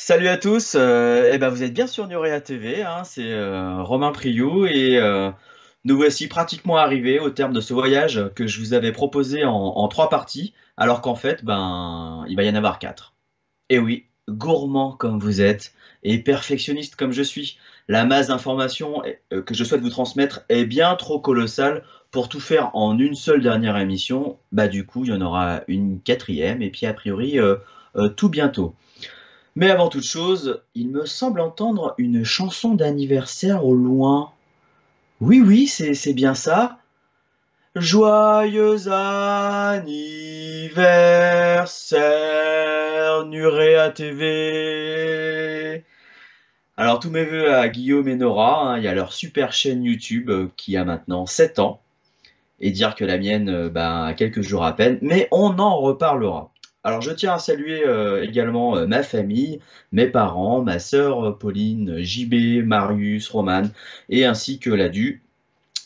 Salut à tous, vous êtes bien sur Nurea TV, hein, c'est Romain Priou et nous voici pratiquement arrivés au terme de ce voyage que je vous avais proposé en trois parties, alors qu'en fait, il va y en avoir quatre. Et oui, gourmand comme vous êtes et perfectionniste comme je suis, la masse d'informations que je souhaite vous transmettre est bien trop colossale pour tout faire en une seule dernière émission. Bah du coup, il y en aura une quatrième et puis a priori tout bientôt. Mais avant toute chose, il me semble entendre une chanson d'anniversaire au loin. Oui, oui, c'est bien ça. Joyeux anniversaire, Nurea TV. Alors tous mes voeux à Guillaume et Nora, hein, il y a leur super chaîne YouTube qui a maintenant 7 ans. Et dire que la mienne a quelques jours à peine, mais on en reparlera. Alors je tiens à saluer également ma famille, mes parents, ma sœur Pauline, JB, Marius, Roman, et ainsi que Ladu,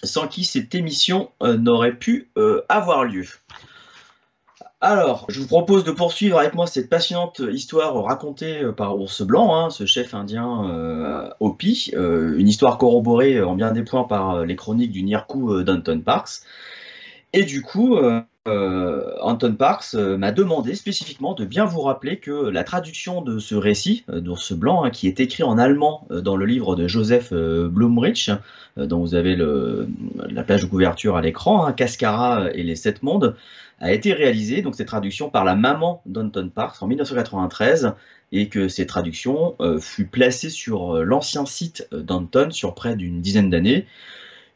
sans qui cette émission n'aurait pu avoir lieu. Alors, je vous propose de poursuivre avec moi cette passionnante histoire racontée par Ours Blanc, hein, ce chef indien Hopi, une histoire corroborée en bien des points par les chroniques du Nirkou d'Anton Parks. Et du coup, Anton Parks m'a demandé spécifiquement de bien vous rappeler que la traduction de ce récit d'Ours Blanc, hein, qui est écrit en allemand dans le livre de Joseph Blumrich, dont vous avez la page de couverture à l'écran, hein, Cascara et les Sept Mondes, a été réalisée, donc cette traduction par la maman d'Anton Parks en 1993, et que cette traduction fut placée sur l'ancien site d'Anton sur près d'une dizaine d'années,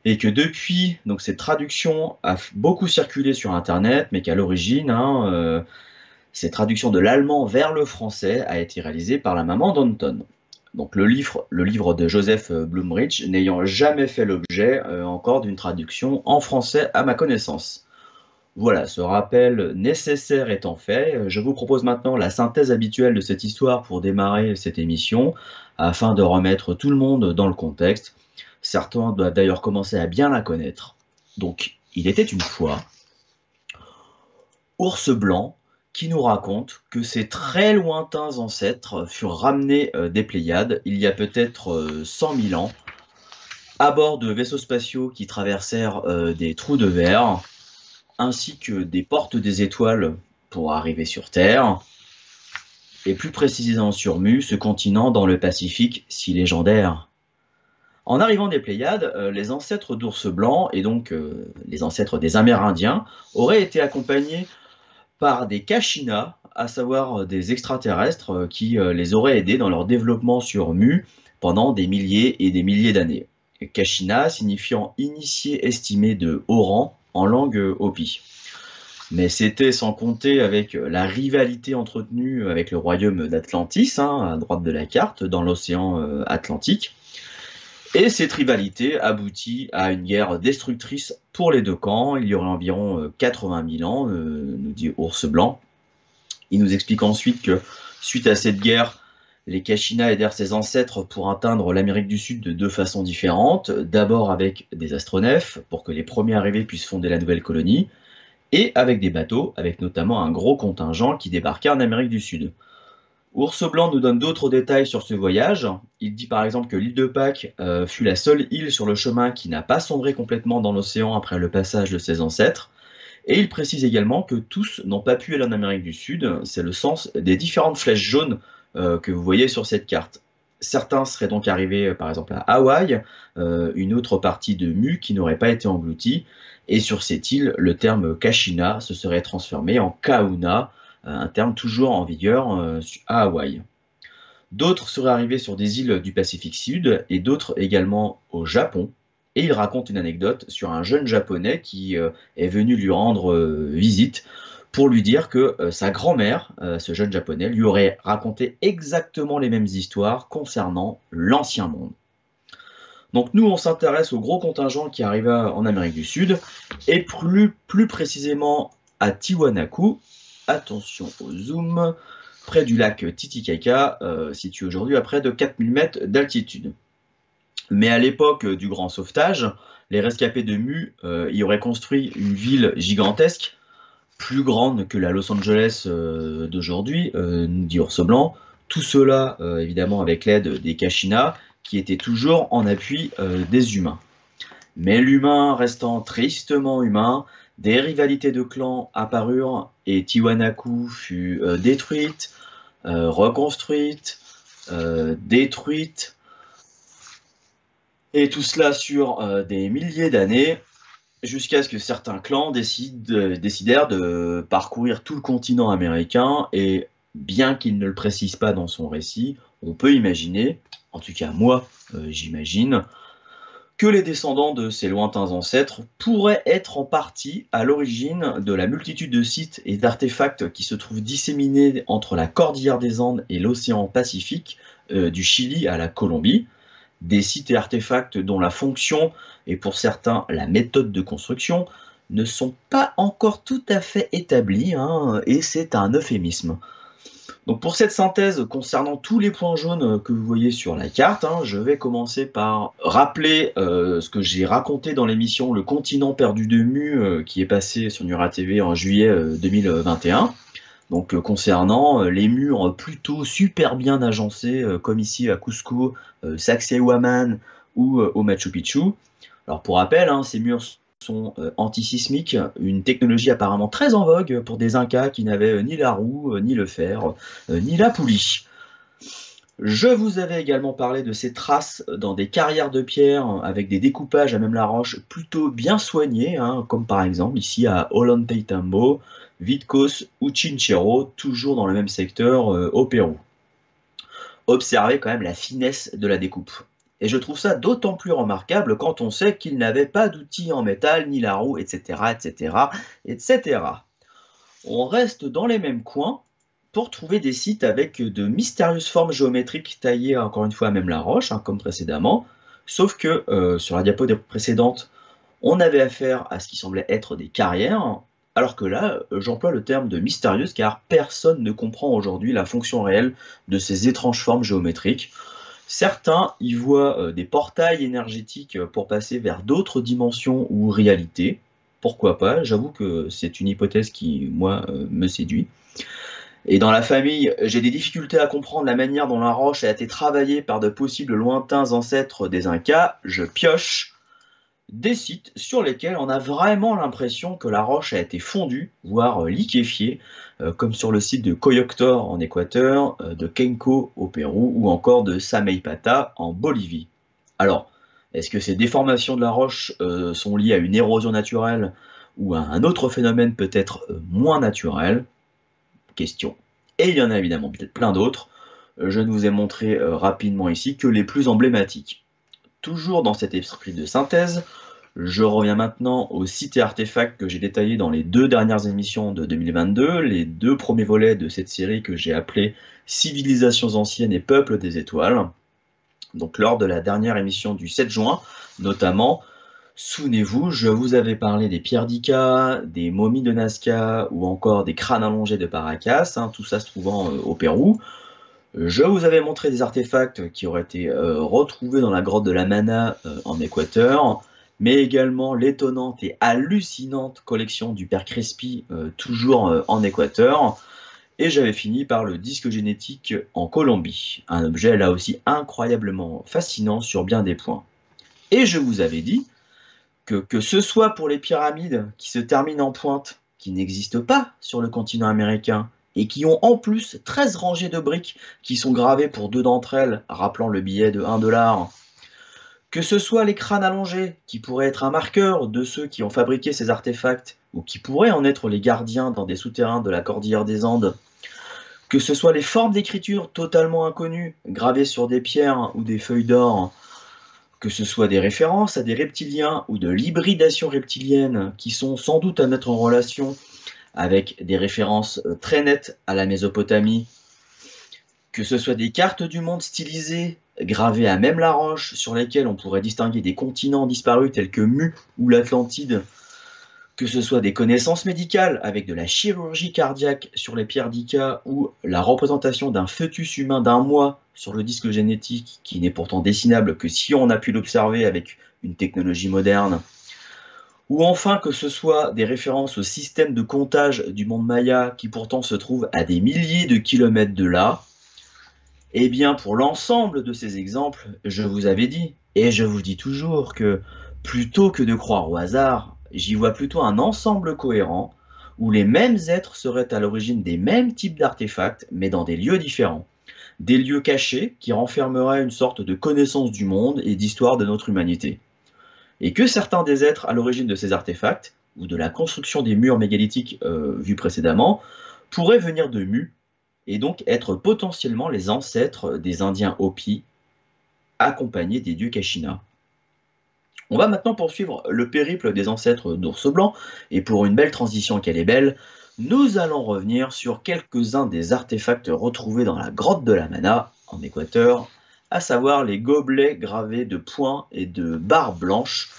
et que depuis, donc cette traduction a beaucoup circulé sur Internet, mais qu'à l'origine, cette traduction de l'allemand vers le français a été réalisée par la maman d'Anton. Donc le livre de Joseph Blumrich n'ayant jamais fait l'objet encore d'une traduction en français à ma connaissance. Voilà, ce rappel nécessaire étant fait, je vous propose maintenant la synthèse habituelle de cette histoire pour démarrer cette émission, afin de remettre tout le monde dans le contexte. Certains doivent d'ailleurs commencer à bien la connaître. Donc, il était une fois Ours Blanc qui nous raconte que ses très lointains ancêtres furent ramenés des Pléiades il y a peut-être 100 000 ans, à bord de vaisseaux spatiaux qui traversèrent des trous de verre, ainsi que des portes des étoiles pour arriver sur Terre, et plus précisément sur Mu, ce continent dans le Pacifique si légendaire. En arrivant des Pléiades, les ancêtres d'Ours Blanc, et donc les ancêtres des Amérindiens, auraient été accompagnés par des Kashinas, à savoir des extraterrestres qui les auraient aidés dans leur développement sur Mu pendant des milliers et des milliers d'années. Kashina signifiant initié estimé de haut rang en langue Hopi. Mais c'était sans compter avec la rivalité entretenue avec le royaume d'Atlantis, à droite de la carte, dans l'océan Atlantique. Et cette rivalité aboutit à une guerre destructrice pour les deux camps. Il y aurait environ 80 000 ans, nous dit Ours Blanc. Il nous explique ensuite que, suite à cette guerre, les Kashinas aidèrent ses ancêtres pour atteindre l'Amérique du Sud de deux façons différentes. D'abord avec des astronefs, pour que les premiers arrivés puissent fonder la nouvelle colonie, et avec des bateaux, avec notamment un gros contingent qui débarquait en Amérique du Sud. Ours Blanc nous donne d'autres détails sur ce voyage. Il dit par exemple que l'île de Pâques fut la seule île sur le chemin qui n'a pas sombré complètement dans l'océan après le passage de ses ancêtres. Et il précise également que tous n'ont pas pu aller en Amérique du Sud. C'est le sens des différentes flèches jaunes que vous voyez sur cette carte. Certains seraient donc arrivés par exemple à Hawaï, une autre partie de Mu qui n'aurait pas été engloutie. Et sur cette île, le terme Kashina se serait transformé en Kauna, un terme toujours en vigueur à Hawaï. D'autres seraient arrivés sur des îles du Pacifique Sud et d'autres également au Japon. Et il raconte une anecdote sur un jeune japonais qui est venu lui rendre visite pour lui dire que sa grand-mère, ce jeune japonais, lui aurait raconté exactement les mêmes histoires concernant l'ancien monde. Donc nous, on s'intéresse au gros contingent qui arriva en Amérique du Sud et plus précisément à Tiwanaku. Attention au zoom, près du lac Titicaca, situé aujourd'hui à près de 4000 mètres d'altitude. Mais à l'époque du grand sauvetage, les rescapés de Mu y auraient construit une ville gigantesque, plus grande que la Los Angeles d'aujourd'hui, nous dit Ours Blanc, Tout cela, évidemment, avec l'aide des Kachina, qui étaient toujours en appui des humains. Mais l'humain restant tristement humain, des rivalités de clans apparurent et Tiwanaku fut détruite, reconstruite, détruite, et tout cela sur des milliers d'années, jusqu'à ce que certains clans décidèrent de parcourir tout le continent américain, et bien qu'il ne le précise pas dans son récit, on peut imaginer, en tout cas moi j'imagine, que les descendants de ces lointains ancêtres pourraient être en partie à l'origine de la multitude de sites et d'artefacts qui se trouvent disséminés entre la cordillère des Andes et l'océan Pacifique, du Chili à la Colombie, des sites et artefacts dont la fonction et pour certains la méthode de construction ne sont pas encore tout à fait établis, et c'est un euphémisme. Donc pour cette synthèse concernant tous les points jaunes que vous voyez sur la carte, je vais commencer par rappeler ce que j'ai raconté dans l'émission Le continent perdu de Mu qui est passé sur Nura TV en juillet 2021. Donc concernant les murs plutôt super bien agencés comme ici à Cusco, Sacsayhuaman ou au Machu Picchu. Alors pour rappel, ces murs sont antisismiques, une technologie apparemment très en vogue pour des Incas qui n'avaient ni la roue, ni le fer, ni la poulie. Je vous avais également parlé de ces traces dans des carrières de pierre avec des découpages à même la roche plutôt bien soignés, comme par exemple ici à Ollantaytambo, Vitcos ou Chinchero, toujours dans le même secteur au Pérou. Observez quand même la finesse de la découpe. Et je trouve ça d'autant plus remarquable quand on sait qu'ils n'avaient pas d'outils en métal, ni la roue, etc., etc., etc. On reste dans les mêmes coins pour trouver des sites avec de mystérieuses formes géométriques taillées encore une fois à même la roche, comme précédemment, sauf que sur la diapo précédente, on avait affaire à ce qui semblait être des carrières, alors que là, j'emploie le terme de mystérieuse car personne ne comprend aujourd'hui la fonction réelle de ces étranges formes géométriques. Certains y voient des portails énergétiques pour passer vers d'autres dimensions ou réalités. Pourquoi pas? J'avoue que c'est une hypothèse qui, moi, me séduit. Et dans la famille, j'ai des difficultés à comprendre la manière dont la roche a été travaillée par de possibles lointains ancêtres des Incas. Je pioche des sites sur lesquels on a vraiment l'impression que la roche a été fondue, voire liquéfiée, comme sur le site de Coyoctor en Équateur, de Kenko au Pérou, ou encore de Samaipata en Bolivie. Alors, est-ce que ces déformations de la roche sont liées à une érosion naturelle ou à un autre phénomène peut-être moins naturel? Question. Et il y en a évidemment peut-être plein d'autres. Je ne vous ai montré rapidement ici que les plus emblématiques. Toujours dans cet esprit de synthèse, je reviens maintenant aux sites et artefacts que j'ai détaillés dans les 2 dernières émissions de 2022, les 2 premiers volets de cette série que j'ai appelée Civilisations anciennes et peuples des étoiles. Donc lors de la dernière émission du 7 juin, notamment, souvenez-vous, je vous avais parlé des pierres d'Ica, des momies de Nazca ou encore des crânes allongés de Paracas, tout ça se trouvant au Pérou. Je vous avais montré des artefacts qui auraient été retrouvés dans la grotte de la Mana en Équateur, mais également l'étonnante et hallucinante collection du père Crespi, toujours en Équateur. Et j'avais fini par le disque génétique en Colombie, un objet là aussi incroyablement fascinant sur bien des points. Et je vous avais dit que ce soit pour les pyramides qui se terminent en pointe, qui n'existent pas sur le continent américain, et qui ont en plus 13 rangées de briques qui sont gravées pour 2 d'entre elles, rappelant le billet de 1 $, que ce soit les crânes allongés, qui pourraient être un marqueur de ceux qui ont fabriqué ces artefacts, ou qui pourraient en être les gardiens dans des souterrains de la cordillère des Andes, que ce soit les formes d'écriture totalement inconnues, gravées sur des pierres ou des feuilles d'or, que ce soit des références à des reptiliens ou de l'hybridation reptilienne, qui sont sans doute à mettre en relation avec des références très nettes à la Mésopotamie, que ce soit des cartes du monde stylisées, gravées à même la roche, sur lesquelles on pourrait distinguer des continents disparus tels que Mu ou l'Atlantide, que ce soit des connaissances médicales avec de la chirurgie cardiaque sur les pierres d'Ica ou la représentation d'un fœtus humain d'1 mois sur le disque génétique qui n'est pourtant dessinable que si on a pu l'observer avec une technologie moderne, ou enfin que ce soit des références au système de comptage du monde Maya qui pourtant se trouve à des milliers de kilomètres de là. Eh bien, pour l'ensemble de ces exemples, je vous avais dit, et je vous dis toujours que plutôt que de croire au hasard, j'y vois plutôt un ensemble cohérent où les mêmes êtres seraient à l'origine des mêmes types d'artefacts, mais dans des lieux différents. Des lieux cachés qui renfermeraient une sorte de connaissance du monde et d'histoire de notre humanité. Et que certains des êtres à l'origine de ces artefacts, ou de la construction des murs mégalithiques vus précédemment, pourraient venir de Mu, et donc être potentiellement les ancêtres des Indiens Hopi, accompagnés des dieux Kashina. On va maintenant poursuivre le périple des ancêtres d'Ours Blanc, et pour une belle transition qu'elle est belle, nous allons revenir sur quelques-uns des artefacts retrouvés dans la grotte de la Mana, en Équateur, à savoir les gobelets gravés de points et de barres blanches,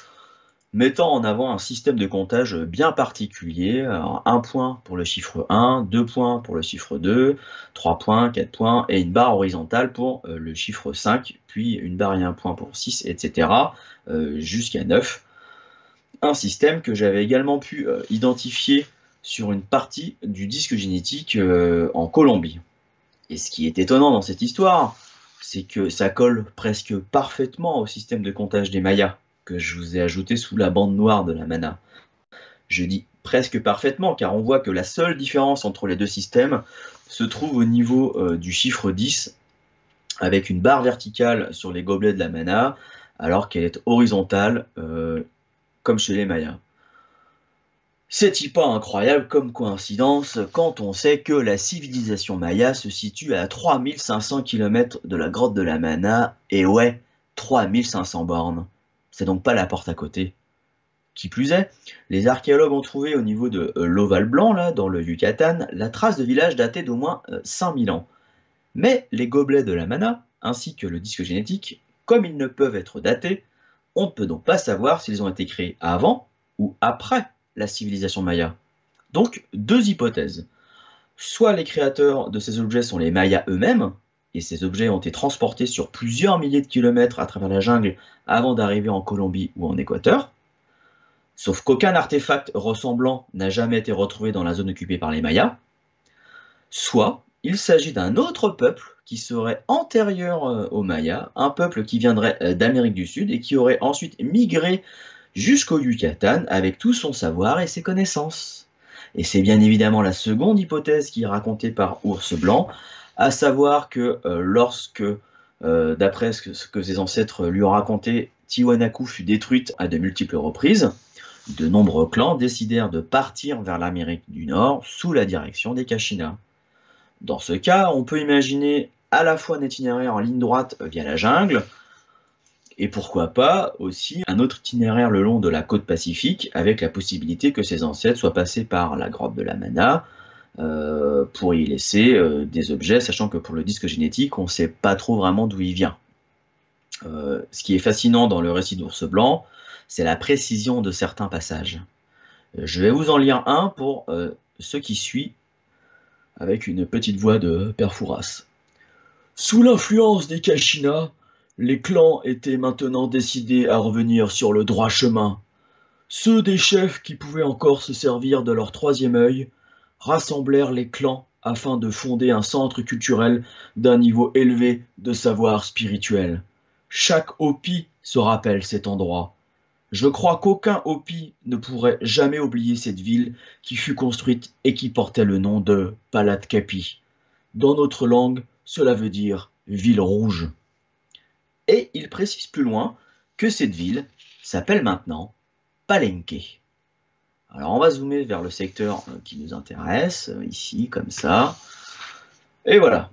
mettant en avant un système de comptage bien particulier. Alors, 1 point pour le chiffre 1, 2 points pour le chiffre 2, 3 points, 4 points, et une barre horizontale pour le chiffre 5, puis une barre et un point pour 6, etc., jusqu'à 9. Un système que j'avais également pu identifier sur une partie du disque génétique en Colombie. Et ce qui est étonnant dans cette histoire, c'est que ça colle presque parfaitement au système de comptage des Mayas, que je vous ai ajouté sous la bande noire de la Mana. Je dis presque parfaitement, car on voit que la seule différence entre les deux systèmes se trouve au niveau du chiffre 10, avec une barre verticale sur les gobelets de la Mana, alors qu'elle est horizontale, comme chez les Mayas. C'est-il pas incroyable comme coïncidence quand on sait que la civilisation maya se situe à 3500 km de la grotte de la Mana, et ouais, 3500 bornes. C'est donc pas la porte à côté. Qui plus est, les archéologues ont trouvé au niveau de l'Ovale Blanc, là, dans le Yucatan, la trace de village daté d'au moins 5000 ans. Mais les gobelets de la Mana, ainsi que le disque génétique, comme ils ne peuvent être datés, on ne peut donc pas savoir s'ils ont été créés avant ou après la civilisation maya. Donc, deux hypothèses. Soit les créateurs de ces objets sont les Mayas eux-mêmes, et ces objets ont été transportés sur plusieurs milliers de kilomètres à travers la jungle avant d'arriver en Colombie ou en Équateur, sauf qu'aucun artefact ressemblant n'a jamais été retrouvé dans la zone occupée par les Mayas, soit il s'agit d'un autre peuple qui serait antérieur aux Mayas, un peuple qui viendrait d'Amérique du Sud et qui aurait ensuite migré jusqu'au Yucatan avec tout son savoir et ses connaissances. Et c'est bien évidemment la seconde hypothèse qui est racontée par Ours Blanc, à savoir que lorsque, d'après ce que ses ancêtres lui ont raconté, Tiwanaku fut détruite à de multiples reprises, de nombreux clans décidèrent de partir vers l'Amérique du Nord sous la direction des Kashina. Dans ce cas, on peut imaginer à la fois un itinéraire en ligne droite via la jungle, et pourquoi pas aussi un autre itinéraire le long de la côte pacifique, avec la possibilité que ses ancêtres soient passés par la grotte de la Mana pour y laisser des objets, sachant que pour le disque génétique, on ne sait pas trop vraiment d'où il vient. Ce qui est fascinant dans le récit d'Ours Blanc, c'est la précision de certains passages. Je vais vous en lire un pour ce qui suit, avec une petite voix de Père Fouras. Sous l'influence des Kashina, les clans étaient maintenant décidés à revenir sur le droit chemin. Ceux des chefs qui pouvaient encore se servir de leur troisième œil rassemblèrent les clans afin de fonder un centre culturel d'un niveau élevé de savoir spirituel. Chaque Hopi se rappelle cet endroit. Je crois qu'aucun Hopi ne pourrait jamais oublier cette ville qui fut construite et qui portait le nom de Palatkapi. Dans notre langue, cela veut dire « ville rouge ». Et il précise plus loin que cette ville s'appelle maintenant Palenque. Alors on va zoomer vers le secteur qui nous intéresse, ici, comme ça. Et voilà.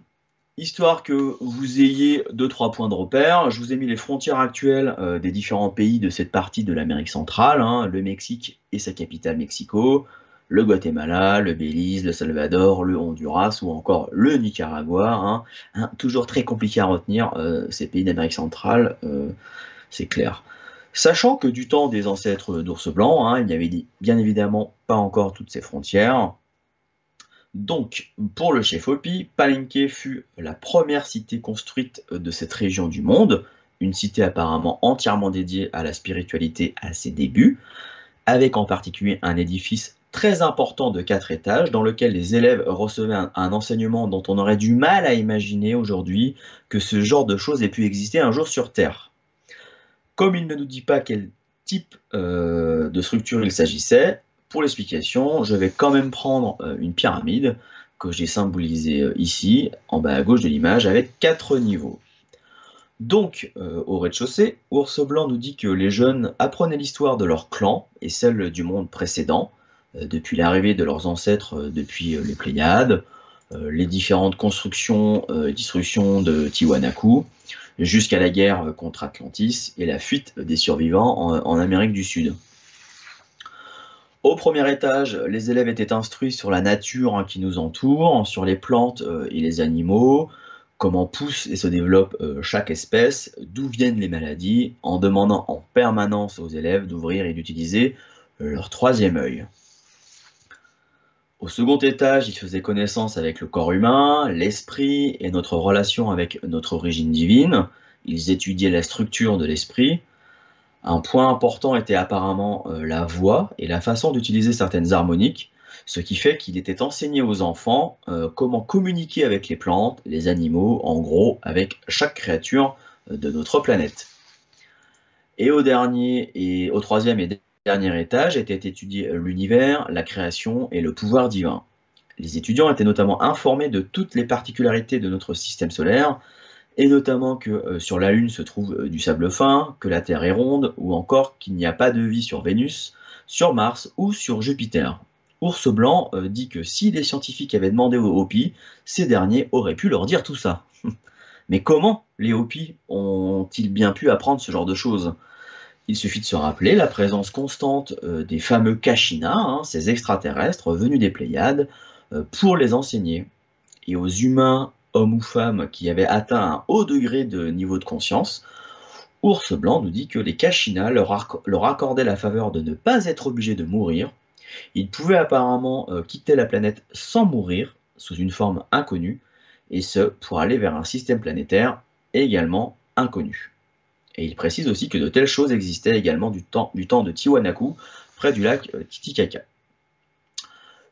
Histoire que vous ayez 2-3 points de repère, je vous ai mis les frontières actuelles des différents pays de cette partie de l'Amérique centrale, hein, le Mexique et sa capitale Mexico, le Guatemala, le Belize, le Salvador, le Honduras ou encore le Nicaragua. Toujours très compliqué à retenir, ces pays d'Amérique centrale, c'est clair. Sachant que du temps des ancêtres d'Ours Blanc, il n'y avait bien évidemment pas encore toutes ces frontières. Donc, pour le chef Hopi, Palenque fut la première cité construite de cette région du monde, une cité apparemment entièrement dédiée à la spiritualité à ses débuts, avec en particulier un édifice très important de 4 étages dans lequel les élèves recevaient un enseignement dont on aurait du mal à imaginer aujourd'hui que ce genre de choses ait pu exister un jour sur Terre. Comme il ne nous dit pas quel type de structure il s'agissait, pour l'explication, je vais quand même prendre une pyramide que j'ai symbolisée ici, en bas à gauche de l'image, avec 4 niveaux. Donc, au rez-de-chaussée, Ours Blanc nous dit que les jeunes apprenaient l'histoire de leur clan et celle du monde précédent, depuis l'arrivée de leurs ancêtres depuis les Pléiades, les différentes constructions et destructions de Tiwanaku, jusqu'à la guerre contre Atlantis et la fuite des survivants en Amérique du Sud. Au premier étage, les élèves étaient instruits sur la nature qui nous entoure, sur les plantes et les animaux, comment pousse et se développe chaque espèce, d'où viennent les maladies, en demandant en permanence aux élèves d'ouvrir et d'utiliser leur troisième œil. Au second étage, ils faisaient connaissance avec le corps humain, l'esprit et notre relation avec notre origine divine. Ils étudiaient la structure de l'esprit. Un point important était apparemment la voix et la façon d'utiliser certaines harmoniques, ce qui fait qu'il était enseigné aux enfants comment communiquer avec les plantes, les animaux, en gros avec chaque créature de notre planète. Et au troisième et dernier étage était étudié l'univers, la création et le pouvoir divin. Les étudiants étaient notamment informés de toutes les particularités de notre système solaire, et notamment que sur la Lune se trouve du sable fin, que la Terre est ronde, ou encore qu'il n'y a pas de vie sur Vénus, sur Mars ou sur Jupiter. Ours Blanc dit que si les scientifiques avaient demandé aux Hopis, ces derniers auraient pu leur dire tout ça. Mais comment les Hopis ont-ils bien pu apprendre ce genre de choses? Il suffit de se rappeler la présence constante des fameux Kashyyyna, ces extraterrestres venus des Pléiades, pour les enseigner. Et aux humains, hommes ou femmes, qui avaient atteint un haut degré de niveau de conscience, Ours Blanc nous dit que les Kashyyyna leur accordaient la faveur de ne pas être obligés de mourir. Ils pouvaient apparemment quitter la planète sans mourir, sous une forme inconnue, et ce, pour aller vers un système planétaire également inconnu. Et il précise aussi que de telles choses existaient également du temps de Tiwanaku, près du lac Titicaca.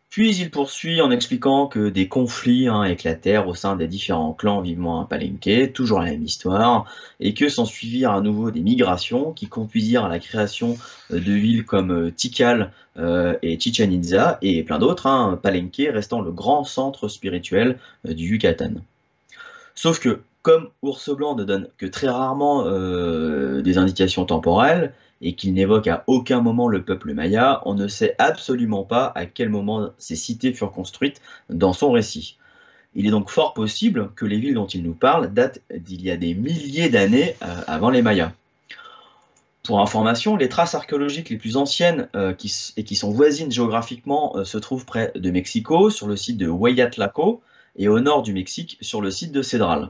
Puis il poursuit en expliquant que des conflits éclatèrent au sein des différents clans vivant à Palenque, toujours la même histoire, et que s'ensuivirent à nouveau des migrations qui conduisirent à la création de villes comme Tikal et Chichen Itza, et plein d'autres, Palenque restant le grand centre spirituel du Yucatan. Sauf que, comme Ours Blanc ne donne que très rarement des indications temporelles, et qu'il n'évoque à aucun moment le peuple maya, on ne sait absolument pas à quel moment ces cités furent construites dans son récit. Il est donc fort possible que les villes dont il nous parle datent d'il y a des milliers d'années avant les Mayas. Pour information, les traces archéologiques les plus anciennes et qui sont voisines géographiquement se trouvent près de Mexico, sur le site de Hueyatlaco, et au nord du Mexique, sur le site de Cedral.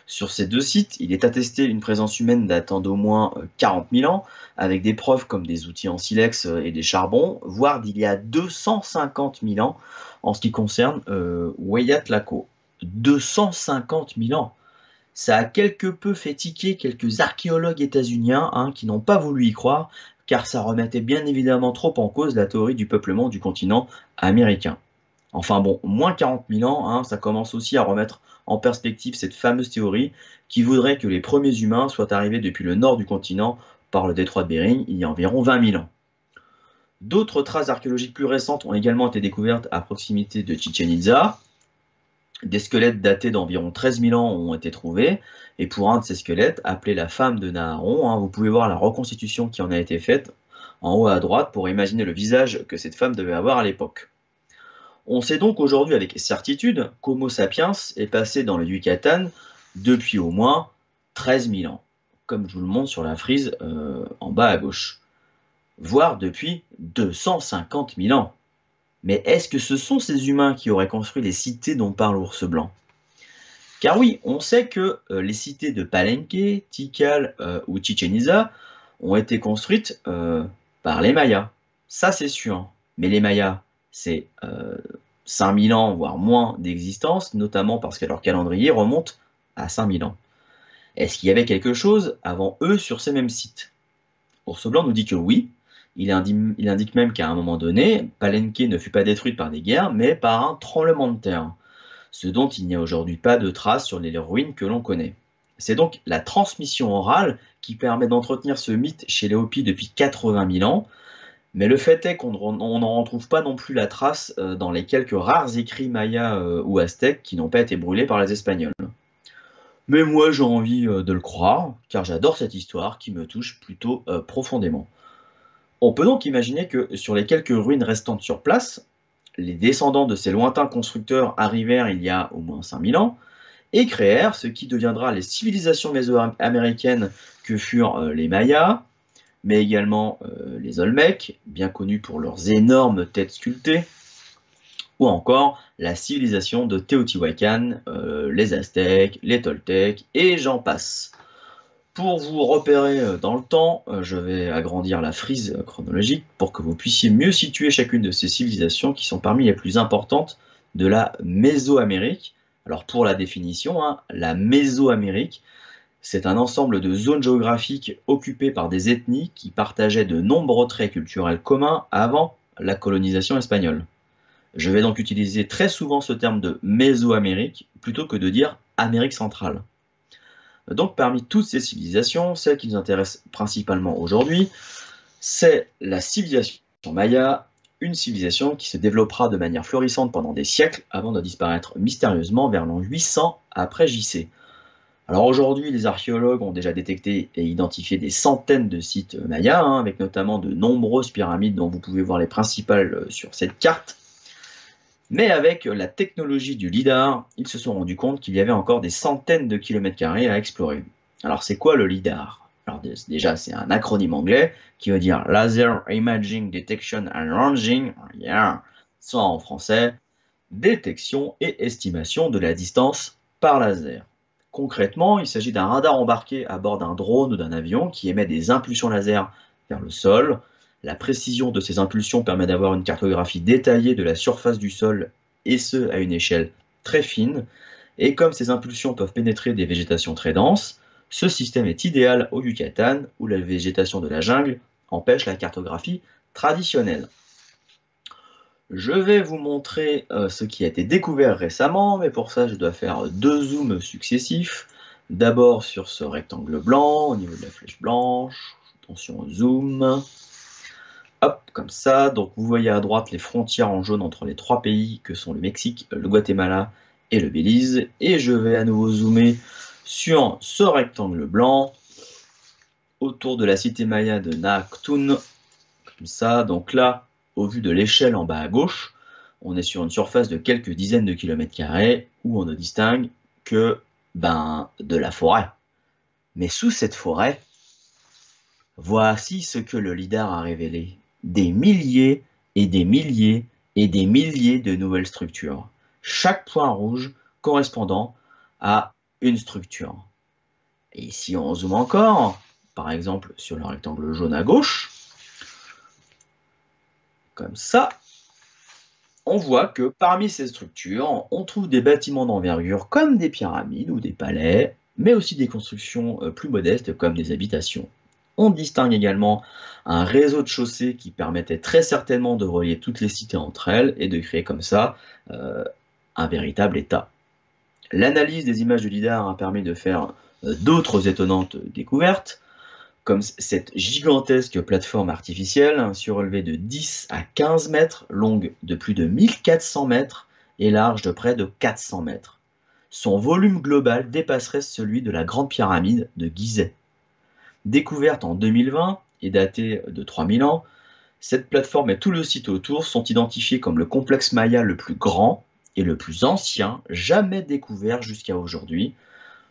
Sur ces deux sites, il est attesté une présence humaine datant d'au moins 40 000 ans, avec des preuves comme des outils en silex et des charbons, voire d'il y a 250 000 ans en ce qui concerne Hueyatlaco. 250 000 ans! Ça a quelque peu fait tiquer quelques archéologues états-uniens qui n'ont pas voulu y croire, car ça remettait bien évidemment trop en cause la théorie du peuplement du continent américain. Enfin bon, moins 40 000 ans, ça commence aussi à remettre en perspective cette fameuse théorie qui voudrait que les premiers humains soient arrivés depuis le nord du continent par le détroit de Bering il y a environ 20 000 ans. D'autres traces archéologiques plus récentes ont également été découvertes à proximité de Chichen Itza. Des squelettes datés d'environ 13 000 ans ont été trouvés, et pour un de ces squelettes, appelé la femme de Naharon, vous pouvez voir la reconstitution qui en a été faite en haut à droite pour imaginer le visage que cette femme devait avoir à l'époque. On sait donc aujourd'hui avec certitude qu'Homo sapiens est passé dans le Yucatan depuis au moins 13 000 ans, comme je vous le montre sur la frise en bas à gauche, voire depuis 250 000 ans. Mais est-ce que ce sont ces humains qui auraient construit les cités dont parle Ours Blanc? Car oui, on sait que les cités de Palenque, Tikal ou Chichen Itza ont été construites par les Mayas. Ça c'est sûr. Mais les Mayas, c'est 5000 ans, voire moins d'existence, notamment parce que leur calendrier remonte à 5000 ans. Est-ce qu'il y avait quelque chose avant eux sur ces mêmes sites? Ours Blanc nous dit que oui, Il indique même qu'à un moment donné, Palenque ne fut pas détruite par des guerres, mais par un tremblement de terre, ce dont il n'y a aujourd'hui pas de traces sur les ruines que l'on connaît. C'est donc la transmission orale qui permet d'entretenir ce mythe chez les Hopis depuis 80 000 ans, mais le fait est qu'on n'en retrouve pas non plus la trace dans les quelques rares écrits mayas ou aztèques qui n'ont pas été brûlés par les Espagnols. Mais moi j'ai envie de le croire, car j'adore cette histoire qui me touche plutôt profondément. On peut donc imaginer que sur les quelques ruines restantes sur place, les descendants de ces lointains constructeurs arrivèrent il y a au moins 5000 ans et créèrent ce qui deviendra les civilisations mésoaméricaines que furent les Mayas, mais également les Olmecs, bien connus pour leurs énormes têtes sculptées, ou encore la civilisation de Teotihuacan, les Aztèques, les Toltecs, et j'en passe. Pour vous repérer dans le temps, je vais agrandir la frise chronologique pour que vous puissiez mieux situer chacune de ces civilisations qui sont parmi les plus importantes de la Mésoamérique. Alors pour la définition, la Mésoamérique, c'est un ensemble de zones géographiques occupées par des ethnies qui partageaient de nombreux traits culturels communs avant la colonisation espagnole. Je vais donc utiliser très souvent ce terme de Mésoamérique plutôt que de dire Amérique centrale. Donc parmi toutes ces civilisations, celle qui nous intéresse principalement aujourd'hui, c'est la civilisation maya, une civilisation qui se développera de manière florissante pendant des siècles avant de disparaître mystérieusement vers l'an 800 après JC. Alors aujourd'hui, les archéologues ont déjà détecté et identifié des centaines de sites mayas, avec notamment de nombreuses pyramides dont vous pouvez voir les principales sur cette carte. Mais avec la technologie du LIDAR, ils se sont rendus compte qu'il y avait encore des centaines de kilomètres carrés à explorer. Alors c'est quoi le LIDAR? Alors déjà, c'est un acronyme anglais qui veut dire Laser Imaging Detection and Ranging, soit en français, détection et estimation de la distance par laser. Concrètement, il s'agit d'un radar embarqué à bord d'un drone ou d'un avion qui émet des impulsions laser vers le sol. La précision de ces impulsions permet d'avoir une cartographie détaillée de la surface du sol, et ce à une échelle très fine. Et comme ces impulsions peuvent pénétrer des végétations très denses, ce système est idéal au Yucatan, où la végétation de la jungle empêche la cartographie traditionnelle. Je vais vous montrer ce qui a été découvert récemment, mais pour ça je dois faire deux zooms successifs. D'abord sur ce rectangle blanc, au niveau de la flèche blanche. Attention au zoom. Hop, comme ça. Donc vous voyez à droite les frontières en jaune entre les trois pays que sont le Mexique, le Guatemala et le Belize. Et je vais à nouveau zoomer sur ce rectangle blanc autour de la cité maya de Nactún. Comme ça, donc là, au vu de l'échelle en bas à gauche, on est sur une surface de quelques dizaines de kilomètres carrés où on ne distingue que de la forêt. Mais sous cette forêt, voici ce que le LIDAR a révélé. Des milliers et des milliers et des milliers de nouvelles structures. Chaque point rouge correspondant à une structure. Et si on zoome encore, par exemple sur le rectangle jaune à gauche, comme ça, on voit que parmi ces structures, on trouve des bâtiments d'envergure comme des pyramides ou des palais, mais aussi des constructions plus modestes comme des habitations. On distingue également un réseau de chaussées qui permettait très certainement de relier toutes les cités entre elles et de créer comme ça un véritable État. L'analyse des images de LIDAR a permis de faire d'autres étonnantes découvertes, comme cette gigantesque plateforme artificielle surélevée de 10 à 15 mètres, longue de plus de 1400 mètres et large de près de 400 mètres. Son volume global dépasserait celui de la Grande Pyramide de Gizeh. Découverte en 2020 et datée de 3000 ans, cette plateforme et tout le site autour sont identifiés comme le complexe maya le plus grand et le plus ancien jamais découvert jusqu'à aujourd'hui.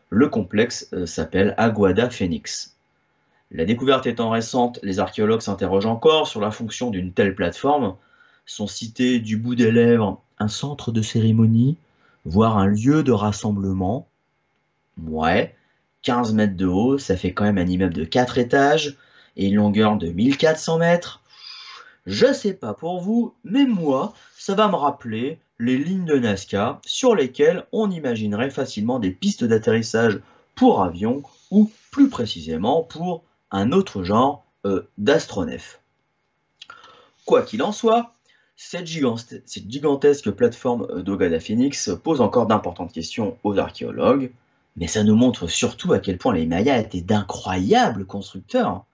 Le complexe s'appelle Aguada Phoenix. La découverte étant récente, les archéologues s'interrogent encore sur la fonction d'une telle plateforme. Sont cités du bout des lèvres un centre de cérémonie, voire un lieu de rassemblement. Ouais, 15 mètres de haut, ça fait quand même un immeuble de 4 étages et une longueur de 1400 mètres. Je sais pas pour vous, mais moi, ça va me rappeler les lignes de Nazca sur lesquelles on imaginerait facilement des pistes d'atterrissage pour avions ou plus précisément pour un autre genre d'astronef. Quoi qu'il en soit, cette gigantesque plateforme d'Ogada Phoenix pose encore d'importantes questions aux archéologues, mais ça nous montre surtout à quel point les Mayas étaient d'incroyables constructeurs.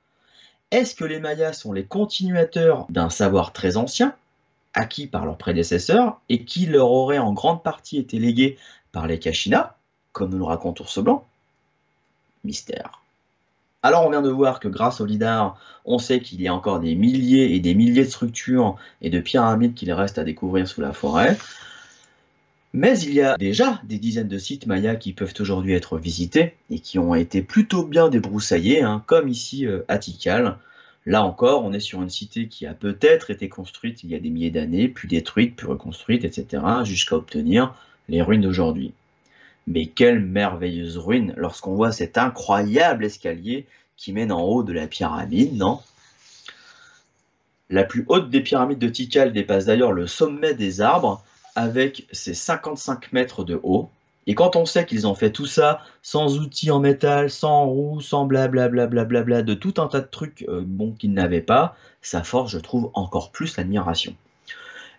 Est-ce que les Mayas sont les continuateurs d'un savoir très ancien, acquis par leurs prédécesseurs, et qui leur aurait en grande partie été légué par les Kachina, comme nous le raconte Ours Blanc? Mystère. Alors on vient de voir que grâce au lidar, on sait qu'il y a encore des milliers et des milliers de structures et de pyramides qu'il reste à découvrir sous la forêt. Mais il y a déjà des dizaines de sites mayas qui peuvent aujourd'hui être visités et qui ont été plutôt bien débroussaillés, comme ici à Tikal. Là encore, on est sur une cité qui a peut-être été construite il y a des milliers d'années, puis détruite, puis reconstruite, etc., jusqu'à obtenir les ruines d'aujourd'hui. Mais quelle merveilleuse ruine lorsqu'on voit cet incroyable escalier qui mène en haut de la pyramide, non? La plus haute des pyramides de Tikal dépasse d'ailleurs le sommet des arbres avec ses 55 mètres de haut. Et quand on sait qu'ils ont fait tout ça sans outils en métal, sans roues, sans blablabla, de tout un tas de trucs qu'ils n'avaient pas, ça force, je trouve, encore plus l'admiration.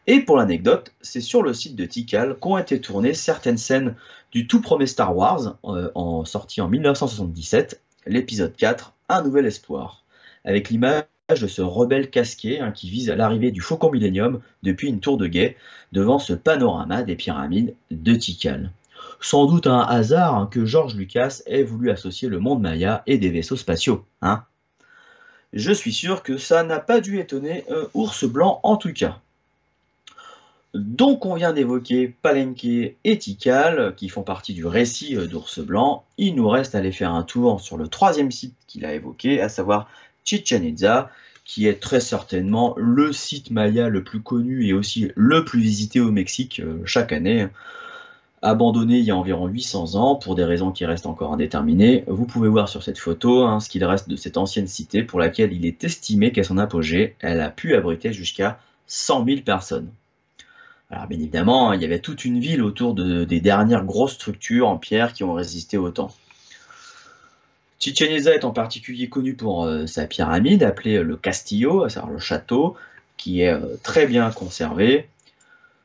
Et pour l'anecdote, c'est sur le site de Tikal qu'ont été tournées certaines scènes du tout premier Star Wars, sorti en 1977, l'épisode 4, Un Nouvel Espoir, avec l'image de ce rebelle casqué qui vise à l'arrivée du Faucon Millenium depuis une tour de guet devant ce panorama des pyramides de Tikal. Sans doute un hasard que George Lucas ait voulu associer le monde maya et des vaisseaux spatiaux. Je suis sûr que ça n'a pas dû étonner Ours Blanc en tout cas. Donc on vient d'évoquer Palenque et Tikal, qui font partie du récit d'Ours Blanc. Il nous reste à aller faire un tour sur le troisième site qu'il a évoqué, à savoir Chichén Itzá, qui est très certainement le site maya le plus connu et aussi le plus visité au Mexique chaque année. Abandonné il y a environ 800 ans, pour des raisons qui restent encore indéterminées. Vous pouvez voir sur cette photo ce qu'il reste de cette ancienne cité pour laquelle il est estimé qu'à son apogée, elle a pu abriter jusqu'à 100 000 personnes. Alors bien évidemment, il y avait toute une ville autour des dernières grosses structures en pierre qui ont résisté au temps. Chichén Itzá est en particulier connu pour sa pyramide, appelée le Castillo, à savoir le château, qui est très bien conservé,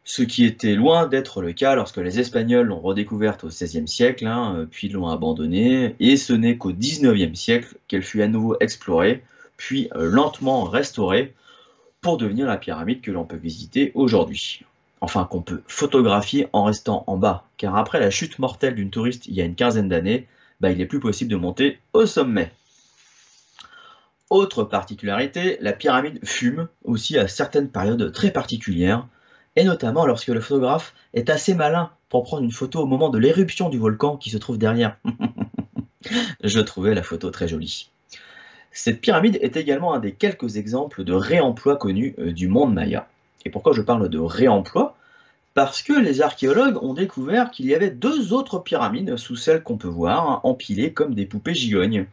ce qui était loin d'être le cas lorsque les Espagnols l'ont redécouverte au XVIe siècle, puis l'ont abandonnée, et ce n'est qu'au XIXe siècle qu'elle fut à nouveau explorée, puis lentement restaurée, pour devenir la pyramide que l'on peut visiter aujourd'hui. Enfin, qu'on peut photographier en restant en bas, car après la chute mortelle d'une touriste il y a une quinzaine d'années, il n'est plus possible de monter au sommet. Autre particularité, la pyramide fume aussi à certaines périodes très particulières, et notamment lorsque le photographe est assez malin pour prendre une photo au moment de l'éruption du volcan qui se trouve derrière. Je trouvais la photo très jolie. Cette pyramide est également un des quelques exemples de réemploi connus du monde maya. Et pourquoi je parle de réemploi? Parce que les archéologues ont découvert qu'il y avait deux autres pyramides sous celles qu'on peut voir, empilées comme des poupées gigognes.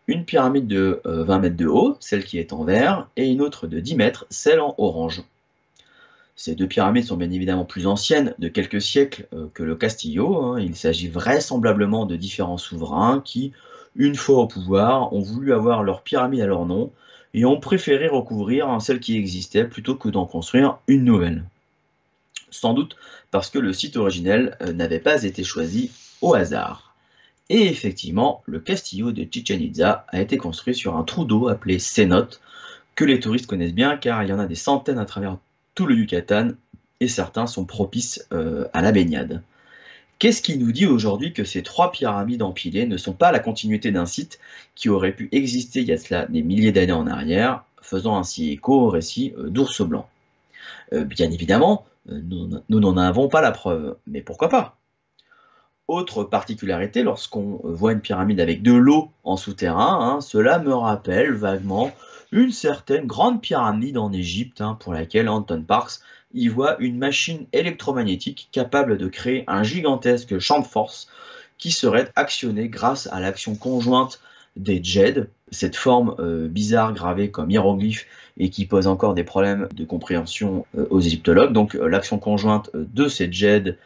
Une pyramide de 20 mètres de haut, celle qui est en vert, et une autre de 10 mètres, celle en orange. Ces deux pyramides sont bien évidemment plus anciennes, de quelques siècles, que le Castillo. Il s'agit vraisemblablement de différents souverains qui, une fois au pouvoir, ont voulu avoir leur pyramide à leur nom et ont préféré recouvrir celle qui existait plutôt que d'en construire une nouvelle. Sans doute parce que le site originel n'avait pas été choisi au hasard. Et effectivement, le Castillo de Chichén Itzá a été construit sur un trou d'eau appelé cénote, que les touristes connaissent bien car il y en a des centaines à travers tout le Yucatan et certains sont propices à la baignade. Qu'est-ce qui nous dit aujourd'hui que ces trois pyramides empilées ne sont pas la continuité d'un site qui aurait pu exister il y a cela des milliers d'années en arrière, faisant ainsi écho au récit d'Ours Blanc? Bien évidemment, nous n'en avons pas la preuve, mais pourquoi pas? Autre particularité, lorsqu'on voit une pyramide avec de l'eau en souterrain, cela me rappelle vaguement une certaine grande pyramide en Égypte, pour laquelle Anton Parks y voit une machine électromagnétique capable de créer un gigantesque champ de force qui serait actionné grâce à l'action conjointe des djeds, cette forme bizarre gravée comme hiéroglyphe et qui pose encore des problèmes de compréhension aux égyptologues. Donc l'action conjointe de ces djeds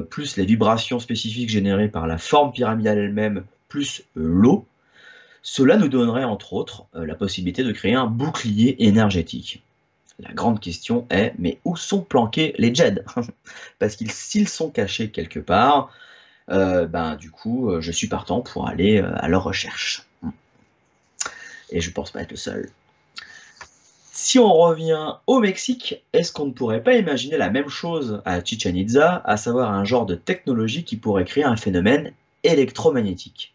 plus les vibrations spécifiques générées par la forme pyramidale elle-même, plus l'eau, cela nous donnerait entre autres la possibilité de créer un bouclier énergétique. La grande question est, mais où sont planqués les Jedi? Parce qu'ils s'ils sont cachés quelque part, du coup, je suis partant pour aller à leur recherche. Et je pense pas être le seul. Si on revient au Mexique, est-ce qu'on ne pourrait pas imaginer la même chose à Chichén Itzá, à savoir un genre de technologie qui pourrait créer un phénomène électromagnétique?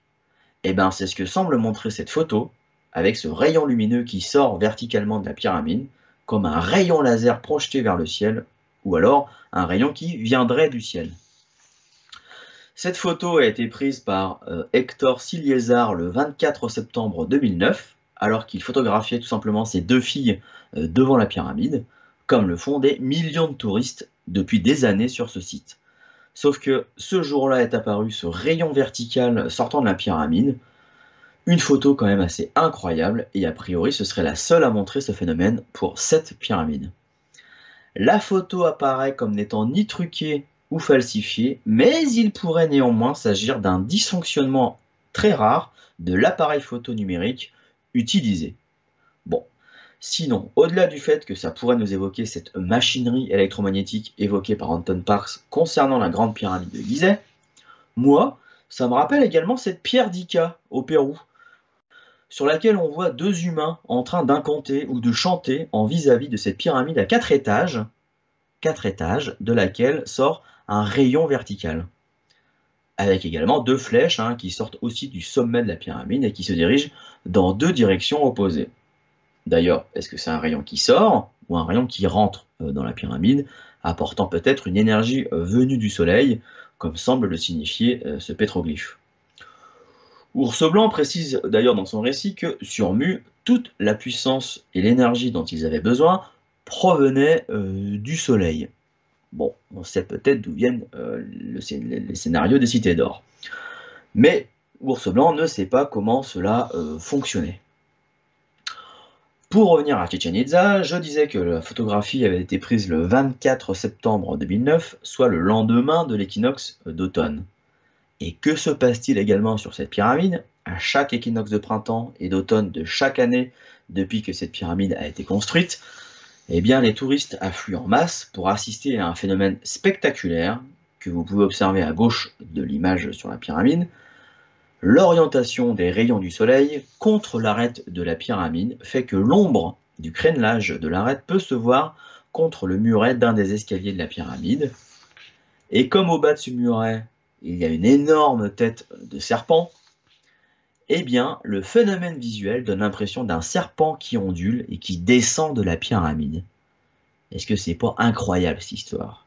Eh bien, c'est ce que semble montrer cette photo, avec ce rayon lumineux qui sort verticalement de la pyramide, comme un rayon laser projeté vers le ciel, ou alors un rayon qui viendrait du ciel. Cette photo a été prise par Hector Siliezar le 24 septembre 2009, alors qu'il photographiait tout simplement ses deux filles devant la pyramide, comme le font des millions de touristes depuis des années sur ce site. Sauf que ce jour-là est apparu ce rayon vertical sortant de la pyramide, une photo quand même assez incroyable, et a priori ce serait la seule à montrer ce phénomène pour cette pyramide. La photo apparaît comme n'étant ni truquée ou falsifiée, mais il pourrait néanmoins s'agir d'un dysfonctionnement très rare de l'appareil photo numérique utilisé. Bon, sinon, au-delà du fait que ça pourrait nous évoquer cette machinerie électromagnétique évoquée par Anton Parks concernant la grande pyramide de Gizeh, moi, ça me rappelle également cette pierre d'Ica au Pérou, sur laquelle on voit deux humains en train d'incanter ou de chanter en vis-à-vis de cette pyramide à 4 étages, de laquelle sort un rayon vertical, avec également deux flèches qui sortent aussi du sommet de la pyramide et qui se dirigent dans deux directions opposées. D'ailleurs, est-ce que c'est un rayon qui sort ou un rayon qui rentre dans la pyramide, apportant peut-être une énergie venue du soleil, comme semble le signifier ce pétroglyphe? Ours Blanc précise d'ailleurs dans son récit que sur Mu, toute la puissance et l'énergie dont ils avaient besoin provenaient du soleil. Bon, on sait peut-être d'où viennent les scénarios des cités d'or. Mais Ours Blanc ne sait pas comment cela fonctionnait. Pour revenir à Chichén Itzá, je disais que la photographie avait été prise le 24 septembre 2009, soit le lendemain de l'équinoxe d'automne. Et que se passe-t-il également sur cette pyramide? À chaque équinoxe de printemps et d'automne de chaque année depuis que cette pyramide a été construite, eh bien, les touristes affluent en masse pour assister à un phénomène spectaculaire que vous pouvez observer à gauche de l'image sur la pyramide. L'orientation des rayons du soleil contre l'arête de la pyramide fait que l'ombre du crénelage de l'arête peut se voir contre le muret d'un des escaliers de la pyramide. Et comme au bas de ce muret, il y a une énorme tête de serpent, eh bien, le phénomène visuel donne l'impression d'un serpent qui ondule et qui descend de la pyramide. Est-ce que c'est pas incroyable cette histoire?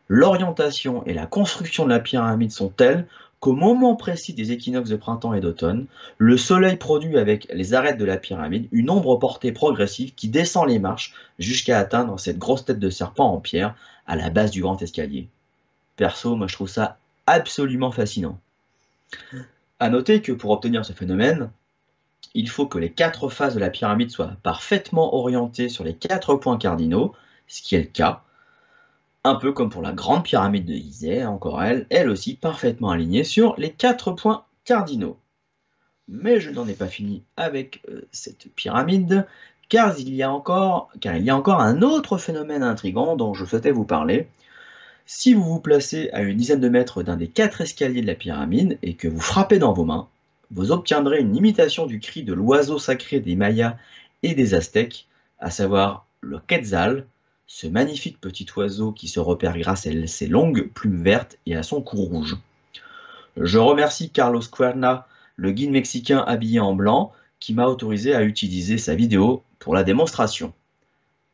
L'orientation et la construction de la pyramide sont telles qu'au moment précis des équinoxes de printemps et d'automne, le soleil produit avec les arêtes de la pyramide une ombre portée progressive qui descend les marches jusqu'à atteindre cette grosse tête de serpent en pierre à la base du grand escalier. Perso, moi je trouve ça absolument fascinant. A noter que pour obtenir ce phénomène, il faut que les 4 faces de la pyramide soient parfaitement orientées sur les 4 points cardinaux, ce qui est le cas, un peu comme pour la grande pyramide de Gizeh, encore elle aussi parfaitement alignée sur les 4 points cardinaux. Mais je n'en ai pas fini avec cette pyramide, car il y a encore un autre phénomène intrigant dont je souhaitais vous parler. Si vous vous placez à une dizaine de mètres d'un des 4 escaliers de la pyramide et que vous frappez dans vos mains, vous obtiendrez une imitation du cri de l'oiseau sacré des Mayas et des Aztèques, à savoir le Quetzal, ce magnifique petit oiseau qui se repère grâce à ses longues plumes vertes et à son cou rouge. Je remercie Carlos Cuerna, le guide mexicain habillé en blanc, qui m'a autorisé à utiliser sa vidéo pour la démonstration.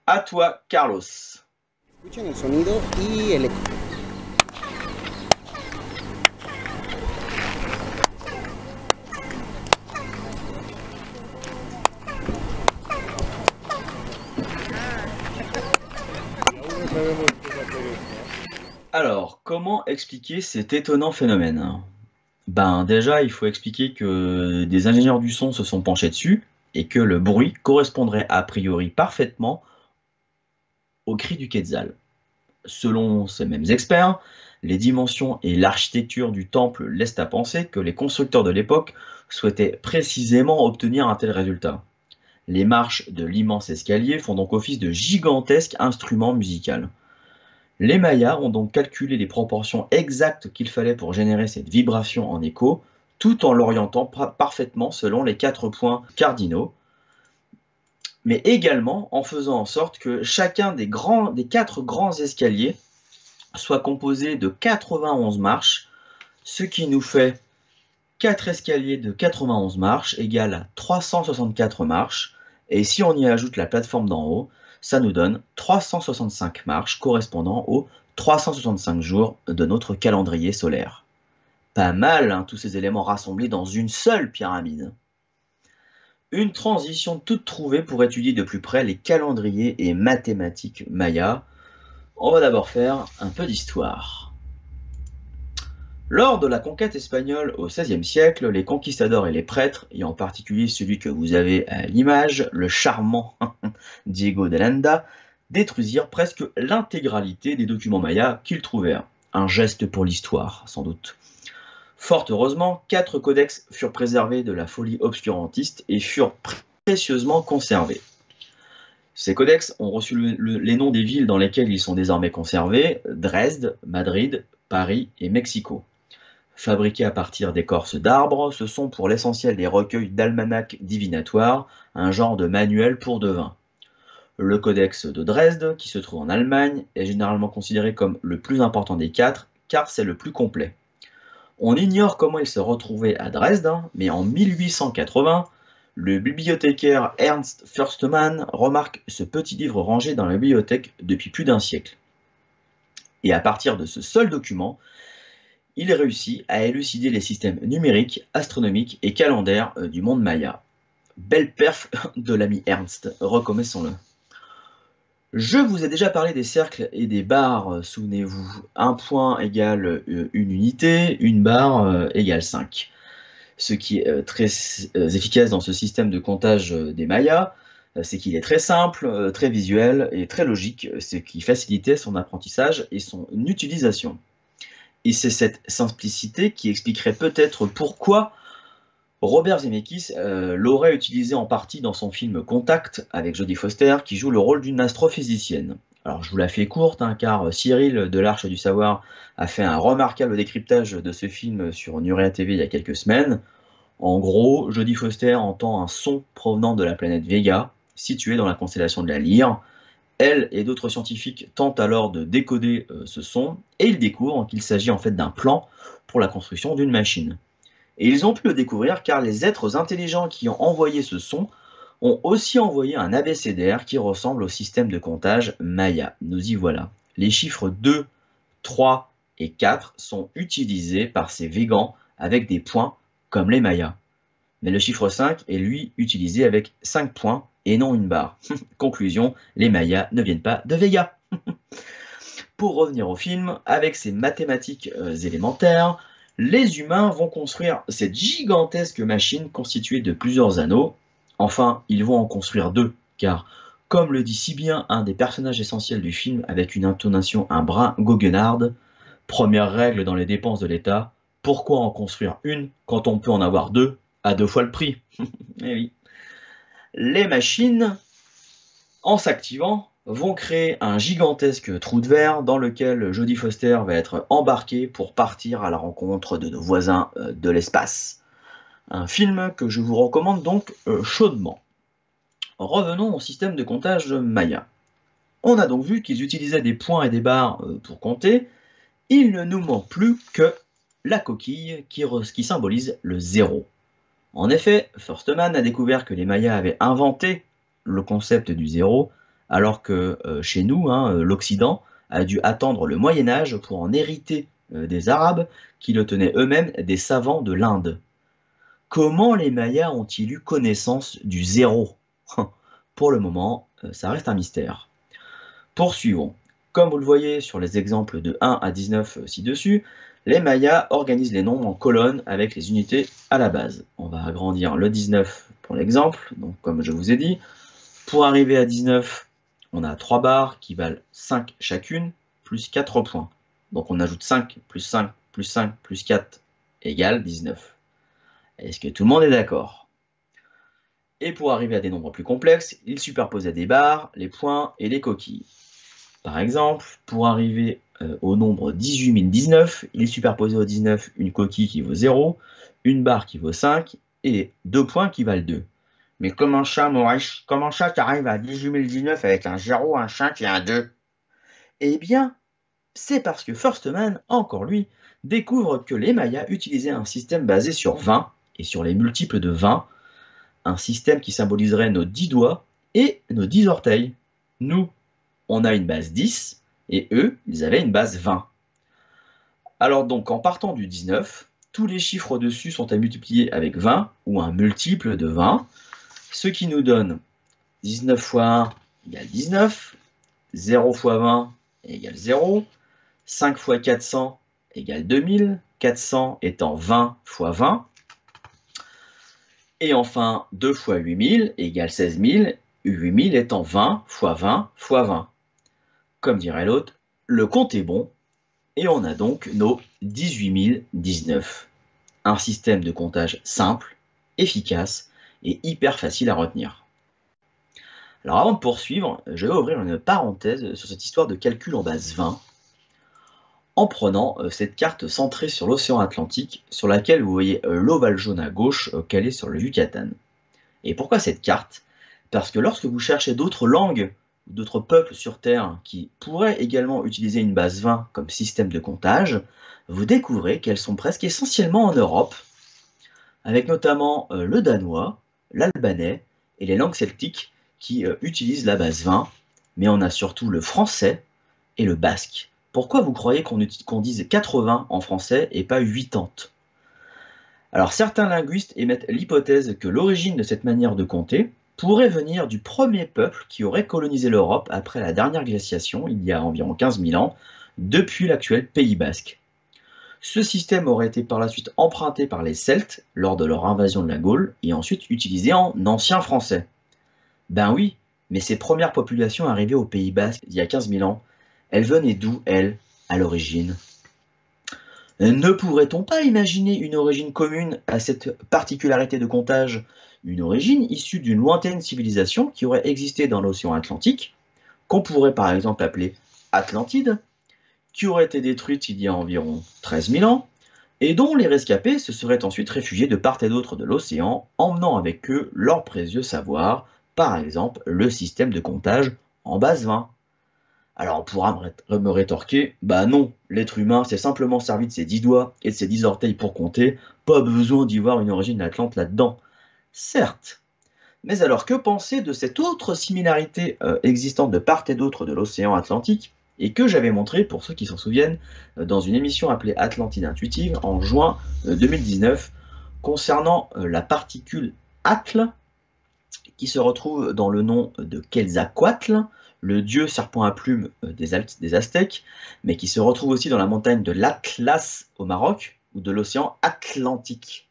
À toi, Carlos. Escuchen el sonido y el eco. Alors, comment expliquer cet étonnant phénomène? Déjà, il faut expliquer que des ingénieurs du son se sont penchés dessus et que le bruit correspondrait a priori parfaitement au cri du Quetzal. Selon ces mêmes experts, les dimensions et l'architecture du temple laissent à penser que les constructeurs de l'époque souhaitaient précisément obtenir un tel résultat. Les marches de l'immense escalier font donc office de gigantesques instruments musicaux. Les Mayas ont donc calculé les proportions exactes qu'il fallait pour générer cette vibration en écho, tout en l'orientant parfaitement selon les 4 points cardinaux, mais également en faisant en sorte que chacun des 4 grands escaliers soit composé de 91 marches, ce qui nous fait 4 escaliers de 91 marches égale 364 marches, et si on y ajoute la plateforme d'en haut, ça nous donne 365 marches correspondant aux 365 jours de notre calendrier solaire. Pas mal, hein, tous ces éléments rassemblés dans une seule pyramide. Une transition toute trouvée pour étudier de plus près les calendriers et mathématiques mayas. On va d'abord faire un peu d'histoire. Lors de la conquête espagnole au XVIe siècle, les conquistadors et les prêtres, et en particulier celui que vous avez à l'image, le charmant Diego de Landa, détruisirent presque l'intégralité des documents mayas qu'ils trouvèrent. Un geste pour l'histoire, sans doute. Fort heureusement, 4 codex furent préservés de la folie obscurantiste et furent précieusement conservés. Ces codex ont reçu les noms des villes dans lesquelles ils sont désormais conservés: Dresde, Madrid, Paris et Mexico. Fabriqués à partir d'écorces d'arbres, ce sont pour l'essentiel des recueils d'almanachs divinatoires, un genre de manuel pour devins. Le codex de Dresde, qui se trouve en Allemagne, est généralement considéré comme le plus important des 4, car c'est le plus complet. On ignore comment il se retrouvait à Dresde, mais en 1880, le bibliothécaire Ernst Förstemann remarque ce petit livre rangé dans la bibliothèque depuis plus d'un siècle. Et à partir de ce seul document, il réussit à élucider les systèmes numériques, astronomiques et calendaires du monde maya. Belle perf de l'ami Ernst, reconnaissons-le. Je vous ai déjà parlé des cercles et des barres, souvenez-vous. Un point égale une unité, une barre égale 5. Ce qui est très efficace dans ce système de comptage des Mayas, c'est qu'il est très simple, très visuel et très logique, ce qui facilitait son apprentissage et son utilisation. Et c'est cette simplicité qui expliquerait peut-être pourquoi Robert Zemeckis l'aurait utilisé en partie dans son film Contact avec Jodie Foster, qui joue le rôle d'une astrophysicienne. Alors je vous la fais courte, hein, car Cyril de l'Arche du Savoir a fait un remarquable décryptage de ce film sur Nurea TV il y a quelques semaines. En gros, Jodie Foster entend un son provenant de la planète Vega, située dans la constellation de la Lyre. Elle et d'autres scientifiques tentent alors de décoder ce son, et ils découvrent qu'il s'agit en fait d'un plan pour la construction d'une machine. Et ils ont pu le découvrir car les êtres intelligents qui ont envoyé ce son ont aussi envoyé un abécédaire qui ressemble au système de comptage Maya. Nous y voilà. Les chiffres 2, 3 et 4 sont utilisés par ces végans avec des points comme les Mayas. Mais le chiffre 5 est lui utilisé avec 5 points et non une barre. Conclusion, les Mayas ne viennent pas de Vega. Pour revenir au film, avec ses mathématiques élémentaires, les humains vont construire cette gigantesque machine constituée de plusieurs anneaux. Enfin, ils vont en construire 2, car, comme le dit si bien un des personnages essentiels du film avec une intonation un brin goguenarde, première règle dans les dépenses de l'État, pourquoi en construire une quand on peut en avoir 2 à 2 fois le prix? Eh oui. Les machines, en s'activant, vont créer un gigantesque trou de verre dans lequel Jodie Foster va être embarquée pour partir à la rencontre de nos voisins de l'espace. Un film que je vous recommande donc chaudement. Revenons au système de comptage Maya. On a donc vu qu'ils utilisaient des points et des barres pour compter. Il ne nous manque plus que la coquille qui symbolise le 0. En effet, Förstemann a découvert que les Mayas avaient inventé le concept du 0, alors que chez nous, l'Occident a dû attendre le Moyen-Âge pour en hériter des Arabes, qui le tenaient eux-mêmes des savants de l'Inde. Comment les Mayas ont-ils eu connaissance du 0? Pour le moment, ça reste un mystère. Poursuivons. Comme vous le voyez sur les exemples de 1 à 19 ci-dessus, les Mayas organisent les nombres en colonnes avec les unités à la base. On va agrandir le 19 pour l'exemple, donc comme je vous ai dit. Pour arriver à 19, on a 3 barres qui valent 5 chacune, plus 4 points. Donc on ajoute 5 plus 5 plus 5 plus 4 égale 19. Est-ce que tout le monde est d'accord? Et pour arriver à des nombres plus complexes, il superposait des barres, les points et les coquilles. Par exemple, pour arriver au nombre 18019, il superposait au 19 une coquille qui vaut 0, une barre qui vaut 5 et 2 points qui valent 2. Mais comment ça, Maurice? Comment ça t'arrives à 18019 avec un 0, un 5 et un 2? Eh bien, c'est parce que Firstman, encore lui, découvre que les Mayas utilisaient un système basé sur 20 et sur les multiples de 20, un système qui symboliserait nos 10 doigts et nos 10 orteils. Nous, on a une base 10 et eux, ils avaient une base 20. Alors donc, en partant du 19, tous les chiffres au-dessus sont à multiplier avec 20 ou un multiple de 20, ce qui nous donne 19 fois 1 égale 19, 0 fois 20 égale 0, 5 fois 400 égale 2000, 400 étant 20 fois 20, et enfin 2 fois 8000 égale 16000, 8000 étant 20 fois 20 fois 20. Comme dirait l'autre, le compte est bon, et on a donc nos 18019. Un système de comptage simple, efficace et hyper facile à retenir. Alors avant de poursuivre, je vais ouvrir une parenthèse sur cette histoire de calcul en base 20, en prenant cette carte centrée sur l'océan Atlantique, sur laquelle vous voyez l'ovale jaune à gauche calé sur le Yucatan. Et pourquoi cette carte? Parce que lorsque vous cherchez d'autres langues, d'autres peuples sur Terre qui pourraient également utiliser une base 20 comme système de comptage, vous découvrez qu'elles sont presque essentiellement en Europe, avec notamment le danois, l'albanais et les langues celtiques qui utilisent la base 20, mais on a surtout le français et le basque. Pourquoi vous croyez qu'on dise 80 en français et pas 80? Alors certains linguistes émettent l'hypothèse que l'origine de cette manière de compter pourrait venir du premier peuple qui aurait colonisé l'Europe après la dernière glaciation, il y a environ 15 000 ans, depuis l'actuel Pays basque. Ce système aurait été par la suite emprunté par les Celtes lors de leur invasion de la Gaule et ensuite utilisé en ancien français. Ben oui, mais ces premières populations arrivées au Pays basque il y a 15 000 ans, elles venaient d'où, elles, à l'origine? Ne pourrait-on pas imaginer une origine commune à cette particularité de comptage, une origine issue d'une lointaine civilisation qui aurait existé dans l'océan Atlantique, qu'on pourrait par exemple appeler Atlantide, qui aurait été détruite il y a environ 13 000 ans, et dont les rescapés se seraient ensuite réfugiés de part et d'autre de l'océan, emmenant avec eux leur précieux savoir, par exemple le système de comptage en base 20. Alors on pourra me rétorquer, bah non, l'être humain s'est simplement servi de ses 10 doigts et de ses 10 orteils pour compter, pas besoin d'y voir une origine atlante là-dedans. Certes, mais alors que penser de cette autre similarité existante de part et d'autre de l'océan Atlantique, et que j'avais montré, pour ceux qui s'en souviennent, dans une émission appelée Atlantide Intuitive en juin 2019, concernant la particule Atl, qui se retrouve dans le nom de Quetzalcoatl, le dieu serpent à plumes des Aztèques, mais qui se retrouve aussi dans la montagne de l'Atlas au Maroc, ou de l'océan Atlantique.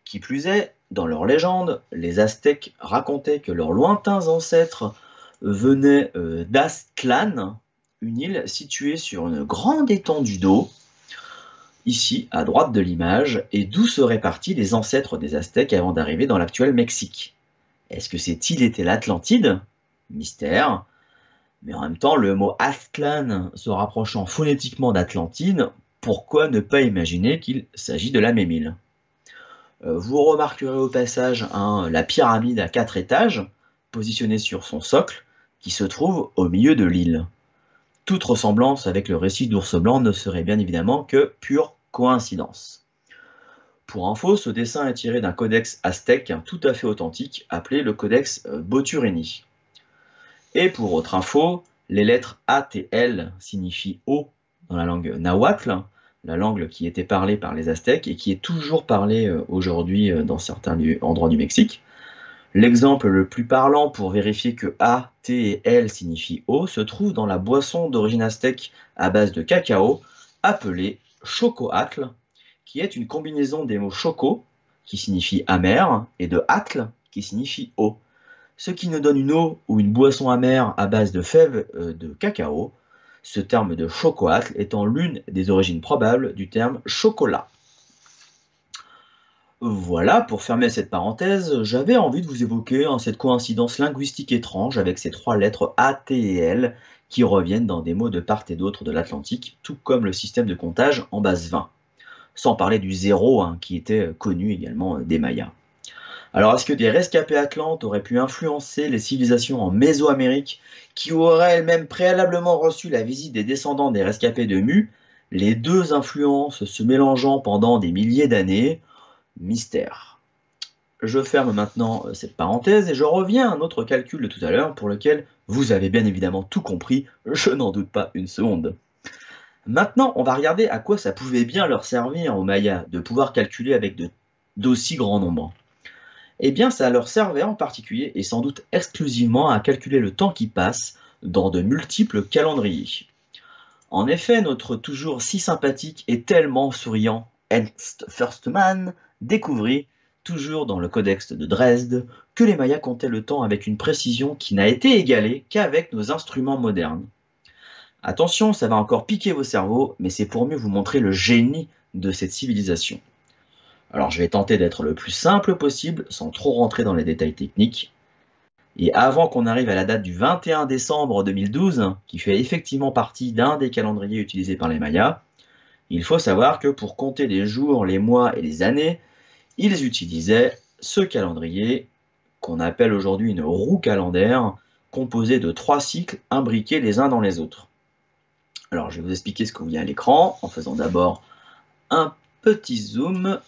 Qui plus est, dans leur légende, les Aztèques racontaient que leurs lointains ancêtres venaient d'Aztlan, une île située sur une grande étendue d'eau, ici à droite de l'image, et d'où seraient partis les ancêtres des Aztèques avant d'arriver dans l'actuel Mexique. Est-ce que cette île était l'Atlantide? Mystère. Mais en même temps, le mot Aztlan se rapprochant phonétiquement d'Atlantide, pourquoi ne pas imaginer qu'il s'agit de la même île? Vous remarquerez au passage la pyramide à 4 étages, positionnée sur son socle, qui se trouve au milieu de l'île. Toute ressemblance avec le récit d'Ours Blanc ne serait bien évidemment que pure coïncidence. Pour info, ce dessin est tiré d'un codex aztèque tout à fait authentique, appelé le codex Boturini. Et pour autre info, les lettres A et L signifient eau dans la langue nahuatl, la langue qui était parlée par les Aztèques et qui est toujours parlée aujourd'hui dans certains endroits du Mexique. L'exemple le plus parlant pour vérifier que A, T et L signifient eau se trouve dans la boisson d'origine aztèque à base de cacao, appelée chocoatl, qui est une combinaison des mots choco, qui signifie amer, et de atl, qui signifie eau. Ce qui nous donne une eau ou une boisson amère à base de fèves de cacao, ce terme de chocoatl étant l'une des origines probables du terme chocolat. Voilà, pour fermer cette parenthèse, j'avais envie de vous évoquer cette coïncidence linguistique étrange avec ces trois lettres A, T et L qui reviennent dans des mots de part et d'autre de l'Atlantique, tout comme le système de comptage en base 20. Sans parler du zéro, qui était connu également des Mayas. Alors, est-ce que des rescapés atlantes auraient pu influencer les civilisations en Mésoamérique, qui auraient elles-mêmes préalablement reçu la visite des descendants des rescapés de Mu, les deux influences se mélangeant pendant des milliers d'années? Mystère. Je ferme maintenant cette parenthèse et je reviens à un autre calcul de tout à l'heure pour lequel vous avez bien évidemment tout compris, je n'en doute pas une seconde. Maintenant, on va regarder à quoi ça pouvait bien leur servir aux Mayas de pouvoir calculer avec d'aussi grands nombres. Eh bien, ça leur servait en particulier et sans doute exclusivement à calculer le temps qui passe dans de multiples calendriers. En effet, notre toujours si sympathique et tellement souriant Ernst Försteman découvrit, toujours dans le codex de Dresde, que les Mayas comptaient le temps avec une précision qui n'a été égalée qu'avec nos instruments modernes. Attention, ça va encore piquer vos cerveaux, mais c'est pour mieux vous montrer le génie de cette civilisation. Alors je vais tenter d'être le plus simple possible, sans trop rentrer dans les détails techniques. Et avant qu'on arrive à la date du 21 décembre 2012, qui fait effectivement partie d'un des calendriers utilisés par les Mayas, il faut savoir que pour compter les jours, les mois et les années, ils utilisaient ce calendrier qu'on appelle aujourd'hui une roue calendaire, composée de 3 cycles imbriqués les uns dans les autres. Alors je vais vous expliquer ce que vous voyez à l'écran, en faisant d'abord un petit zoom,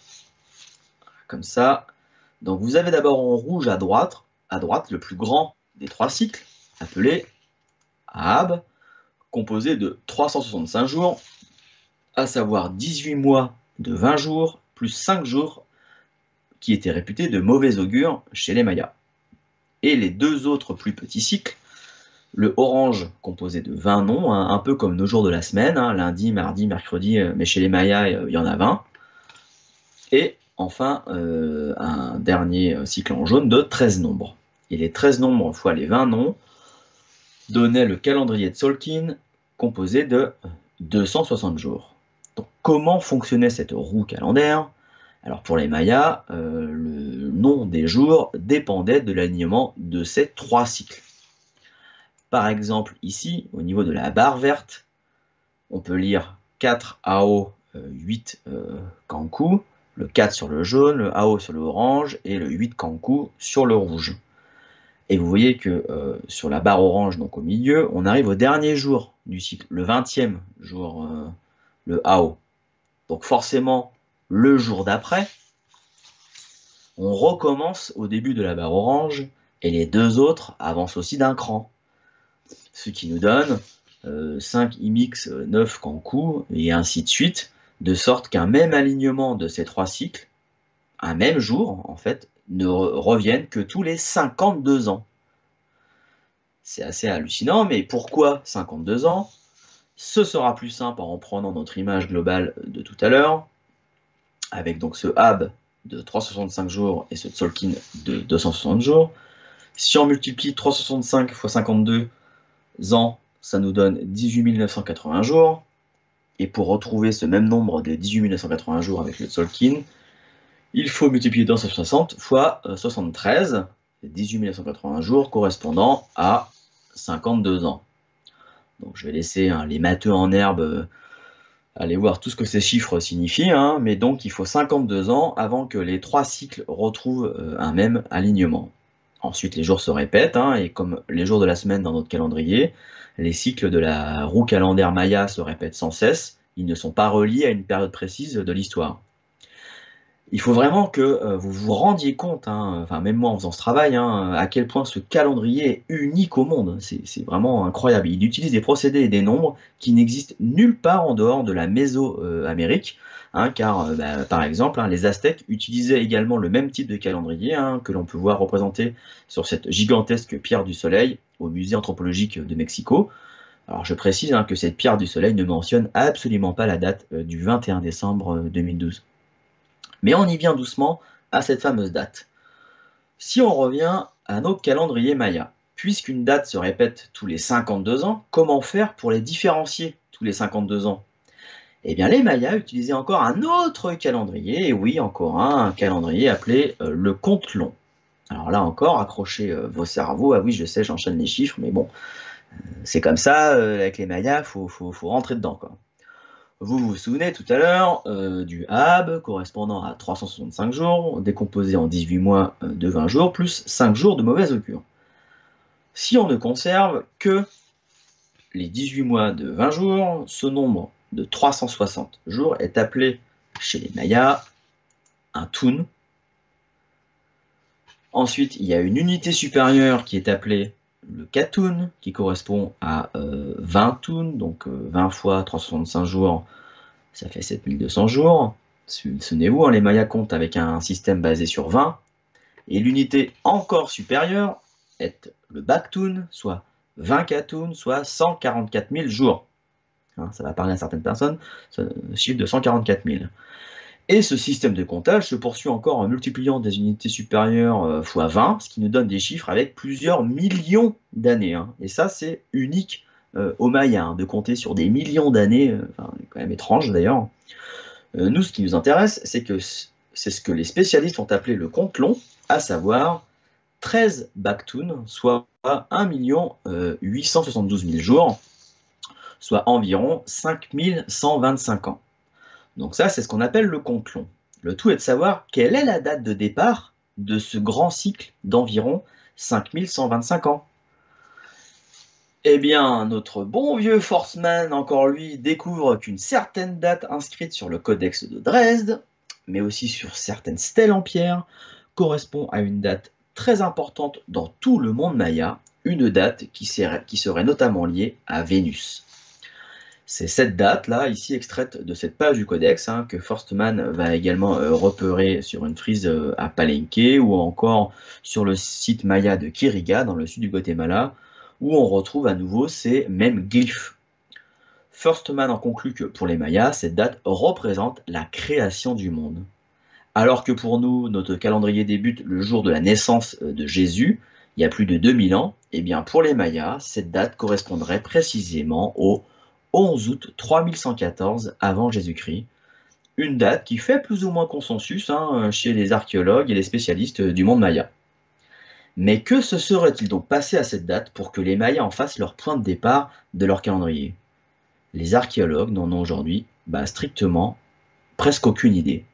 comme ça. Donc vous avez d'abord en rouge à droite le plus grand des 3 cycles, appelé Ab, composé de 365 jours, à savoir 18 mois de 20 jours, plus 5 jours, qui étaient réputés de mauvais augure chez les Mayas. Et les deux autres plus petits cycles, le orange composé de 20 noms, un peu comme nos jours de la semaine, lundi, mardi, mercredi, mais chez les Mayas, il y en a 20. Et enfin, un dernier cycle en jaune de 13 nombres. Et les 13 nombres fois les 20 noms donnaient le calendrier de Tzolk'in composé de 260 jours. Donc, comment fonctionnait cette roue calendaire? Alors pour les Mayas, le nom des jours dépendait de l'alignement de ces 3 cycles. Par exemple, ici, au niveau de la barre verte, on peut lire 4 Ao, 8 Kanku, le 4 sur le jaune, le Ao sur le orange et le 8 Kanku sur le rouge. Et vous voyez que sur la barre orange, donc au milieu, on arrive au dernier jour du cycle, le 20e jour, le Ao. Donc forcément, le jour d'après, on recommence au début de la barre orange et les deux autres avancent aussi d'un cran. Ce qui nous donne 5 Imix, 9 Kanku et ainsi de suite, de sorte qu'un même alignement de ces 3 cycles, un même jour en fait, ne reviennent que tous les 52 ans. C'est assez hallucinant, mais pourquoi 52 ans? Ce sera plus simple en reprenant notre image globale de tout à l'heure, avec donc ce Ab de 365 jours et ce Tzolk'in de 260 jours. Si on multiplie 365 x 52 ans, ça nous donne 18 980 jours. Et pour retrouver ce même nombre de 18 980 jours avec le Tzolk'in, il faut multiplier 260 fois 73, 18 980 jours correspondant à 52 ans. Donc je vais laisser les matheux en herbe aller voir tout ce que ces chiffres signifient, mais donc il faut 52 ans avant que les 3 cycles retrouvent un même alignement. Ensuite les jours se répètent, et comme les jours de la semaine dans notre calendrier, les cycles de la roue calendaire maya se répètent sans cesse, ils ne sont pas reliés à une période précise de l'histoire. Il faut vraiment que vous vous rendiez compte, enfin même moi en faisant ce travail, à quel point ce calendrier est unique au monde. C'est vraiment incroyable. Il utilise des procédés et des nombres qui n'existent nulle part en dehors de la Mésoamérique, car par exemple, les Aztèques utilisaient également le même type de calendrier que l'on peut voir représenté sur cette gigantesque pierre du soleil au musée anthropologique de Mexico. Alors je précise que cette pierre du soleil ne mentionne absolument pas la date du 21 décembre 2012. Mais on y vient doucement à cette fameuse date. Si on revient à nos calendriers mayas, puisqu'une date se répète tous les 52 ans, comment faire pour les différencier tous les 52 ans? Eh bien, les Mayas utilisaient encore un autre calendrier, et oui, encore un calendrier appelé le compte long. Alors là encore, accrochez vos cerveaux. Ah oui, je sais, j'enchaîne les chiffres, mais bon, c'est comme ça, avec les Mayas, faut rentrer dedans, quoi. Vous vous souvenez tout à l'heure du Hab, correspondant à 365 jours, décomposé en 18 mois de 20 jours, plus 5 jours de mauvaise augure. Si on ne conserve que les 18 mois de 20 jours, ce nombre de 360 jours est appelé chez les Mayas un tun. Ensuite, il y a une unité supérieure qui est appelée le katun, qui correspond à 20 tuns, donc 20 fois 365 jours, ça fait 7200 jours. Souvenez-vous, les Mayas comptent avec un système basé sur 20. Et l'unité encore supérieure est le baktun, soit 20 katuns, soit 144 000 jours. Ça va parler à certaines personnes, ce chiffre de 144 000. Et ce système de comptage se poursuit encore en multipliant des unités supérieures fois 20, ce qui nous donne des chiffres avec plusieurs millions d'années. Et ça, c'est unique aux Mayas, de compter sur des millions d'années, enfin, quand même étrange d'ailleurs. Nous, ce qui nous intéresse, c'est ce que les spécialistes ont appelé le compte long, à savoir 13 baktuns, soit 1 872 000 jours, soit environ 5125 ans. Donc ça, c'est ce qu'on appelle le compte long. Le tout est de savoir quelle est la date de départ de ce grand cycle d'environ 5125 ans. Eh bien, notre bon vieux Forstmann, encore lui, découvre qu'une certaine date inscrite sur le codex de Dresde, mais aussi sur certaines stèles en pierre, correspond à une date très importante dans tout le monde maya, une date qui serait notamment liée à Vénus. C'est cette date-là, ici extraite de cette page du codex, que Forstmann va également repérer sur une frise à Palenque ou encore sur le site maya de Quirigua, dans le sud du Guatemala, où on retrouve à nouveau ces mêmes glyphes. Forstmann en conclut que pour les Mayas, cette date représente la création du monde. Alors que pour nous, notre calendrier débute le jour de la naissance de Jésus, il y a plus de 2000 ans, et bien pour les Mayas, cette date correspondrait précisément au 11 août 3114 avant Jésus-Christ, une date qui fait plus ou moins consensus chez les archéologues et les spécialistes du monde maya. Mais que se serait-il donc passé à cette date pour que les Mayas en fassent leur point de départ de leur calendrier? Les archéologues n'en ont aujourd'hui strictement presque aucune idée.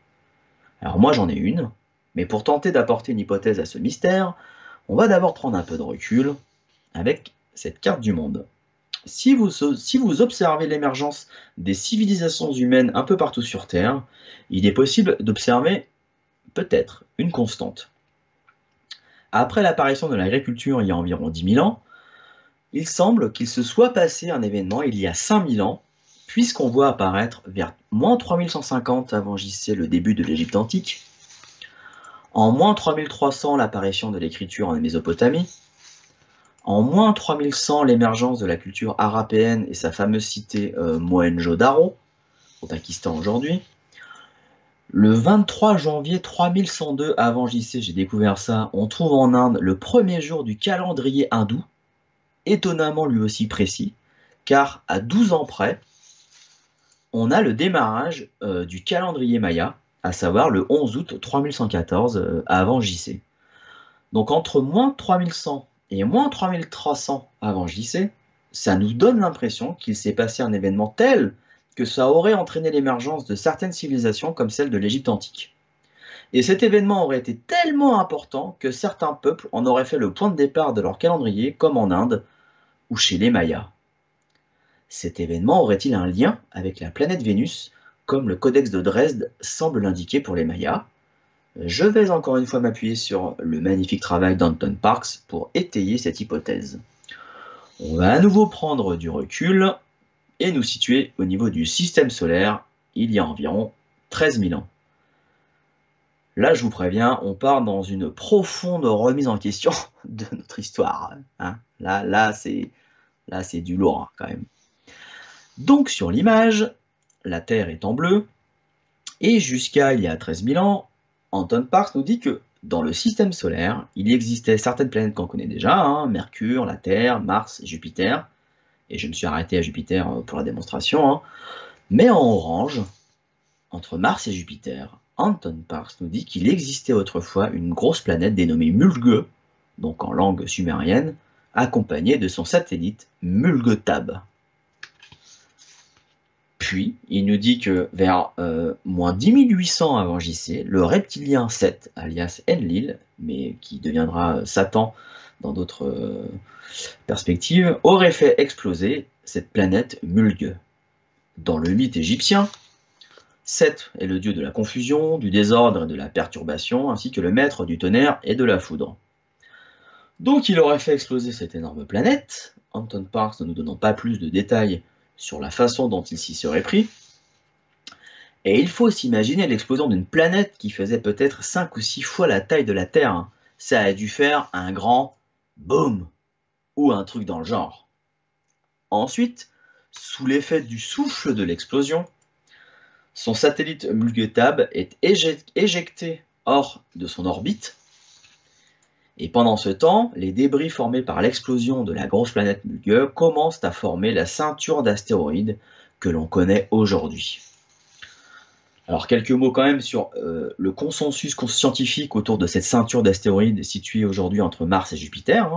Alors moi j'en ai une, mais pour tenter d'apporter une hypothèse à ce mystère, on va d'abord prendre un peu de recul avec cette carte du monde. Si vous observez l'émergence des civilisations humaines un peu partout sur Terre, il est possible d'observer peut-être une constante. Après l'apparition de l'agriculture il y a environ 10 000 ans, il semble qu'il se soit passé un événement il y a 5000 ans, puisqu'on voit apparaître vers moins 3150 avant JC le début de l'Égypte antique, en moins 3300 l'apparition de l'écriture en Mésopotamie, en moins 3100 l'émergence de la culture arapéenne et sa fameuse cité Mohenjo-Daro, au Pakistan aujourd'hui. Le 23 janvier 3102 avant JC, j'ai découvert ça, on trouve en Inde le premier jour du calendrier hindou, étonnamment lui aussi précis, car à 12 ans près, on a le démarrage du calendrier maya, à savoir le 11 août 3114 avant JC. Donc entre moins 3100 et moins 3300 avant JC, ça nous donne l'impression qu'il s'est passé un événement tel que ça aurait entraîné l'émergence de certaines civilisations comme celle de l'Égypte antique. Et cet événement aurait été tellement important que certains peuples en auraient fait le point de départ de leur calendrier, comme en Inde ou chez les Mayas. Cet événement aurait-il un lien avec la planète Vénus, comme le codex de Dresde semble l'indiquer pour les Mayas? Je vais encore une fois m'appuyer sur le magnifique travail d'Anton Parks pour étayer cette hypothèse. On va à nouveau prendre du recul et nous situer au niveau du système solaire il y a environ 13 000 ans. Là, je vous préviens, on part dans une profonde remise en question de notre histoire. Là, c'est du lourd quand même. Donc sur l'image, la Terre est en bleu, et jusqu'à il y a 13 000 ans, Anton Parks nous dit que dans le système solaire, il existait certaines planètes qu'on connaît déjà, Mercure, la Terre, Mars et Jupiter, et je me suis arrêté à Jupiter pour la démonstration, Mais en orange, entre Mars et Jupiter, Anton Parks nous dit qu'il existait autrefois une grosse planète dénommée Mulge, donc en langue sumérienne, accompagnée de son satellite Mulgetab. Puis, il nous dit que vers moins 10 800 avant JC, le reptilien Seth, alias Enlil, mais qui deviendra Satan dans d'autres perspectives, aurait fait exploser cette planète Mulge. Dans le mythe égyptien, Seth est le dieu de la confusion, du désordre et de la perturbation, ainsi que le maître du tonnerre et de la foudre. Donc il aurait fait exploser cette énorme planète, Anton Parks ne nous donnant pas plus de détails sur la façon dont il s'y serait pris. Et il faut s'imaginer l'explosion d'une planète qui faisait peut-être 5 ou 6 fois la taille de la Terre. Ça a dû faire un grand boom, ou un truc dans le genre. Ensuite, sous l'effet du souffle de l'explosion, son satellite Mulgetab est éjecté hors de son orbite. Et pendant ce temps, les débris formés par l'explosion de la grosse planète Mulge commencent à former la ceinture d'astéroïdes que l'on connaît aujourd'hui. Alors quelques mots quand même sur le consensus scientifique autour de cette ceinture d'astéroïdes située aujourd'hui entre Mars et Jupiter.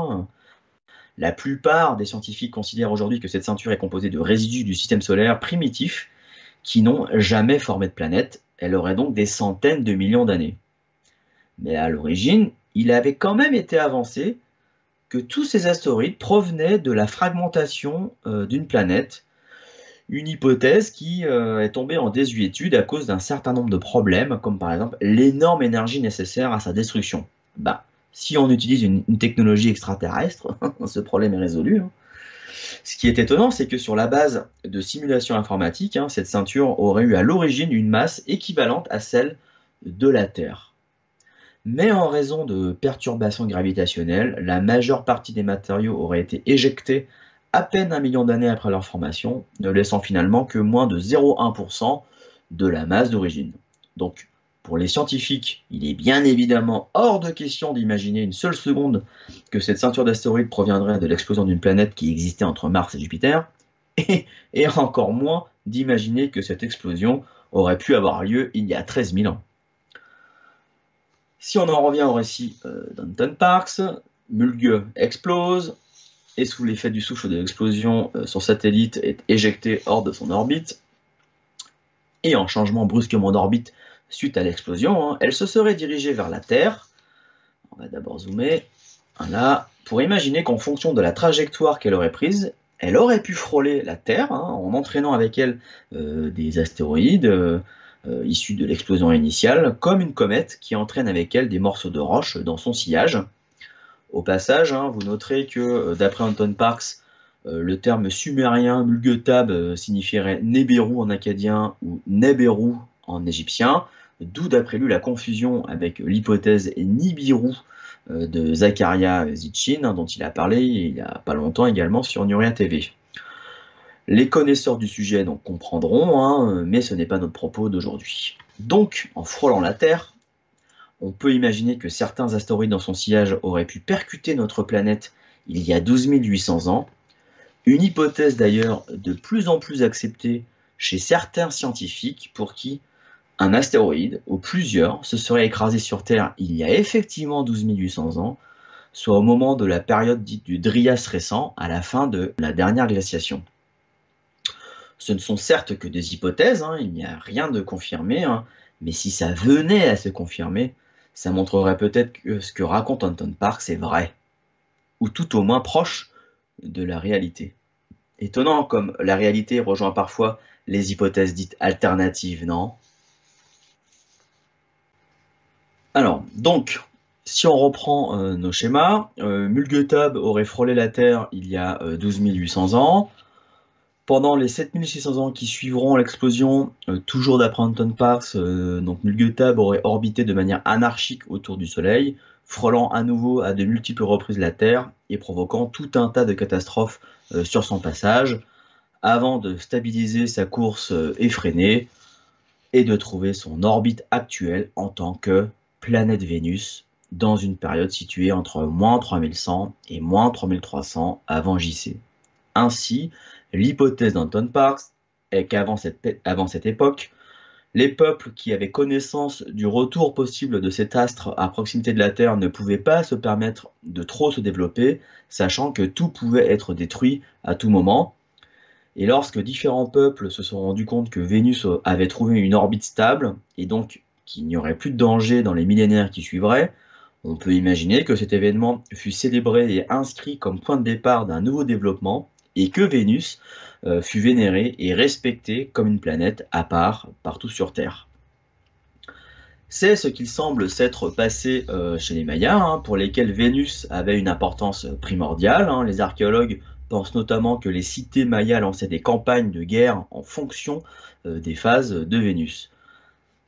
La plupart des scientifiques considèrent aujourd'hui que cette ceinture est composée de résidus du système solaire primitif qui n'ont jamais formé de planète. Elle aurait donc des centaines de millions d'années. Mais à l'origine, il avait quand même été avancé que tous ces astéroïdes provenaient de la fragmentation d'une planète, une hypothèse qui est tombée en désuétude à cause d'un certain nombre de problèmes, comme par exemple l'énorme énergie nécessaire à sa destruction. Si on utilise une technologie extraterrestre, ce problème est résolu. Ce qui est étonnant, c'est que sur la base de simulations informatiques, cette ceinture aurait eu à l'origine une masse équivalente à celle de la Terre. Mais en raison de perturbations gravitationnelles, la majeure partie des matériaux aurait été éjectés à peine 1 million d'années après leur formation, ne laissant finalement que moins de 0,1% de la masse d'origine. Donc, pour les scientifiques, il est bien évidemment hors de question d'imaginer une seule seconde que cette ceinture d'astéroïdes proviendrait de l'explosion d'une planète qui existait entre Mars et Jupiter, et encore moins d'imaginer que cette explosion aurait pu avoir lieu il y a 13 000 ans. Si on en revient au récit d'Anton Parks, Mulge explose, et sous l'effet du souffle de l'explosion, son satellite est éjecté hors de son orbite, et en changement brusquement d'orbite suite à l'explosion, elle se serait dirigée vers la Terre. On va d'abord zoomer, voilà, pour imaginer qu'en fonction de la trajectoire qu'elle aurait prise, elle aurait pu frôler la Terre, en entraînant avec elle des astéroïdes, issus de l'explosion initiale, comme une comète qui entraîne avec elle des morceaux de roche dans son sillage. Au passage, vous noterez que d'après Anton Parks, le terme sumérien Mulgetab signifierait Neberu en acadien ou Neberu en égyptien, d'où d'après lui la confusion avec l'hypothèse Nibiru de Zakaria Sitchin, dont il a parlé il n'y a pas longtemps également sur Nuria TV. Les connaisseurs du sujet donc comprendront, mais ce n'est pas notre propos d'aujourd'hui. Donc, en frôlant la Terre, on peut imaginer que certains astéroïdes dans son sillage auraient pu percuter notre planète il y a 12 800 ans, une hypothèse d'ailleurs de plus en plus acceptée chez certains scientifiques pour qui un astéroïde, ou plusieurs, se serait écrasé sur Terre il y a effectivement 12 800 ans, soit au moment de la période dite du Dryas récent, à la fin de la dernière glaciation. Ce ne sont certes que des hypothèses, il n'y a rien de confirmé, mais si ça venait à se confirmer, ça montrerait peut-être que ce que raconte Anton Parks est vrai, ou tout au moins proche de la réalité. Étonnant comme la réalité rejoint parfois les hypothèses dites alternatives, non? Alors, donc, si on reprend nos schémas, Mulgetab aurait frôlé la Terre il y a 12 800 ans. Pendant les 7600 ans qui suivront l'explosion, toujours d'après Anton Parks, donc Mulgetab aurait orbité de manière anarchique autour du Soleil, frôlant à nouveau à de multiples reprises la Terre et provoquant tout un tas de catastrophes sur son passage, avant de stabiliser sa course effrénée et de trouver son orbite actuelle en tant que planète Vénus, dans une période située entre moins 3100 et moins 3300 avant JC. Ainsi, l'hypothèse d'Anton Parks est avant cette époque, les peuples qui avaient connaissance du retour possible de cet astre à proximité de la Terre ne pouvaient pas se permettre de trop se développer, sachant que tout pouvait être détruit à tout moment. Et lorsque différents peuples se sont rendus compte que Vénus avait trouvé une orbite stable, et donc qu'il n'y aurait plus de danger dans les millénaires qui suivraient, on peut imaginer que cet événement fut célébré et inscrit comme point de départ d'un nouveau développement, et que Vénus fut vénérée et respectée comme une planète à part partout sur Terre. C'est ce qu'il semble s'être passé chez les Mayas, pour lesquels Vénus avait une importance primordiale. Les archéologues pensent notamment que les cités mayas lançaient des campagnes de guerre en fonction des phases de Vénus.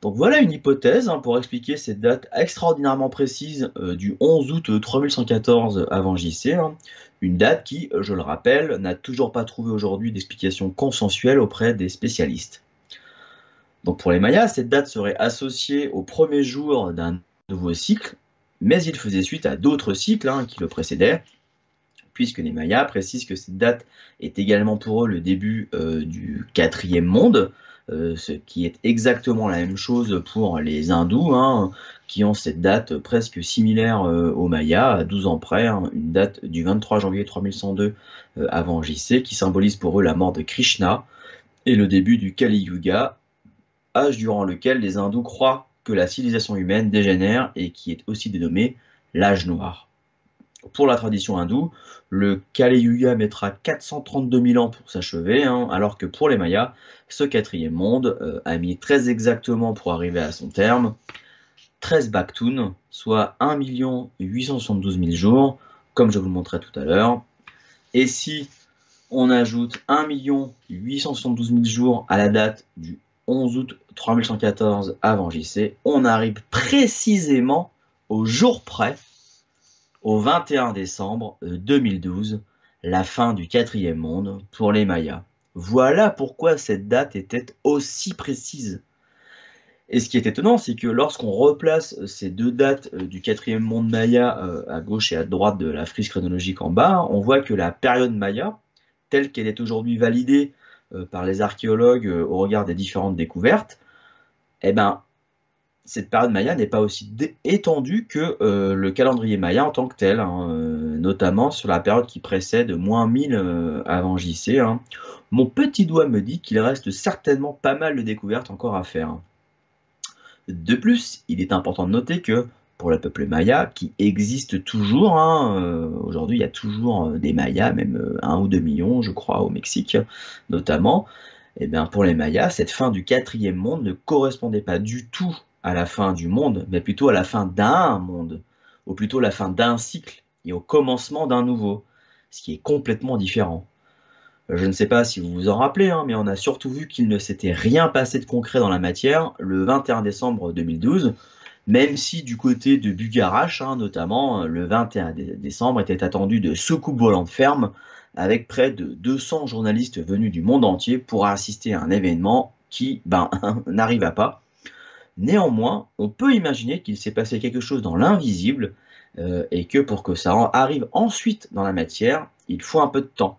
Donc voilà une hypothèse pour expliquer cette date extraordinairement précise du 11 août 3114 avant JC, une date qui, je le rappelle, n'a toujours pas trouvé aujourd'hui d'explication consensuelle auprès des spécialistes. Donc pour les Mayas, cette date serait associée au premier jour d'un nouveau cycle, mais il faisait suite à d'autres cycles qui le précédaient, puisque les Mayas précisent que cette date est également pour eux le début du 4e monde, ce qui est exactement la même chose pour les hindous, qui ont cette date presque similaire aux Mayas, à 12 ans près, une date du 23 janvier 3102 avant JC, qui symbolise pour eux la mort de Krishna, et le début du Kali Yuga, âge durant lequel les hindous croient que la civilisation humaine dégénère et qui est aussi dénommé l'âge noir. Pour la tradition hindoue, le Kali Yuga mettra 432 000 ans pour s'achever, alors que pour les Mayas, ce 4e monde a mis très exactement pour arriver à son terme 13 Baktoun, soit 1 872 000 jours, comme je vous le montrais tout à l'heure. Et si on ajoute 1 872 000 jours à la date du 11 août 3114 avant JC, on arrive précisément au jour près, au 21 décembre 2012, la fin du 4e monde pour les Mayas. Voilà pourquoi cette date était aussi précise. Et ce qui est étonnant, c'est que lorsqu'on replace ces deux dates du 4e monde Maya à gauche et à droite de la frise chronologique en bas, on voit que la période Maya, telle qu'elle est aujourd'hui validée par les archéologues au regard des différentes découvertes, cette période Maya n'est pas aussi étendue que le calendrier Maya en tant que tel, notamment sur la période qui précède moins 1000 avant JC. Mon petit doigt me dit qu'il reste certainement pas mal de découvertes encore à faire. De plus, il est important de noter que pour le peuple Maya, qui existe toujours, aujourd'hui il y a toujours des Mayas, même 1 ou 2 millions je crois au Mexique notamment, et bien pour les Mayas, cette fin du 4e monde ne correspondait pas du tout à la fin du monde, mais plutôt à la fin d'un monde, ou plutôt la fin d'un cycle et au commencement d'un nouveau, ce qui est complètement différent. Je ne sais pas si vous vous en rappelez, mais on a surtout vu qu'il ne s'était rien passé de concret dans la matière le 21 décembre 2012, même si du côté de Bugarache, notamment, le 21 décembre était attendu de soucoupes volantes fermes, avec près de 200 journalistes venus du monde entier pour assister à un événement qui, n'arriva pas. Néanmoins, on peut imaginer qu'il s'est passé quelque chose dans l'invisible, et que pour que ça arrive ensuite dans la matière, il faut un peu de temps.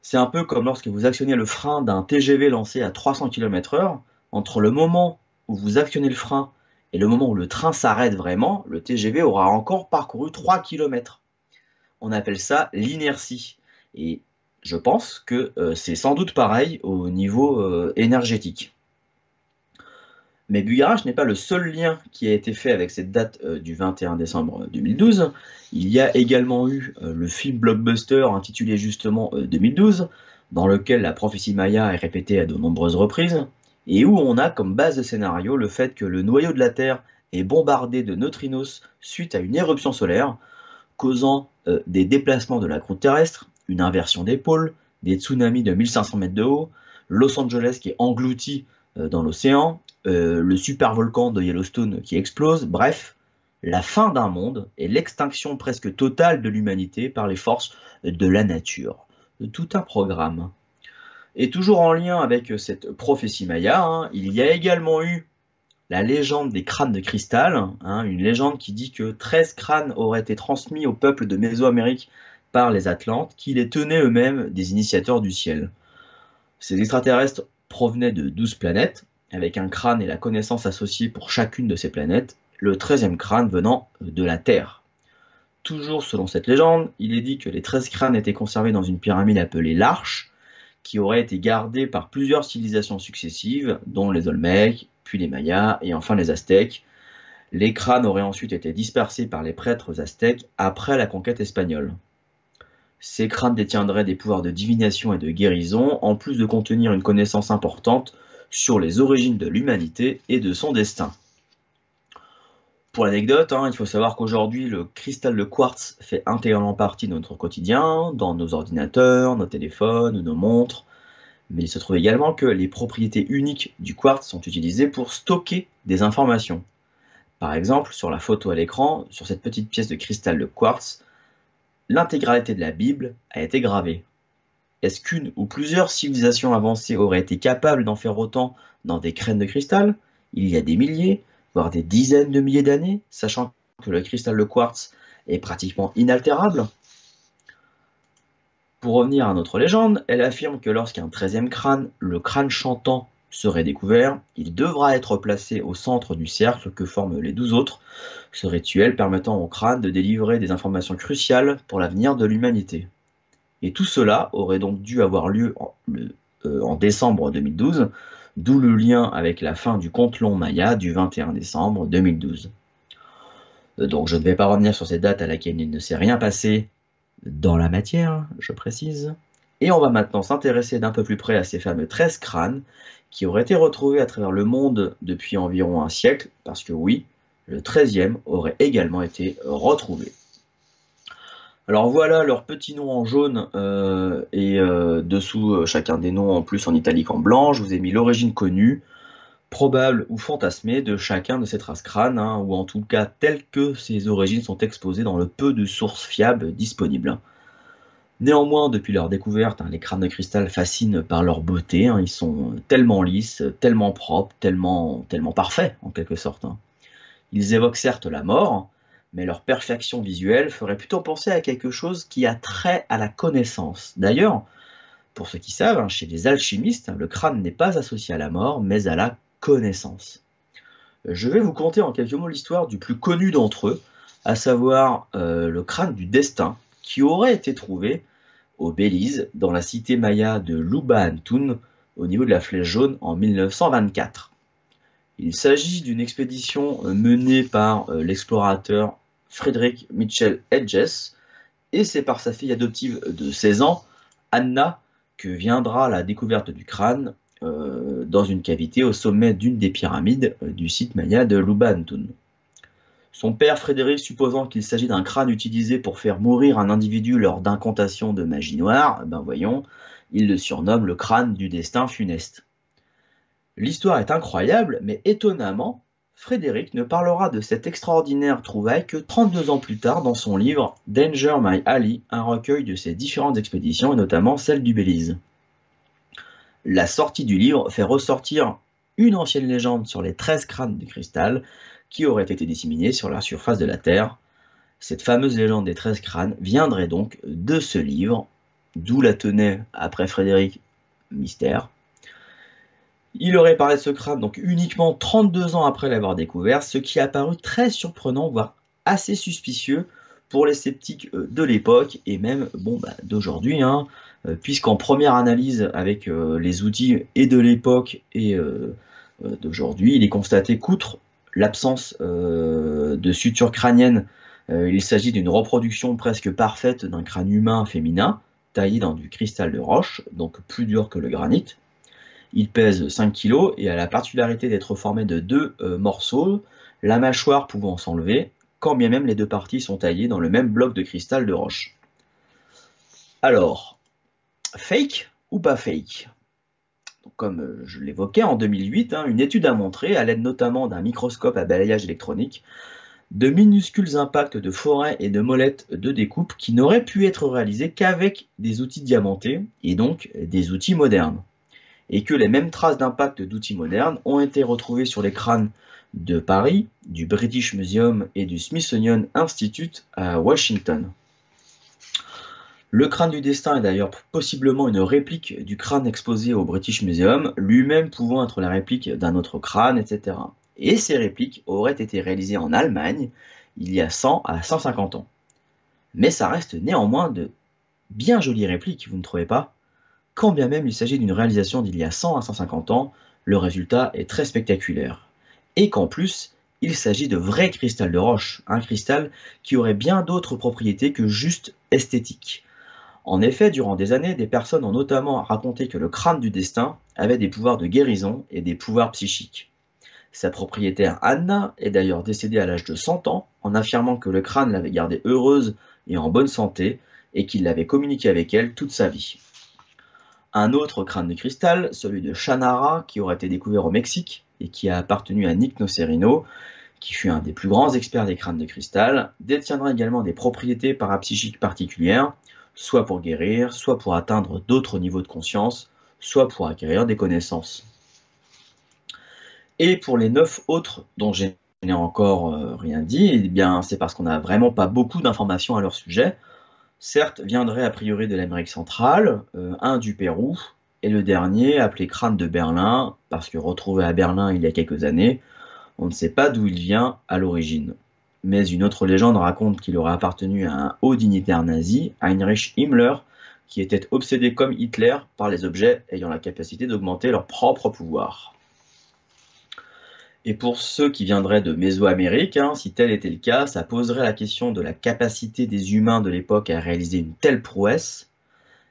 C'est un peu comme lorsque vous actionnez le frein d'un TGV lancé à 300 km/h, entre le moment où vous actionnez le frein et le moment où le train s'arrête vraiment, le TGV aura encore parcouru 3 km. On appelle ça l'inertie. Et je pense que c'est sans doute pareil au niveau énergétique. Mais Bugarache n'est pas le seul lien qui a été fait avec cette date du 21 décembre 2012. Il y a également eu le film blockbuster intitulé justement 2012, dans lequel la prophétie Maya est répétée à de nombreuses reprises, et où on a comme base de scénario le fait que le noyau de la Terre est bombardé de neutrinos suite à une éruption solaire, causant des déplacements de la croûte terrestre, une inversion des pôles, des tsunamis de 1500 mètres de haut, Los Angeles qui est englouti dans l'océan, le supervolcan de Yellowstone qui explose, bref, la fin d'un monde et l'extinction presque totale de l'humanité par les forces de la nature. Tout un programme. Et toujours en lien avec cette prophétie maya, il y a également eu la légende des crânes de cristal, une légende qui dit que 13 crânes auraient été transmis au peuple de Mésoamérique par les Atlantes, qui les tenaient eux-mêmes des initiateurs du ciel. Ces extraterrestres provenait de 12 planètes, avec un crâne et la connaissance associée pour chacune de ces planètes, le 13e crâne venant de la Terre. Toujours selon cette légende, il est dit que les 13 crânes étaient conservés dans une pyramide appelée l'Arche, qui aurait été gardée par plusieurs civilisations successives, dont les Olmèques, puis les Mayas et enfin les Aztèques. Les crânes auraient ensuite été dispersés par les prêtres aztèques après la conquête espagnole. Ces crânes détiendraient des pouvoirs de divination et de guérison, en plus de contenir une connaissance importante sur les origines de l'humanité et de son destin. Pour l'anecdote, il faut savoir qu'aujourd'hui, le cristal de quartz fait intégralement partie de notre quotidien, dans nos ordinateurs, nos téléphones, nos montres. Mais il se trouve également que les propriétés uniques du quartz sont utilisées pour stocker des informations. Par exemple, sur la photo à l'écran, sur cette petite pièce de cristal de quartz, l'intégralité de la Bible a été gravée. Est-ce qu'une ou plusieurs civilisations avancées auraient été capables d'en faire autant dans des crânes de cristal, il y a des milliers, voire des dizaines de milliers d'années, sachant que le cristal de quartz est pratiquement inaltérable? Pour revenir à notre légende, elle affirme que lorsqu'un 13e crâne, le crâne chantant, serait découvert, il devra être placé au centre du cercle que forment les 12 autres, ce rituel permettant au crâne de délivrer des informations cruciales pour l'avenir de l'humanité. Et tout cela aurait donc dû avoir lieu en décembre 2012, d'où le lien avec la fin du compte long Maya du 21 décembre 2012. Donc je ne vais pas revenir sur cette date à laquelle il ne s'est rien passé dans la matière, je précise. Et on va maintenant s'intéresser d'un peu plus près à ces fameux 13 crânes qui auraient été retrouvés à travers le monde depuis environ un siècle, parce que oui, le 13e aurait également été retrouvé. Alors voilà leurs petits noms en jaune et dessous chacun des noms en plus en italique en blanc. Je vous ai mis l'origine connue, probable ou fantasmée de chacun de ces traces crânes, ou en tout cas telles que ces origines sont exposées dans le peu de sources fiables disponibles. Néanmoins, depuis leur découverte, les crânes de cristal fascinent par leur beauté. Ils sont tellement lisses, tellement propres, tellement parfaits en quelque sorte. Ils évoquent certes la mort, mais leur perfection visuelle ferait plutôt penser à quelque chose qui a trait à la connaissance. D'ailleurs, pour ceux qui savent, chez les alchimistes, le crâne n'est pas associé à la mort, mais à la connaissance. Je vais vous conter en quelques mots l'histoire du plus connu d'entre eux, à savoir le crâne du destin, qui aurait été trouvé au Belize, dans la cité maya de Luba-Antun, au niveau de la Flèche Jaune en 1924. Il s'agit d'une expédition menée par l'explorateur Frederick Mitchell Hedges, et c'est par sa fille adoptive de 16 ans, Anna, que viendra la découverte du crâne dans une cavité au sommet d'une des pyramides du site maya de Luba-Antun. Son père Frédéric, supposant qu'il s'agit d'un crâne utilisé pour faire mourir un individu lors d'incantations de magie noire, il le surnomme le crâne du destin funeste. L'histoire est incroyable, mais étonnamment, Frédéric ne parlera de cette extraordinaire trouvaille que 32 ans plus tard dans son livre Danger My Ali, un recueil de ses différentes expéditions et notamment celle du Belize. La sortie du livre fait ressortir une ancienne légende sur les 13 crânes de cristal qui auraient été disséminés sur la surface de la Terre. Cette fameuse légende des 13 crânes viendrait donc de ce livre, d'où la tenait, après Frédéric, mystère. Il aurait parlé de ce crâne donc uniquement 32 ans après l'avoir découvert, ce qui a paru très surprenant, voire assez suspicieux pour les sceptiques de l'époque et même d'aujourd'hui, puisqu'en première analyse avec les outils et de l'époque et d'aujourd'hui, il est constaté qu'outre l'absence de suture crânienne, il s'agit d'une reproduction presque parfaite d'un crâne humain féminin, taillé dans du cristal de roche, donc plus dur que le granit. Il pèse 5 kg et a la particularité d'être formé de 2 morceaux, la mâchoire pouvant s'enlever, quand bien même les deux parties sont taillées dans le même bloc de cristal de roche. Alors, fake ou pas fake? Comme je l'évoquais, en 2008, une étude a montré, à l'aide notamment d'un microscope à balayage électronique, de minuscules impacts de forêts et de molettes de découpe qui n'auraient pu être réalisés qu'avec des outils diamantés, et donc des outils modernes. Et que les mêmes traces d'impact d'outils modernes ont été retrouvées sur les crânes de Paris, du British Museum et du Smithsonian Institute à Washington. Le crâne du destin est d'ailleurs possiblement une réplique du crâne exposé au British Museum, lui-même pouvant être la réplique d'un autre crâne, etc. Et ces répliques auraient été réalisées en Allemagne il y a 100 à 150 ans. Mais ça reste néanmoins de bien jolies répliques, vous ne trouvez pas? Quand bien même il s'agit d'une réalisation d'il y a 100 à 150 ans, le résultat est très spectaculaire. Et qu'en plus, il s'agit de vrai cristal de roche, un cristal qui aurait bien d'autres propriétés que juste esthétiques. En effet, durant des années, des personnes ont notamment raconté que le crâne du destin avait des pouvoirs de guérison et des pouvoirs psychiques. Sa propriétaire Anna est d'ailleurs décédée à l'âge de 100 ans en affirmant que le crâne l'avait gardée heureuse et en bonne santé et qu'il l'avait communiqué avec elle toute sa vie. Un autre crâne de cristal, celui de Shannara, qui aurait été découvert au Mexique et qui a appartenu à Nick Nocerino, qui fut un des plus grands experts des crânes de cristal, détiendra également des propriétés parapsychiques particulières, soit pour guérir, soit pour atteindre d'autres niveaux de conscience, soit pour acquérir des connaissances. Et pour les 9 autres dont je n'ai encore rien dit, eh bien c'est parce qu'on n'a vraiment pas beaucoup d'informations à leur sujet. Certes, viendrait a priori de l'Amérique centrale, un du Pérou, et le dernier, appelé crâne de Berlin, parce que retrouvé à Berlin il y a quelques années, on ne sait pas d'où il vient à l'origine. Mais une autre légende raconte qu'il aurait appartenu à un haut dignitaire nazi, Heinrich Himmler, qui était obsédé comme Hitler par les objets ayant la capacité d'augmenter leur propre pouvoir. Et pour ceux qui viendraient de Mésoamérique, si tel était le cas, ça poserait la question de la capacité des humains de l'époque à réaliser une telle prouesse.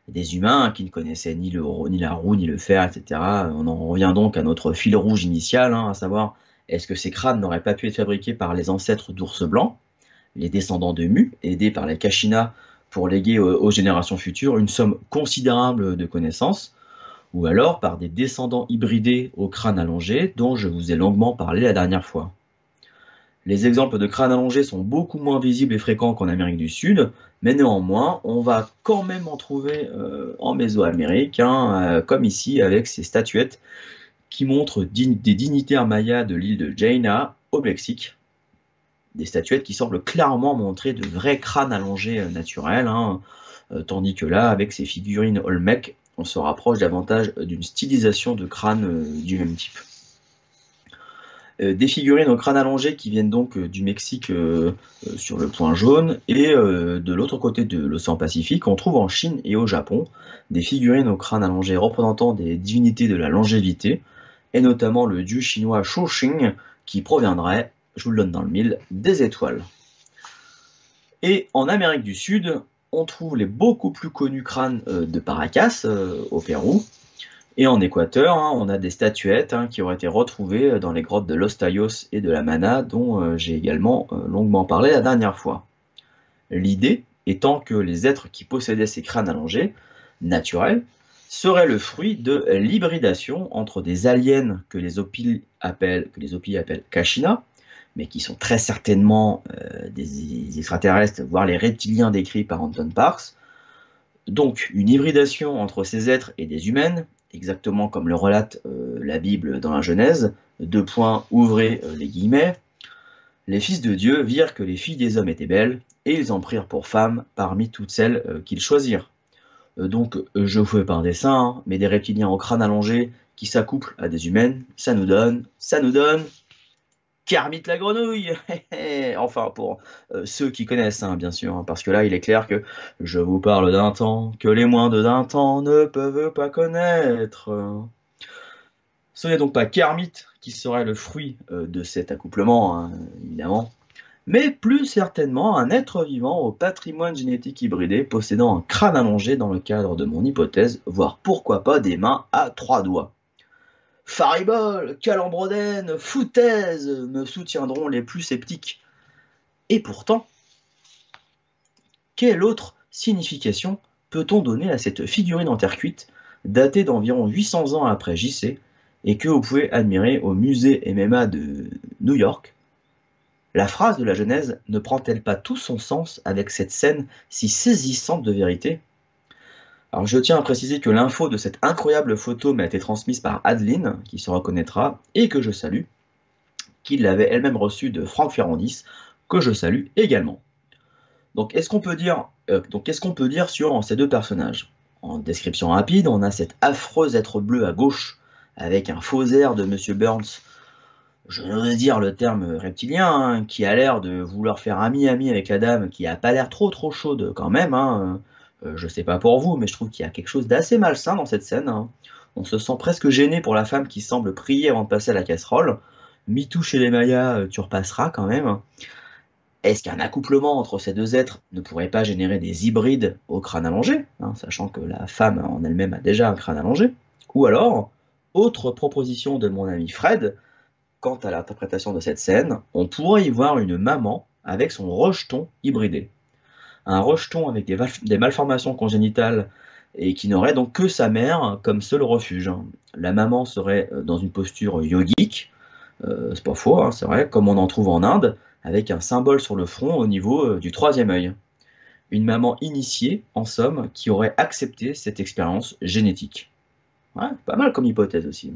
Des humains qui ne connaissaient ni la roue, ni le fer, etc. On en revient donc à notre fil rouge initial, à savoir, est-ce que ces crânes n'auraient pas pu être fabriqués par les ancêtres d'ours blancs, les descendants de Mu, aidés par les Kashina pour léguer aux générations futures une somme considérable de connaissances, ou alors par des descendants hybridés au crâne allongé dont je vous ai longuement parlé la dernière fois. Les exemples de crânes allongés sont beaucoup moins visibles et fréquents qu'en Amérique du Sud, mais néanmoins, on va quand même en trouver en Mésoamérique, comme ici avec ces statuettes qui montrent des dignitaires mayas de l'île de Jaina au Mexique. Des statuettes qui semblent clairement montrer de vrais crânes allongés naturels, tandis que là, avec ces figurines Olmec, on se rapproche davantage d'une stylisation de crâne du même type. Des figurines au crâne allongé qui viennent donc du Mexique sur le point jaune, et de l'autre côté de l'océan Pacifique, on trouve en Chine et au Japon des figurines au crâne allongé représentant des divinités de la longévité, et notamment le dieu chinois Shouxing, qui proviendrait, je vous le donne dans le mille, des étoiles. Et en Amérique du Sud, on trouve les beaucoup plus connus crânes de Paracas au Pérou. Et en Équateur, on a des statuettes qui auraient été retrouvées dans les grottes de Los Tayos et de la Mana, dont j'ai également longuement parlé la dernière fois. L'idée étant que les êtres qui possédaient ces crânes allongés, naturels, seraient le fruit de l'hybridation entre des aliens que les Hopis appellent Kashina, mais qui sont très certainement des extraterrestres, voire les reptiliens décrits par Anton Parks. Donc une hybridation entre ces êtres et des humaines, exactement comme le relate la Bible dans la Genèse, ouvrez les guillemets, les fils de Dieu virent que les filles des hommes étaient belles, et ils en prirent pour femmes parmi toutes celles qu'ils choisirent. Donc je vous fais pas un dessin, mais des reptiliens au crâne allongé qui s'accouplent à des humaines, ça nous donne Kermit la grenouille. Enfin, pour ceux qui connaissent, bien sûr, parce que là, il est clair que je vous parle d'un temps que les moins de 20 ans ne peuvent pas connaître. Ce n'est donc pas Kermit qui serait le fruit de cet accouplement, évidemment, mais plus certainement un être vivant au patrimoine génétique hybridé possédant un crâne allongé dans le cadre de mon hypothèse, voire pourquoi pas des mains à 3 doigts. Faribole, calambrodène, foutaise, me soutiendront les plus sceptiques. Et pourtant, quelle autre signification peut-on donner à cette figurine en terre cuite, datée d'environ 800 ans après JC, et que vous pouvez admirer au musée MMA de New York? La phrase de la Genèse ne prend-elle pas tout son sens avec cette scène si saisissante de vérité? Alors je tiens à préciser que l'info de cette incroyable photo m'a été transmise par Adeline, qui se reconnaîtra, et que je salue, qui l'avait elle-même reçue de Franck Ferrandis, que je salue également. Donc, qu'est-ce qu'on peut dire sur ces deux personnages? En description rapide, on a cet affreux être bleu à gauche, avec un faux air de Monsieur Burns, je n'ose dire le terme reptilien, hein, qui a l'air de vouloir faire ami-ami avec la dame, qui a pas l'air trop chaude quand même, hein. Je sais pas pour vous, mais je trouve qu'il y a quelque chose d'assez malsain dans cette scène, hein. On se sent presque gêné pour la femme qui semble prier avant de passer à la casserole. MeToo chez les Mayas, tu repasseras quand même. Est-ce qu'un accouplement entre ces deux êtres ne pourrait pas générer des hybrides au crâne allongé, hein, sachant que la femme en elle-même a déjà un crâne allongé? Ou alors, autre proposition de mon ami Fred, quant à l'interprétation de cette scène, on pourrait y voir une maman avec son rejeton hybridé. Un rejeton avec des malformations congénitales et qui n'aurait donc que sa mère comme seul refuge. La maman serait dans une posture yogique, c'est pas faux, hein, c'est vrai, comme on en trouve en Inde, avec un symbole sur le front au niveau du troisième œil. Une maman initiée, en somme, qui aurait accepté cette expérience génétique. Ouais, pas mal comme hypothèse aussi.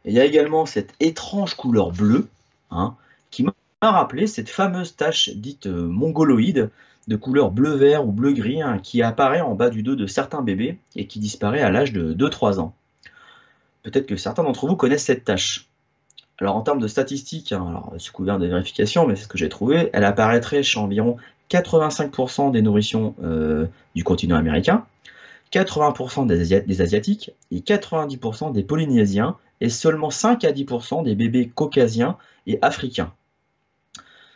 Et il y a également cette étrange couleur bleue, hein, qui m'a rappelé cette fameuse tache dite mongoloïde, de couleur bleu-vert ou bleu-gris, hein, qui apparaît en bas du dos de certains bébés et qui disparaît à l'âge de 2-3 ans. Peut-être que certains d'entre vous connaissent cette tache. Alors en termes de statistiques, hein, alors, sous couvert de vérification, mais c'est ce que j'ai trouvé, elle apparaîtrait chez environ 85% des nourrissons du continent américain, 80% des Asiatiques et 90% des Polynésiens et seulement 5 à 10% des bébés caucasiens et africains.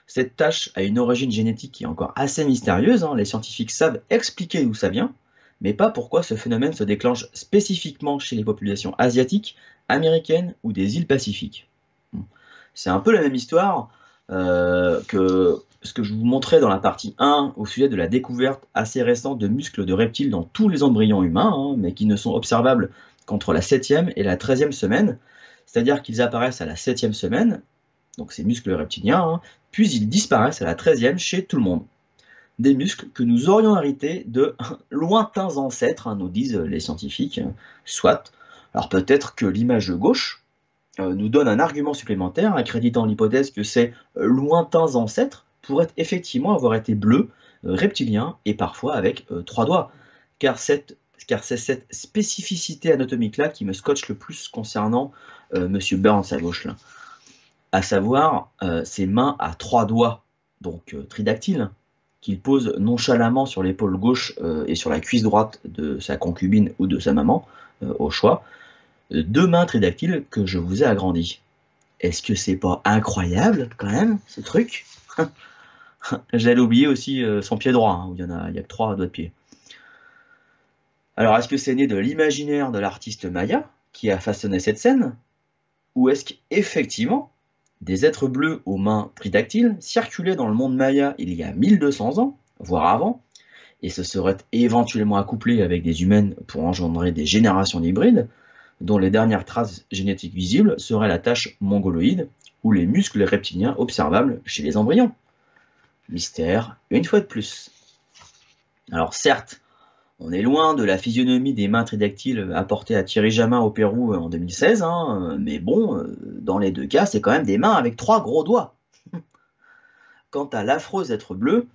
Cette tache a une origine génétique qui est encore assez mystérieuse, hein. Les scientifiques savent expliquer d'où ça vient, mais pas pourquoi ce phénomène se déclenche spécifiquement chez les populations asiatiques, américaines ou des îles Pacifiques. C'est un peu la même histoire que ce que je vous montrais dans la partie 1 au sujet de la découverte assez récente de muscles de reptiles dans tous les embryons humains, hein, mais qui ne sont observables qu'entre la 7e et la 13e semaine, c'est-à-dire qu'ils apparaissent à la 7e semaine, donc ces muscles reptiliens, hein, puis ils disparaissent à la 13e chez tout le monde. Des muscles que nous aurions hérités de lointains ancêtres, hein, nous disent les scientifiques, soit. Alors peut-être que l'image de gauche nous donne un argument supplémentaire, accréditant l'hypothèse que ces lointains ancêtres pourraient effectivement avoir été bleus, reptiliens, et parfois avec 3 doigts. Car c'est cette spécificité anatomique-là qui me scotche le plus concernant Monsieur Burns à gauche, là. À savoir ses mains à 3 doigts, donc tridactyles, qu'il pose nonchalamment sur l'épaule gauche et sur la cuisse droite de sa concubine ou de sa maman, au choix. 2 mains tridactyles que je vous ai agrandies. Est-ce que c'est pas incroyable quand même, ce truc? J'allais oublier aussi son pied droit, hein, où il y a que 3 doigts de pied. Alors, est-ce que c'est né de l'imaginaire de l'artiste Maya qui a façonné cette scène? Ou est-ce qu'effectivement, des êtres bleus aux mains tridactyles circulaient dans le monde Maya il y a 1200 ans, voire avant, et se seraient éventuellement accouplés avec des humaines pour engendrer des générations d'hybrides, dont les dernières traces génétiques visibles seraient la tache mongoloïde ou les muscles reptiliens observables chez les embryons? Mystère, une fois de plus. Alors certes, on est loin de la physionomie des mains tridactyles apportées à Thierry Jamin au Pérou en 2016, hein, mais bon, dans les deux cas, c'est quand même des mains avec 3 gros doigts. Quant à l'affreux être bleu,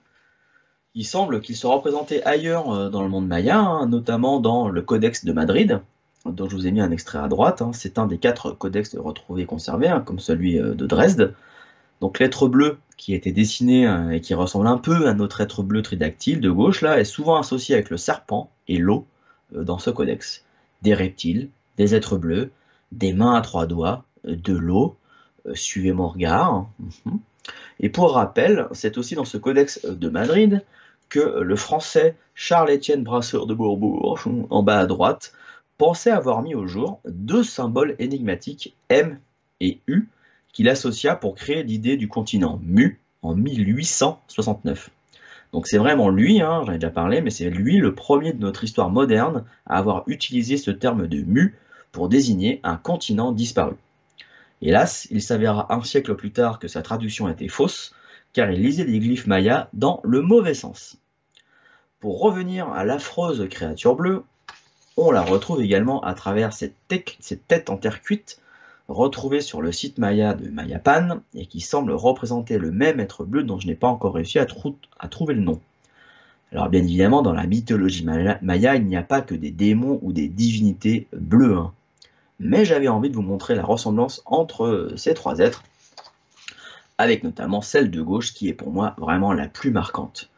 il semble qu'il se représentait ailleurs dans le monde maya, hein, notamment dans le Codex de Madrid, dont je vous ai mis un extrait à droite, hein. C'est un des 4 codex retrouvés et conservés, hein, comme celui de Dresde. Donc l'être bleu qui a été dessiné et qui ressemble un peu à notre être bleu tridactyle de gauche, là, est souvent associé avec le serpent et l'eau dans ce codex. Des reptiles, des êtres bleus, des mains à 3 doigts, de l'eau, suivez mon regard. Et pour rappel, c'est aussi dans ce codex de Madrid que le français Charles-Étienne Brasseur de Bourbourg, en bas à droite, pensait avoir mis au jour 2 symboles énigmatiques M et U qu'il associa pour créer l'idée du continent Mu en 1869. Donc c'est vraiment lui, hein, j'en ai déjà parlé, mais c'est lui le premier de notre histoire moderne à avoir utilisé ce terme de Mu pour désigner un continent disparu. Hélas, il s'avéra un siècle plus tard que sa traduction était fausse, car il lisait les glyphes mayas dans le mauvais sens. Pour revenir à l'affreuse créature bleue, on la retrouve également à travers cette tête en terre cuite retrouvé sur le site Maya de Mayapan et qui semble représenter le même être bleu dont je n'ai pas encore réussi à trouver le nom. Alors bien évidemment, dans la mythologie maya, il n'y a pas que des démons ou des divinités bleues, hein. Mais j'avais envie de vous montrer la ressemblance entre ces trois êtres, avec notamment celle de gauche qui est pour moi vraiment la plus marquante.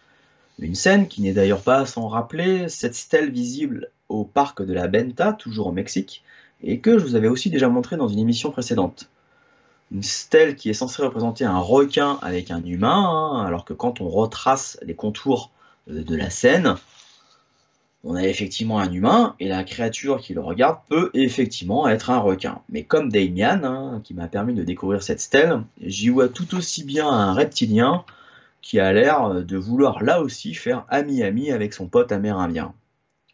Une scène qui n'est d'ailleurs pas sans rappeler cette stèle visible au parc de la Benta, toujours au Mexique, et que je vous avais aussi déjà montré dans une émission précédente. Une stèle qui est censée représenter un requin avec un humain, hein, alors que quand on retrace les contours de la scène, on a effectivement un humain, et la créature qui le regarde peut effectivement être un requin. Mais comme Damian, hein, qui m'a permis de découvrir cette stèle, j'y vois tout aussi bien un reptilien qui a l'air de vouloir là aussi faire ami-ami avec son pote amérindien.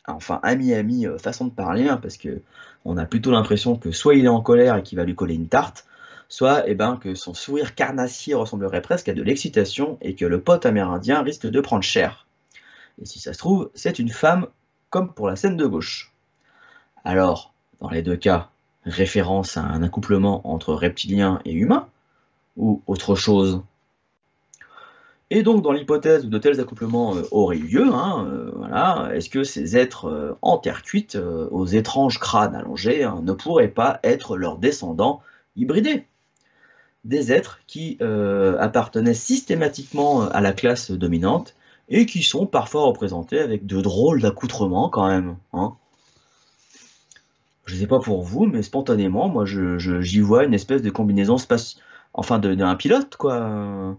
Enfin, ami-ami, façon de parler, hein, parce que on a plutôt l'impression que soit il est en colère et qu'il va lui coller une tarte, soit que son sourire carnassier ressemblerait presque à de l'excitation et que le pote amérindien risque de prendre cher. Et si ça se trouve, c'est une femme, comme pour la scène de gauche. Alors, dans les deux cas, référence à un accouplement entre reptilien et humain, ou autre chose? Et donc, dans l'hypothèse où de tels accouplements auraient eu lieu, hein, voilà, est-ce que ces êtres en terre cuite, aux étranges crânes allongés, hein, ne pourraient pas être leurs descendants hybridés? Des êtres qui appartenaient systématiquement à la classe dominante et qui sont parfois représentés avec de drôles d'accoutrements quand même, hein. Je sais pas pour vous, mais spontanément, moi j'y vois une espèce de combinaison d'un pilote, quoi.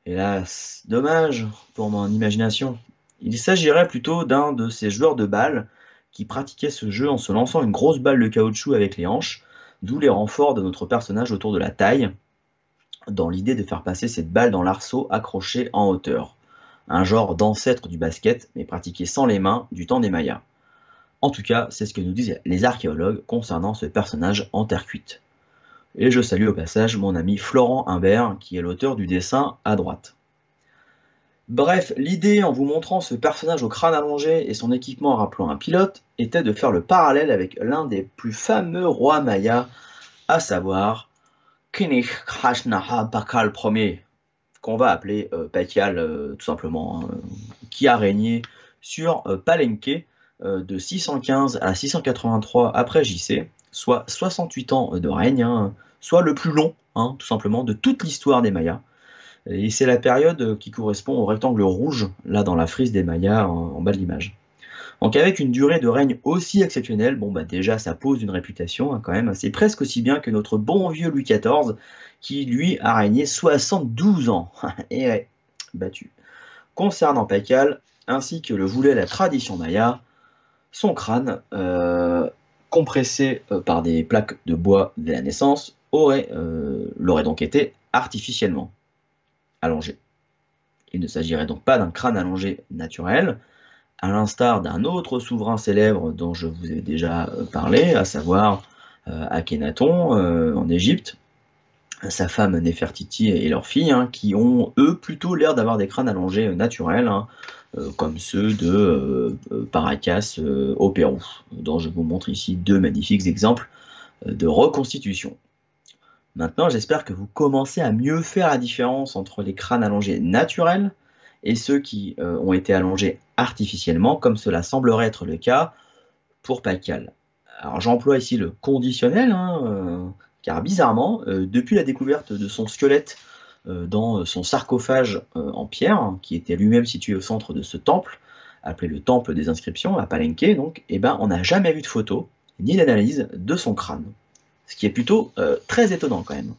Hélas, dommage pour mon imagination. Il s'agirait plutôt d'un de ces joueurs de balles qui pratiquaient ce jeu en se lançant une grosse balle de caoutchouc avec les hanches, d'où les renforts de notre personnage autour de la taille, dans l'idée de faire passer cette balle dans l'arceau accroché en hauteur. Un genre d'ancêtre du basket, mais pratiqué sans les mains du temps des Mayas. En tout cas, c'est ce que nous disent les archéologues concernant ce personnage en terre cuite. Et je salue au passage mon ami Florent Humbert, qui est l'auteur du dessin à droite. Bref, l'idée en vous montrant ce personnage au crâne allongé et son équipement rappelant un pilote, était de faire le parallèle avec l'un des plus fameux rois mayas, à savoir Kinich-Khashnaha Pakal Ier, qu'on va appeler Pakal tout simplement, hein, qui a régné sur Palenque de 615 à 683 après JC, soit 68 ans de règne, hein, soit le plus long, hein, tout simplement, de toute l'histoire des Mayas. Et c'est la période qui correspond au rectangle rouge, là dans la frise des Mayas en bas de l'image. Donc avec une durée de règne aussi exceptionnelle, bon bah déjà ça pose une réputation, hein, quand même, c'est presque aussi bien que notre bon vieux Louis XIV, qui lui a régné 72 ans. Et ouais, battu. Concernant Pakal, ainsi que le voulait la tradition maya, son crâne, compressé par des plaques de bois dès la naissance, l'aurait donc été artificiellement allongé. Il ne s'agirait donc pas d'un crâne allongé naturel, à l'instar d'un autre souverain célèbre dont je vous ai déjà parlé, à savoir Akhenaton en Égypte, sa femme Néfertiti et leur fille, hein, qui ont eux plutôt l'air d'avoir des crânes allongés naturels, hein, comme ceux de Paracas au Pérou, dont je vous montre ici deux magnifiques exemples de reconstitution. Maintenant, j'espère que vous commencez à mieux faire la différence entre les crânes allongés naturels et ceux qui ont été allongés artificiellement, comme cela semblerait être le cas pour Pakal. Alors j'emploie ici le conditionnel, hein, car bizarrement, depuis la découverte de son squelette dans son sarcophage en pierre, hein, qui était lui-même situé au centre de ce temple, appelé le temple des inscriptions, à Palenque, donc, on n'a jamais vu de photo, ni d'analyse de son crâne. Ce qui est plutôt très étonnant quand même.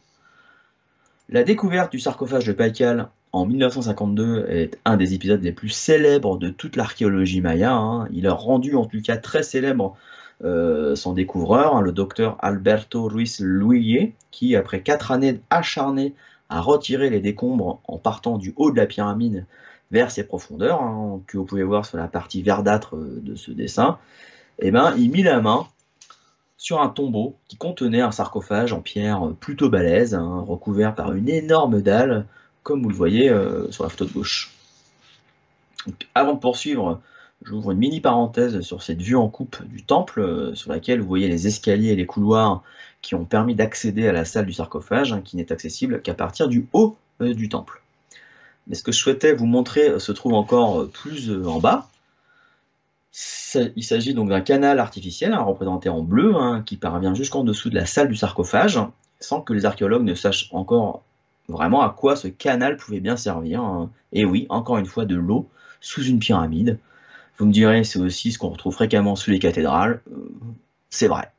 La découverte du sarcophage de Pakal en 1952 est un des épisodes les plus célèbres de toute l'archéologie maya, hein. Il a rendu en tout cas très célèbre son découvreur, hein, le docteur Alberto Ruiz Luille, qui après 4 années acharnées à retirer les décombres en partant du haut de la pyramide vers ses profondeurs, hein, que vous pouvez voir sur la partie verdâtre de ce dessin, il mit la main sur un tombeau qui contenait un sarcophage en pierre plutôt balèze, hein, recouvert par une énorme dalle, comme vous le voyez sur la photo de gauche. Donc, avant de poursuivre J'ouvre une mini parenthèse sur cette vue en coupe du temple, sur laquelle vous voyez les escaliers et les couloirs qui ont permis d'accéder à la salle du sarcophage, hein, qui n'est accessible qu'à partir du haut du temple. Mais ce que je souhaitais vous montrer se trouve encore plus en bas. Il s'agit donc d'un canal artificiel, hein, représenté en bleu, hein, qui parvient jusqu'en dessous de la salle du sarcophage, sans que les archéologues ne sachent encore vraiment à quoi ce canal pouvait bien servir, hein. Et oui, encore une fois, de l'eau sous une pyramide. Vous me direz, c'est aussi ce qu'on retrouve fréquemment sous les cathédrales. C'est vrai.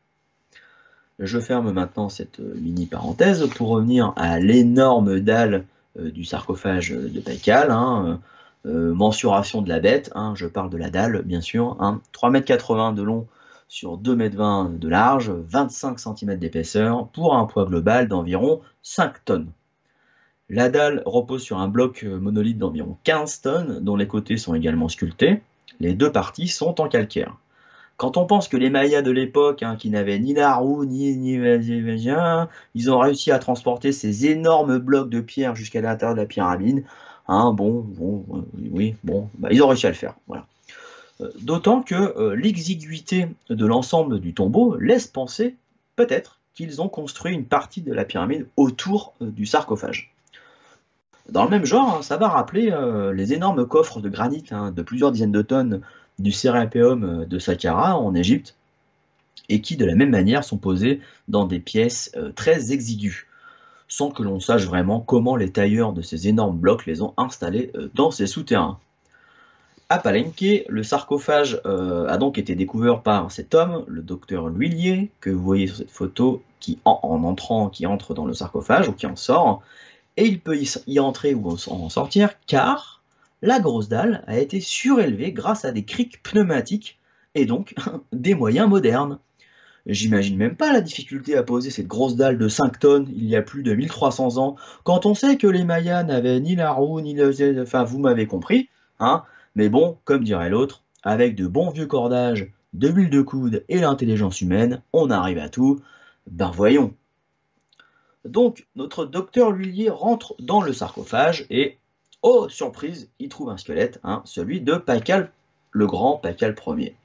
Je ferme maintenant cette mini parenthèse pour revenir à l'énorme dalle du sarcophage de Paikal, hein, mensuration de la bête, hein, je parle de la dalle bien sûr, hein, 3,80 m de long sur 2,20 m de large, 25 cm d'épaisseur, pour un poids global d'environ 5 tonnes. La dalle repose sur un bloc monolithe d'environ 15 tonnes, dont les côtés sont également sculptés. Les deux parties sont en calcaire. Quand on pense que les Mayas de l'époque, hein, qui n'avaient ni la roue, ils ont réussi à transporter ces énormes blocs de pierre jusqu'à l'intérieur de la pyramide, hein, ils ont réussi à le faire. Voilà. D'autant que l'exiguïté de l'ensemble du tombeau laisse penser, peut-être, qu'ils ont construit une partie de la pyramide autour du sarcophage. Dans le même genre, hein, ça va rappeler les énormes coffres de granit, hein, de plusieurs dizaines de tonnes du Sérapéum de Saqqara en Égypte, et qui de la même manière sont posés dans des pièces très exiguës, sans que l'on sache vraiment comment les tailleurs de ces énormes blocs les ont installés dans ces souterrains. À Palenque, le sarcophage a donc été découvert par cet homme, le docteur L'Huillier, que vous voyez sur cette photo, qui entre dans le sarcophage ou qui en sort, et il peut y entrer ou en sortir, car la grosse dalle a été surélevée grâce à des crics pneumatiques et donc des moyens modernes. J'imagine même pas la difficulté à poser cette grosse dalle de 5 tonnes il y a plus de 1300 ans, quand on sait que les Mayas n'avaient ni la roue, ni le... Enfin, vous m'avez compris, hein. Mais bon, comme dirait l'autre, avec de bons vieux cordages, de l'huile de coude et l'intelligence humaine, on arrive à tout. Ben voyons. Donc, notre docteur L'Huillier rentre dans le sarcophage et, oh surprise, il trouve un squelette, hein, celui de Paikal le Grand, Paikal Ier.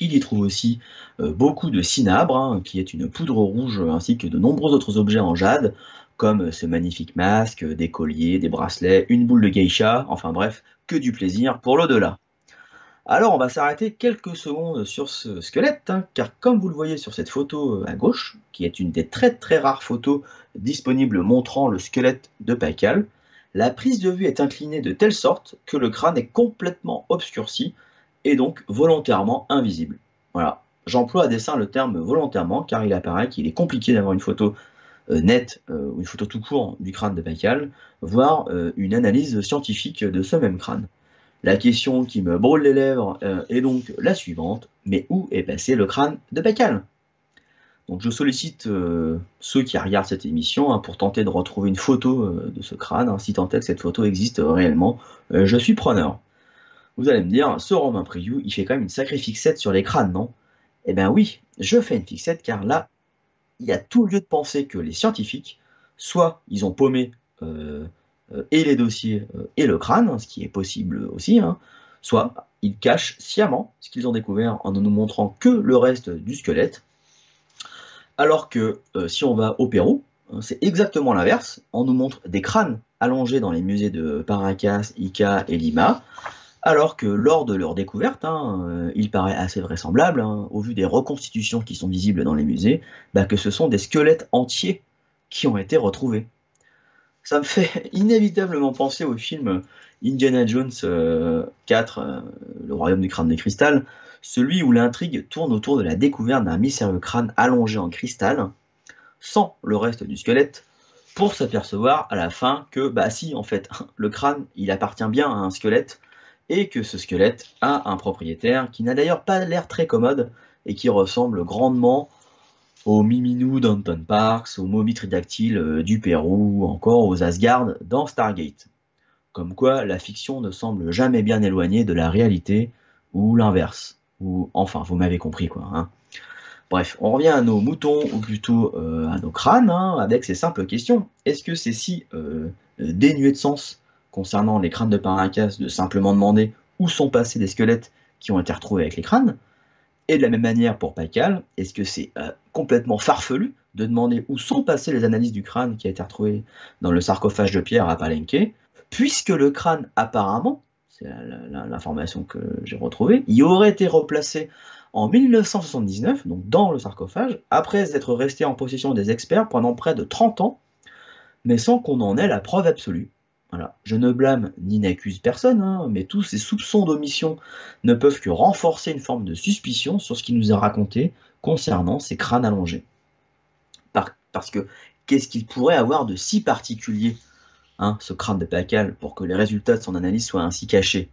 Il y trouve aussi beaucoup de cinabre, hein, qui est une poudre rouge, ainsi que de nombreux autres objets en jade, comme ce magnifique masque, des colliers, des bracelets, une boule de geisha, enfin bref, que du plaisir pour l'au-delà. Alors on va s'arrêter quelques secondes sur ce squelette, hein, car comme vous le voyez sur cette photo à gauche, qui est une des très rares photos disponibles montrant le squelette de Paikal, la prise de vue est inclinée de telle sorte que le crâne est complètement obscurci et donc volontairement invisible. Voilà, j'emploie à dessein le terme volontairement car il apparaît qu'il est compliqué d'avoir une photo nette ou une photo tout court du crâne de Paikal, voire une analyse scientifique de ce même crâne. La question qui me brûle les lèvres est donc la suivante, mais où est passé le crâne de Paikal? Donc je sollicite ceux qui regardent cette émission, hein, pour tenter de retrouver une photo de ce crâne, hein, si tant est que cette photo existe réellement, je suis preneur. Vous allez me dire, ce Romain Priou, il fait quand même une sacrée fixette sur les crânes, non? Eh bien oui, je fais une fixette car là, il y a tout lieu de penser que les scientifiques, soit ils ont paumé et les dossiers et le crâne, ce qui est possible aussi, hein, soit ils cachent sciemment ce qu'ils ont découvert en ne nous montrant que le reste du squelette, alors que si on va au Pérou, c'est exactement l'inverse, on nous montre des crânes allongés dans les musées de Paracas, Ica et Lima, alors que lors de leur découverte, il paraît assez vraisemblable, hein, au vu des reconstitutions qui sont visibles dans les musées, que ce sont des squelettes entiers qui ont été retrouvés. Ça me fait inévitablement penser au film Indiana Jones 4, Le Royaume du Crâne de Cristal, celui où l'intrigue tourne autour de la découverte d'un mystérieux crâne allongé en cristal, sans le reste du squelette, pour s'apercevoir à la fin que, si, en fait, le crâne, il appartient bien à un squelette, et que ce squelette a un propriétaire qui n'a d'ailleurs pas l'air très commode, et qui ressemble grandement aux Miminou d'Anton Parks, aux momies tridactyles du Pérou, ou encore aux Asgard dans Stargate. Comme quoi, la fiction ne semble jamais bien éloignée de la réalité, ou l'inverse. Ou, enfin, vous m'avez compris, quoi. Hein. Bref, on revient à nos moutons, ou plutôt à nos crânes, hein, avec ces simples questions. Est-ce que c'est si dénué de sens concernant les crânes de Paracas de simplement demander où sont passés les squelettes qui ont été retrouvés avec les crânes. Et de la même manière pour Pacal, est-ce que c'est complètement farfelu de demander où sont passées les analyses du crâne qui a été retrouvé dans le sarcophage de pierre à Palenque, puisque le crâne apparemment, c'est l'information que j'ai retrouvée, il aurait été replacé en 1979, donc dans le sarcophage, après être resté en possession des experts pendant près de 30 ans, mais sans qu'on en ait la preuve absolue. Voilà. Je ne blâme ni n'accuse personne, hein, mais tous ces soupçons d'omission ne peuvent que renforcer une forme de suspicion sur ce qui nous est raconté concernant ces crânes allongés. Parce que qu'est-ce qu'il pourrait avoir de si particulier, hein, ce crâne de Pacal, pour que les résultats de son analyse soient ainsi cachés?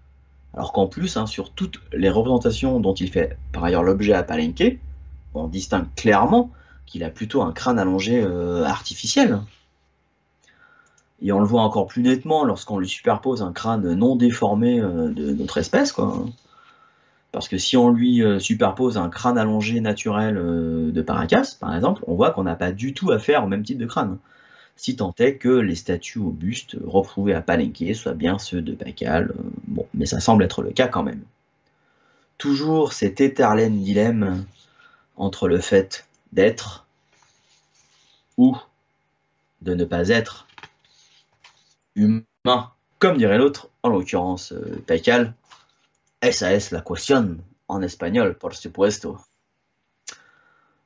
Alors qu'en plus, hein, sur toutes les représentations dont il fait par ailleurs l'objet à Palenque, on distingue clairement qu'il a plutôt un crâne allongé artificiel. Et on le voit encore plus nettement lorsqu'on lui superpose un crâne non déformé de notre espèce, quoi. Parce que si on lui superpose un crâne allongé naturel de Paracas, par exemple, on voit qu'on n'a pas du tout affaire au même type de crâne. Si tant est que les statues au buste retrouvées à Palenque soient bien ceux de Pacal, bon, mais ça semble être le cas quand même. Toujours cet éternel dilemme entre le fait d'être ou de ne pas être humain, comme dirait l'autre, en l'occurrence Pacal. Esa es la cuestión, en espagnol, por supuesto.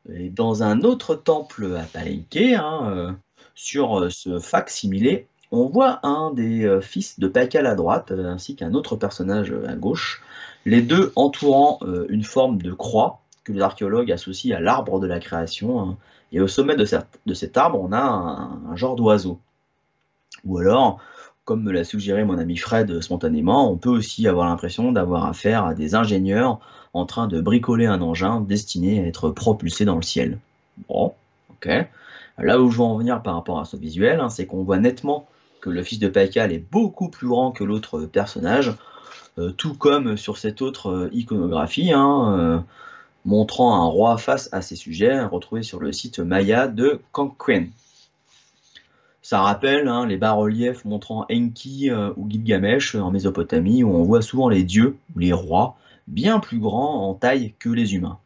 Et dans un autre temple à Palenque, hein, sur ce fac-similé, on voit un des fils de Pacal à droite, ainsi qu'un autre personnage à gauche, les deux entourant une forme de croix que les archéologues associent à l'arbre de la création, hein, et au sommet de cet arbre, on a un genre d'oiseau. Ou alors, comme me l'a suggéré mon ami Fred spontanément, on peut aussi avoir l'impression d'avoir affaire à des ingénieurs en train de bricoler un engin destiné à être propulsé dans le ciel. Bon, ok. Là où je veux en venir par rapport à ce visuel, hein, c'est qu'on voit nettement que le fils de Pacal est beaucoup plus grand que l'autre personnage, tout comme sur cette autre iconographie, hein, montrant un roi face à ses sujets, retrouvé sur le site Maya de Canquén. Ça rappelle hein, les bas-reliefs montrant Enki ou Gilgamesh en Mésopotamie, où on voit souvent les dieux ou les rois bien plus grands en taille que les humains.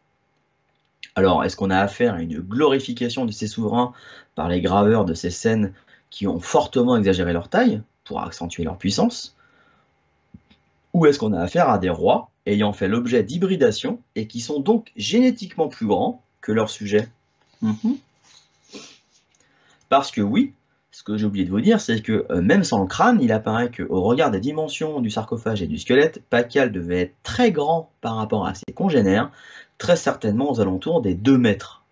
Alors, est-ce qu'on a affaire à une glorification de ces souverains par les graveurs de ces scènes qui ont fortement exagéré leur taille pour accentuer leur puissance? Ou est-ce qu'on a affaire à des rois ayant fait l'objet d'hybridation et qui sont donc génétiquement plus grands que leurs sujets? Parce que oui, ce que j'ai oublié de vous dire, c'est que même sans le crâne, il apparaît qu'au regard des dimensions du sarcophage et du squelette, Pacal devait être très grand par rapport à ses congénères, très certainement aux alentours des 2 mètres.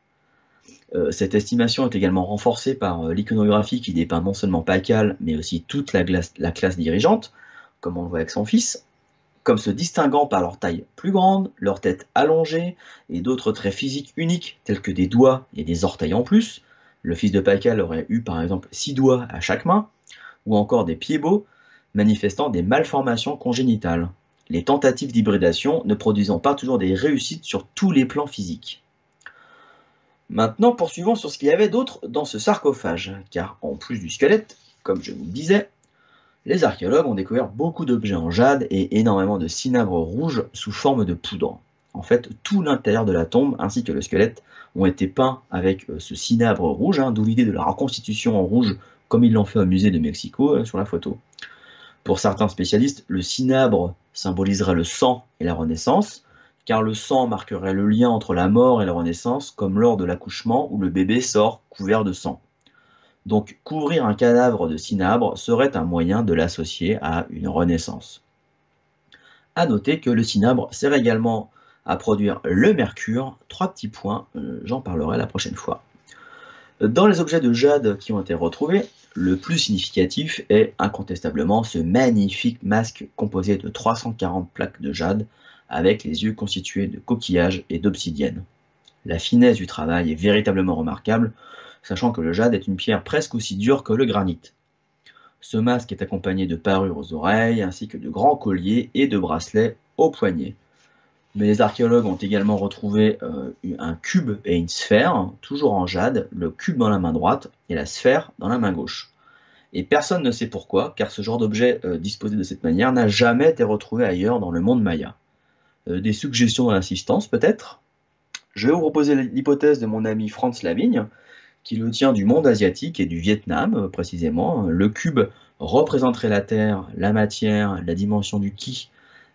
Cette estimation est également renforcée par l'iconographie qui dépeint non seulement Pacal, mais aussi toute la classe dirigeante, comme on le voit avec son fils, comme se distinguant par leur taille plus grande, leur tête allongée, et d'autres traits physiques uniques, tels que des doigts et des orteils en plus. Le fils de Pacal aurait eu par exemple 6 doigts à chaque main, ou encore des pieds beaux, manifestant des malformations congénitales. Les tentatives d'hybridation ne produisant pas toujours des réussites sur tous les plans physiques. Maintenant, poursuivons sur ce qu'il y avait d'autre dans ce sarcophage, car en plus du squelette, comme je vous le disais, les archéologues ont découvert beaucoup d'objets en jade et énormément de cinabre rouge sous forme de poudre. En fait, tout l'intérieur de la tombe ainsi que le squelette ont été peints avec ce cinabre rouge, hein, d'où l'idée de la reconstitution en rouge comme ils l'ont fait au musée de Mexico sur la photo. Pour certains spécialistes, le cinabre symboliserait le sang et la renaissance, car le sang marquerait le lien entre la mort et la renaissance, comme lors de l'accouchement où le bébé sort couvert de sang. Donc couvrir un cadavre de cinabre serait un moyen de l'associer à une renaissance. A noter que le cinabre sert également à produire le mercure. 3 petits points, j'en parlerai la prochaine fois. Dans les objets de jade qui ont été retrouvés, le plus significatif est incontestablement ce magnifique masque composé de 340 plaques de jade avec les yeux constitués de coquillages et d'obsidienne. La finesse du travail est véritablement remarquable, sachant que le jade est une pierre presque aussi dure que le granit. Ce masque est accompagné de parures aux oreilles, ainsi que de grands colliers et de bracelets aux poignets. Mais les archéologues ont également retrouvé un cube et une sphère, toujours en jade, le cube dans la main droite et la sphère dans la main gauche. Et personne ne sait pourquoi, car ce genre d'objet disposé de cette manière n'a jamais été retrouvé ailleurs dans le monde maya. Des suggestions dans l'assistance peut-être? Je vais vous proposer l'hypothèse de mon ami Franz Lavigne, qui le tient du monde asiatique et du Vietnam précisément. Le cube représenterait la Terre, la matière, la dimension du Ki,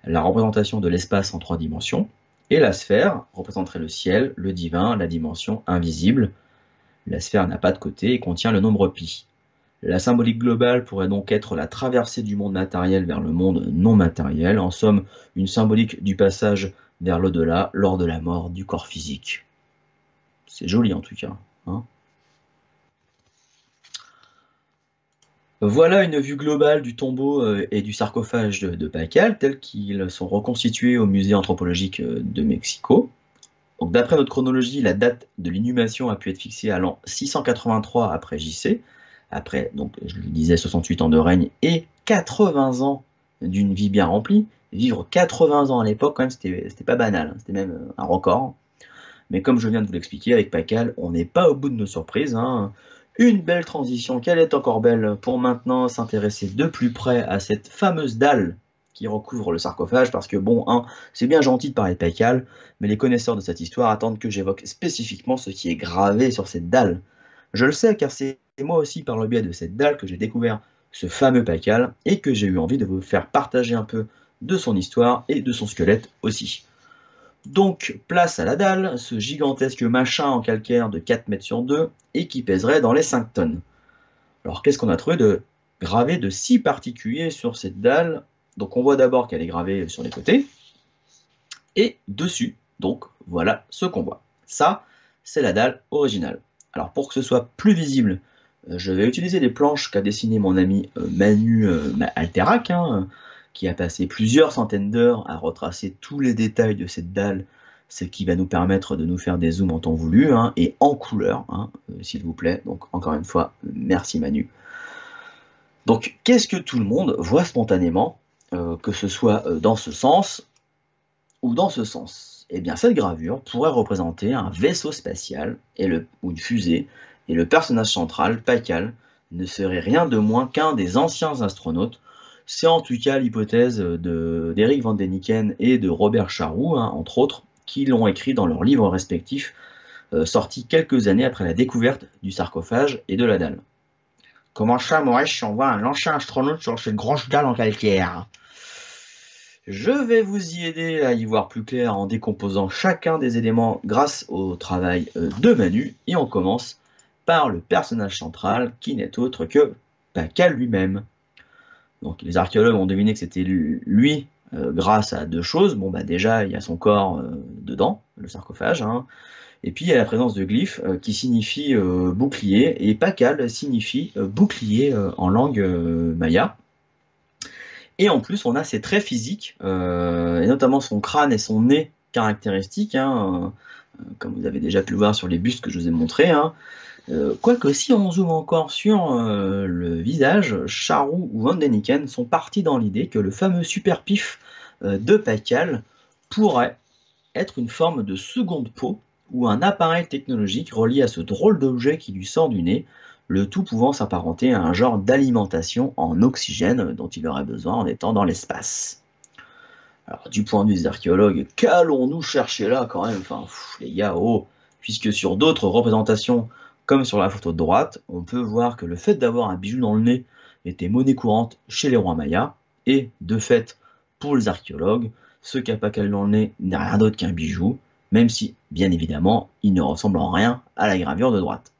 la représentation de l'espace en 3 dimensions, et la sphère représenterait le ciel, le divin, la dimension invisible. La sphère n'a pas de côté et contient le nombre pi. La symbolique globale pourrait donc être la traversée du monde matériel vers le monde non matériel, en somme une symbolique du passage vers l'au-delà lors de la mort du corps physique. C'est joli en tout cas, hein. Voilà une vue globale du tombeau et du sarcophage de Pacal, tels qu'ils sont reconstitués au musée anthropologique de Mexico. D'après notre chronologie, la date de l'inhumation a pu être fixée à l'an 683 après JC, après, donc, je le disais, 68 ans de règne et 80 ans d'une vie bien remplie. Vivre 80 ans à l'époque, quand même, c'était pas banal, hein, c'était même un record. Mais comme je viens de vous l'expliquer, avec Pacal, on n'est pas au bout de nos surprises, hein. Une belle transition, qu'elle est encore belle, pour maintenant s'intéresser de plus près à cette fameuse dalle qui recouvre le sarcophage, parce que bon, hein, c'est bien gentil de parler de Pacal, mais les connaisseurs de cette histoire attendent que j'évoque spécifiquement ce qui est gravé sur cette dalle. Je le sais, car c'est moi aussi par le biais de cette dalle que j'ai découvert ce fameux Pacal, et que j'ai eu envie de vous faire partager un peu de son histoire et de son squelette aussi. Donc, place à la dalle, ce gigantesque machin en calcaire de 4 mètres sur 2 et qui pèserait dans les 5 tonnes. Alors, qu'est-ce qu'on a trouvé de gravé de si particulier sur cette dalle? Donc, on voit d'abord qu'elle est gravée sur les côtés et dessus. Donc, voilà ce qu'on voit. Ça, c'est la dalle originale. Alors, pour que ce soit plus visible, je vais utiliser les planches qu'a dessinées mon ami Manu Alterac, hein, qui a passé plusieurs centaines d'heures à retracer tous les détails de cette dalle, ce qui va nous permettre de nous faire des zooms en temps voulu, hein, et en couleur, hein, s'il vous plaît. Donc encore une fois, merci Manu. Donc qu'est-ce que tout le monde voit spontanément, que ce soit dans ce sens ou dans ce sens? Eh bien cette gravure pourrait représenter un vaisseau spatial ou une fusée, et le personnage central, Pacal, ne serait rien de moins qu'un des anciens astronautes. C'est en tout cas l'hypothèse d'Eric van Däniken et de Robert Charroux, hein, entre autres, qui l'ont écrit dans leurs livres respectifs, sortis quelques années après la découverte du sarcophage et de la dalle. Comment ça, Moresh, on voit un ancien astronaute sur cette grosse dalle en calcaire? Je vais vous y aider à y voir plus clair en décomposant chacun des éléments grâce au travail de Manu, et on commence par le personnage central qui n'est autre que Pacal lui-même. Donc les archéologues ont deviné que c'était lui grâce à deux choses. Bon bah déjà il y a son corps dedans, le sarcophage, hein. Et puis il y a la présence de glyphes qui signifie bouclier, et Pacal signifie bouclier en langue maya. Et en plus on a ses traits physiques, et notamment son crâne et son nez caractéristiques, hein, comme vous avez déjà pu le voir sur les bustes que je vous ai montrés, hein. Quoique si on zoome encore sur le visage, Charroux ou Van Däniken sont partis dans l'idée que le fameux super pif de Pacal pourrait être une forme de seconde peau ou un appareil technologique relié à ce drôle d'objet qui lui sort du nez, le tout pouvant s'apparenter à un genre d'alimentation en oxygène dont il aurait besoin en étant dans l'espace. Alors du point de vue des archéologues, qu'allons-nous chercher là quand même? Enfin, les gars, oh, puisque sur d'autres représentations, comme sur la photo de droite, on peut voir que le fait d'avoir un bijou dans le nez était monnaie courante chez les rois mayas, et de fait, pour les archéologues, ce qu'a Pacal dans le nez n'est rien d'autre qu'un bijou, même si, bien évidemment, il ne ressemble en rien à la gravure de droite.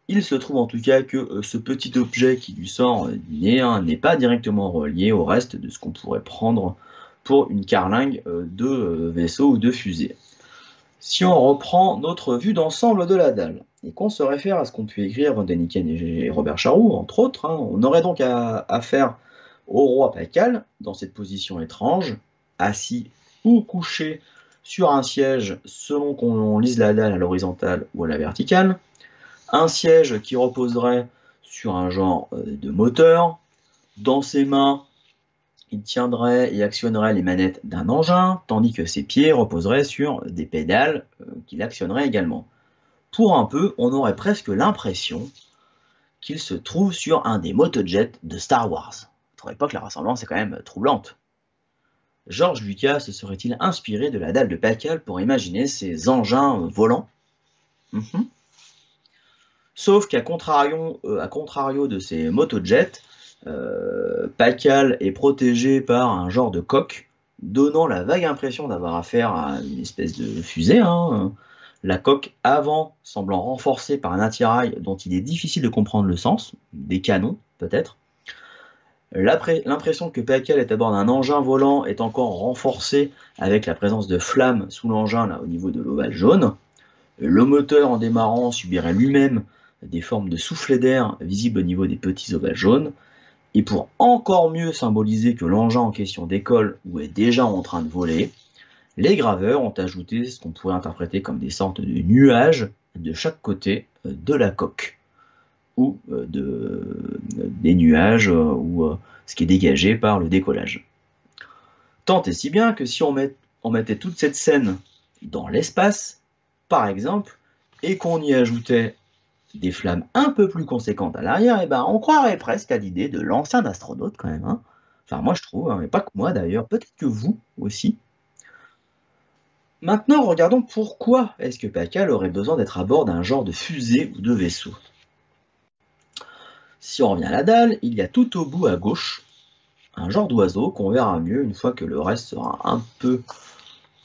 Il se trouve en tout cas que ce petit objet qui lui sort du nez, hein, n'est pas directement relié au reste de ce qu'on pourrait prendre pour une carlingue de vaisseau ou de fusée. Si on reprend notre vue d'ensemble de la dalle, et qu'on se réfère à ce qu'ont pu écrire Van Däniken et Robert Charroux, entre autres, hein, on aurait donc affaire au roi Pacal, dans cette position étrange, assis ou couché sur un siège selon qu'on lise la dalle à l'horizontale ou à la verticale, un siège qui reposerait sur un genre de moteur, dans ses mains, il tiendrait et actionnerait les manettes d'un engin, tandis que ses pieds reposeraient sur des pédales qu'il actionnerait également. Pour un peu, on aurait presque l'impression qu'il se trouve sur un des motojets de Star Wars. Vous ne trouvez pas que la ressemblance est quand même troublante? George Lucas se serait-il inspiré de la dalle de Pacal pour imaginer ces engins volants? Sauf qu'à contrario de ces motojets, Pacal est protégé par un genre de coque, donnant la vague impression d'avoir affaire à une espèce de fusée. La coque avant semblant renforcée par un attirail dont il est difficile de comprendre le sens, des canons peut-être. L'impression que Pacal est à bord d'un engin volant est encore renforcée avec la présence de flammes sous l'engin là au niveau de l'ovale jaune. Le moteur en démarrant subirait lui-même des formes de soufflets d'air visibles au niveau des petits ovales jaunes. Et pour encore mieux symboliser que l'engin en question décolle ou est déjà en train de voler, les graveurs ont ajouté ce qu'on pourrait interpréter comme des sortes de nuages de chaque côté de la coque, ou des nuages ou ce qui est dégagé par le décollage. Tant et si bien que si on mettait toute cette scène dans l'espace, par exemple, et qu'on y ajoutait des flammes un peu plus conséquentes à l'arrière, et ben on croirait presque à l'idée de l'ancien astronaute quand même. Enfin moi je trouve, mais pas que moi d'ailleurs, peut-être que vous aussi. Maintenant regardons pourquoi est-ce que Pacal aurait besoin d'être à bord d'un genre de fusée ou de vaisseau. Si on revient à la dalle, il y a tout au bout à gauche un genre d'oiseau qu'on verra mieux une fois que le reste sera un peu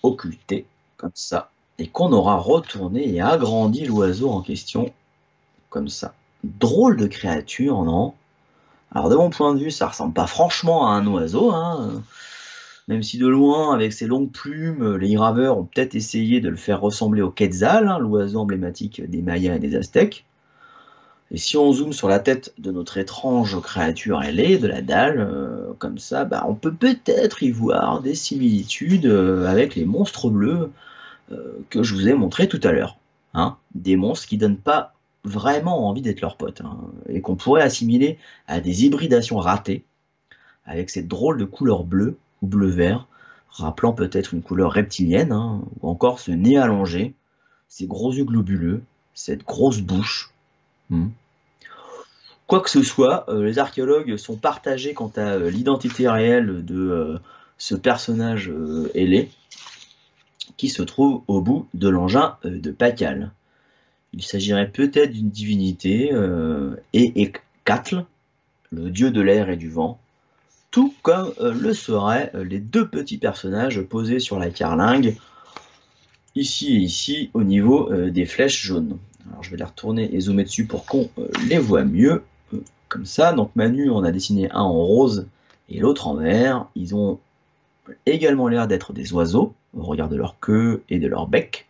occulté, comme ça, et qu'on aura retourné et agrandi l'oiseau en question, comme ça. Drôle de créature, non? Alors de mon point de vue, ça ressemble pas franchement à un oiseau, même si de loin, avec ses longues plumes, les graveurs ont peut-être essayé de le faire ressembler au Quetzal, l'oiseau emblématique des Mayas et des Aztèques. Et si on zoome sur la tête de notre étrange créature ailée, de la dalle, comme ça, on peut peut-être y voir des similitudes avec les monstres bleus que je vous ai montrés tout à l'heure. Des monstres qui donnent pas vraiment envie d'être leurs potes, et qu'on pourrait assimiler à des hybridations ratées, avec cette drôle de couleur bleue ou bleu-vert, rappelant peut-être une couleur reptilienne, ou encore ce nez allongé, ces gros yeux globuleux, cette grosse bouche. Quoi que ce soit, les archéologues sont partagés quant à l'identité réelle de ce personnage ailé, qui se trouve au bout de l'engin de Pacal. Il s'agirait peut-être d'une divinité, et Ecatl, le dieu de l'air et du vent, tout comme le seraient les deux petits personnages posés sur la carlingue, ici et ici, au niveau des flèches jaunes. Alors je vais les retourner et zoomer dessus pour qu'on les voit mieux, comme ça. Donc Manu, on a dessiné un en rose et l'autre en vert. Ils ont également l'air d'être des oiseaux, au regard de leur queue et de leur bec.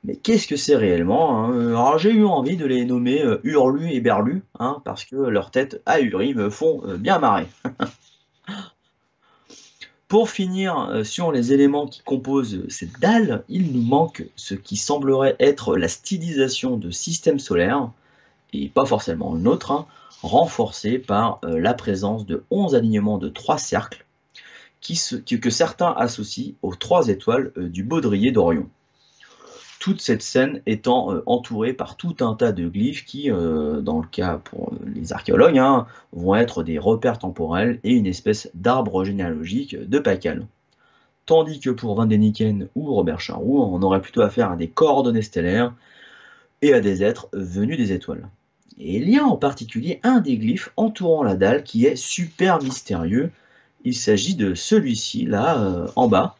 Mais qu'est-ce que c'est réellement? Alors j'ai eu envie de les nommer Hurlu et Berlu, parce que leurs têtes ahuries me font bien marrer. Pour finir sur les éléments qui composent cette dalle, il nous manque ce qui semblerait être la stylisation de systèmes solaires, et pas forcément le nôtre, renforcée par la présence de 11 alignements de 3 cercles, que certains associent aux 3 étoiles du baudrier d'Orion. Toute cette scène étant entourée par tout un tas de glyphes qui, dans le cas pour les archéologues, vont être des repères temporels et une espèce d'arbre généalogique de Pacal. Tandis que pour Van Däniken ou Robert Charroux, on aurait plutôt affaire à des coordonnées stellaires et à des êtres venus des étoiles. Et il y a en particulier un des glyphes entourant la dalle qui est super mystérieux. Il s'agit de celui-ci, là, en bas.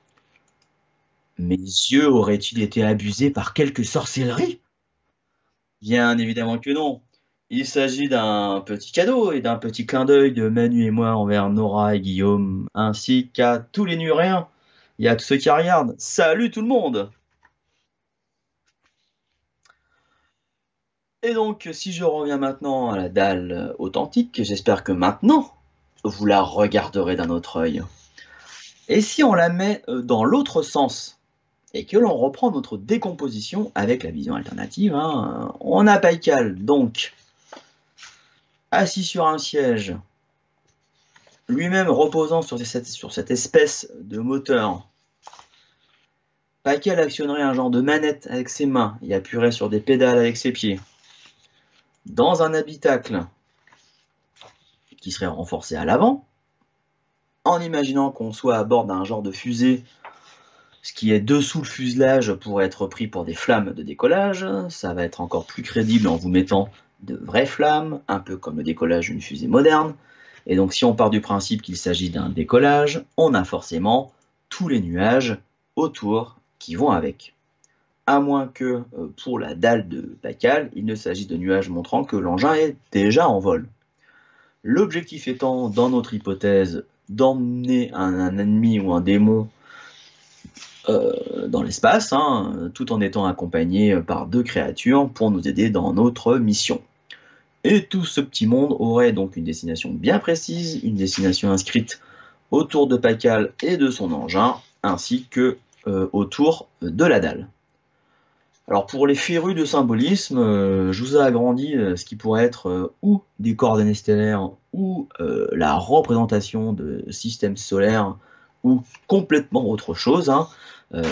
Mes yeux auraient-ils été abusés par quelque sorcellerie? Bien évidemment que non. Il s'agit d'un petit cadeau et d'un petit clin d'œil de Manu et moi envers Nora et Guillaume, ainsi qu'à tous les nuréens et à tous ceux qui regardent. Salut tout le monde! Et donc, si je reviens maintenant à la dalle authentique, j'espère que maintenant, vous la regarderez d'un autre œil. Et si on la met dans l'autre sens, et que l'on reprend notre décomposition avec la vision alternative, on a Pacal, donc, assis sur un siège, lui-même reposant sur cette espèce de moteur. Pacal actionnerait un genre de manette avec ses mains et appuierait sur des pédales avec ses pieds. dans un habitacle qui serait renforcé à l'avant, en imaginant qu'on soit à bord d'un genre de fusée, ce qui est dessous le fuselage pourrait être pris pour des flammes de décollage. Ça va être encore plus crédible en vous mettant de vraies flammes, un peu comme le décollage d'une fusée moderne. Et donc si on part du principe qu'il s'agit d'un décollage, on a forcément tous les nuages autour qui vont avec. À moins que pour la dalle de Bacal, il ne s'agisse de nuages montrant que l'engin est déjà en vol. L'objectif étant, dans notre hypothèse, d'emmener un ennemi ou un démon dans l'espace, tout en étant accompagné par 2 créatures pour nous aider dans notre mission. Et tout ce petit monde aurait donc une destination bien précise, une destination inscrite autour de Bacal et de son engin, ainsi que autour de la dalle. Alors pour les férus de symbolisme, je vous ai agrandi ce qui pourrait être ou des coordonnées stellaires, ou la représentation de systèmes solaires, ou complètement autre chose,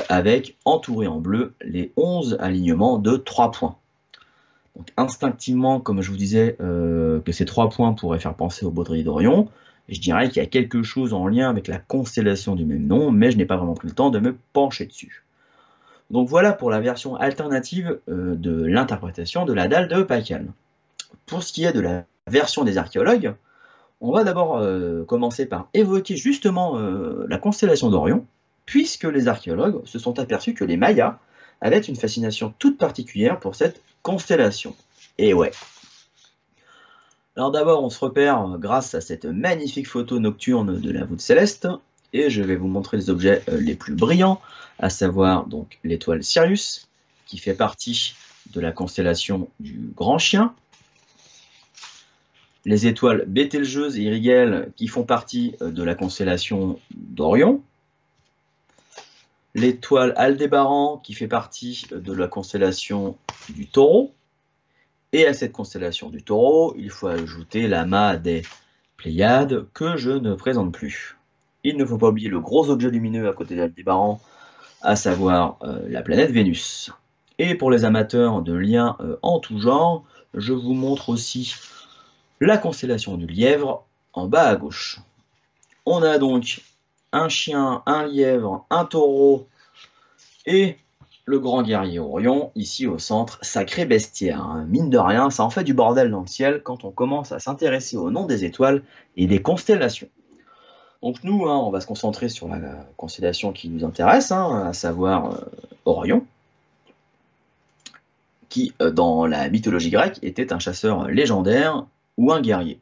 avec entouré en bleu les 11 alignements de 3 points. Donc instinctivement, comme je vous disais, que ces 3 points pourraient faire penser au baudrier d'Orion, je dirais qu'il y a quelque chose en lien avec la constellation du même nom, mais je n'ai pas vraiment pris le temps de me pencher dessus. Donc voilà pour la version alternative de l'interprétation de la dalle de Bacal. Pour ce qui est de la version des archéologues, on va d'abord commencer par évoquer justement la constellation d'Orion, puisque les archéologues se sont aperçus que les Mayas avaient une fascination toute particulière pour cette constellation. Et ouais. Alors d'abord, on se repère grâce à cette magnifique photo nocturne de la voûte céleste, et je vais vous montrer les objets les plus brillants, à savoir donc l'étoile Sirius, qui fait partie de la constellation du Grand Chien, les étoiles Bételgeuse et Rigel, qui font partie de la constellation d'Orion, l'étoile Aldébaran, qui fait partie de la constellation du Taureau, et à cette constellation du Taureau, il faut ajouter l'amas des Pléiades, que je ne présente plus. Il ne faut pas oublier le gros objet lumineux à côté d'Aldébaran, à savoir la planète Vénus. Et pour les amateurs de liens en tout genre, je vous montre aussi la constellation du Lièvre en bas à gauche. On a donc un chien, un lièvre, un taureau et le grand guerrier Orion, ici au centre, sacré bestiaire. Mine de rien, ça en fait du bordel dans le ciel quand on commence à s'intéresser au nom des étoiles et des constellations. Donc nous, on va se concentrer sur la constellation qui nous intéresse, à savoir Orion, qui, dans la mythologie grecque, était un chasseur légendaire ou un guerrier.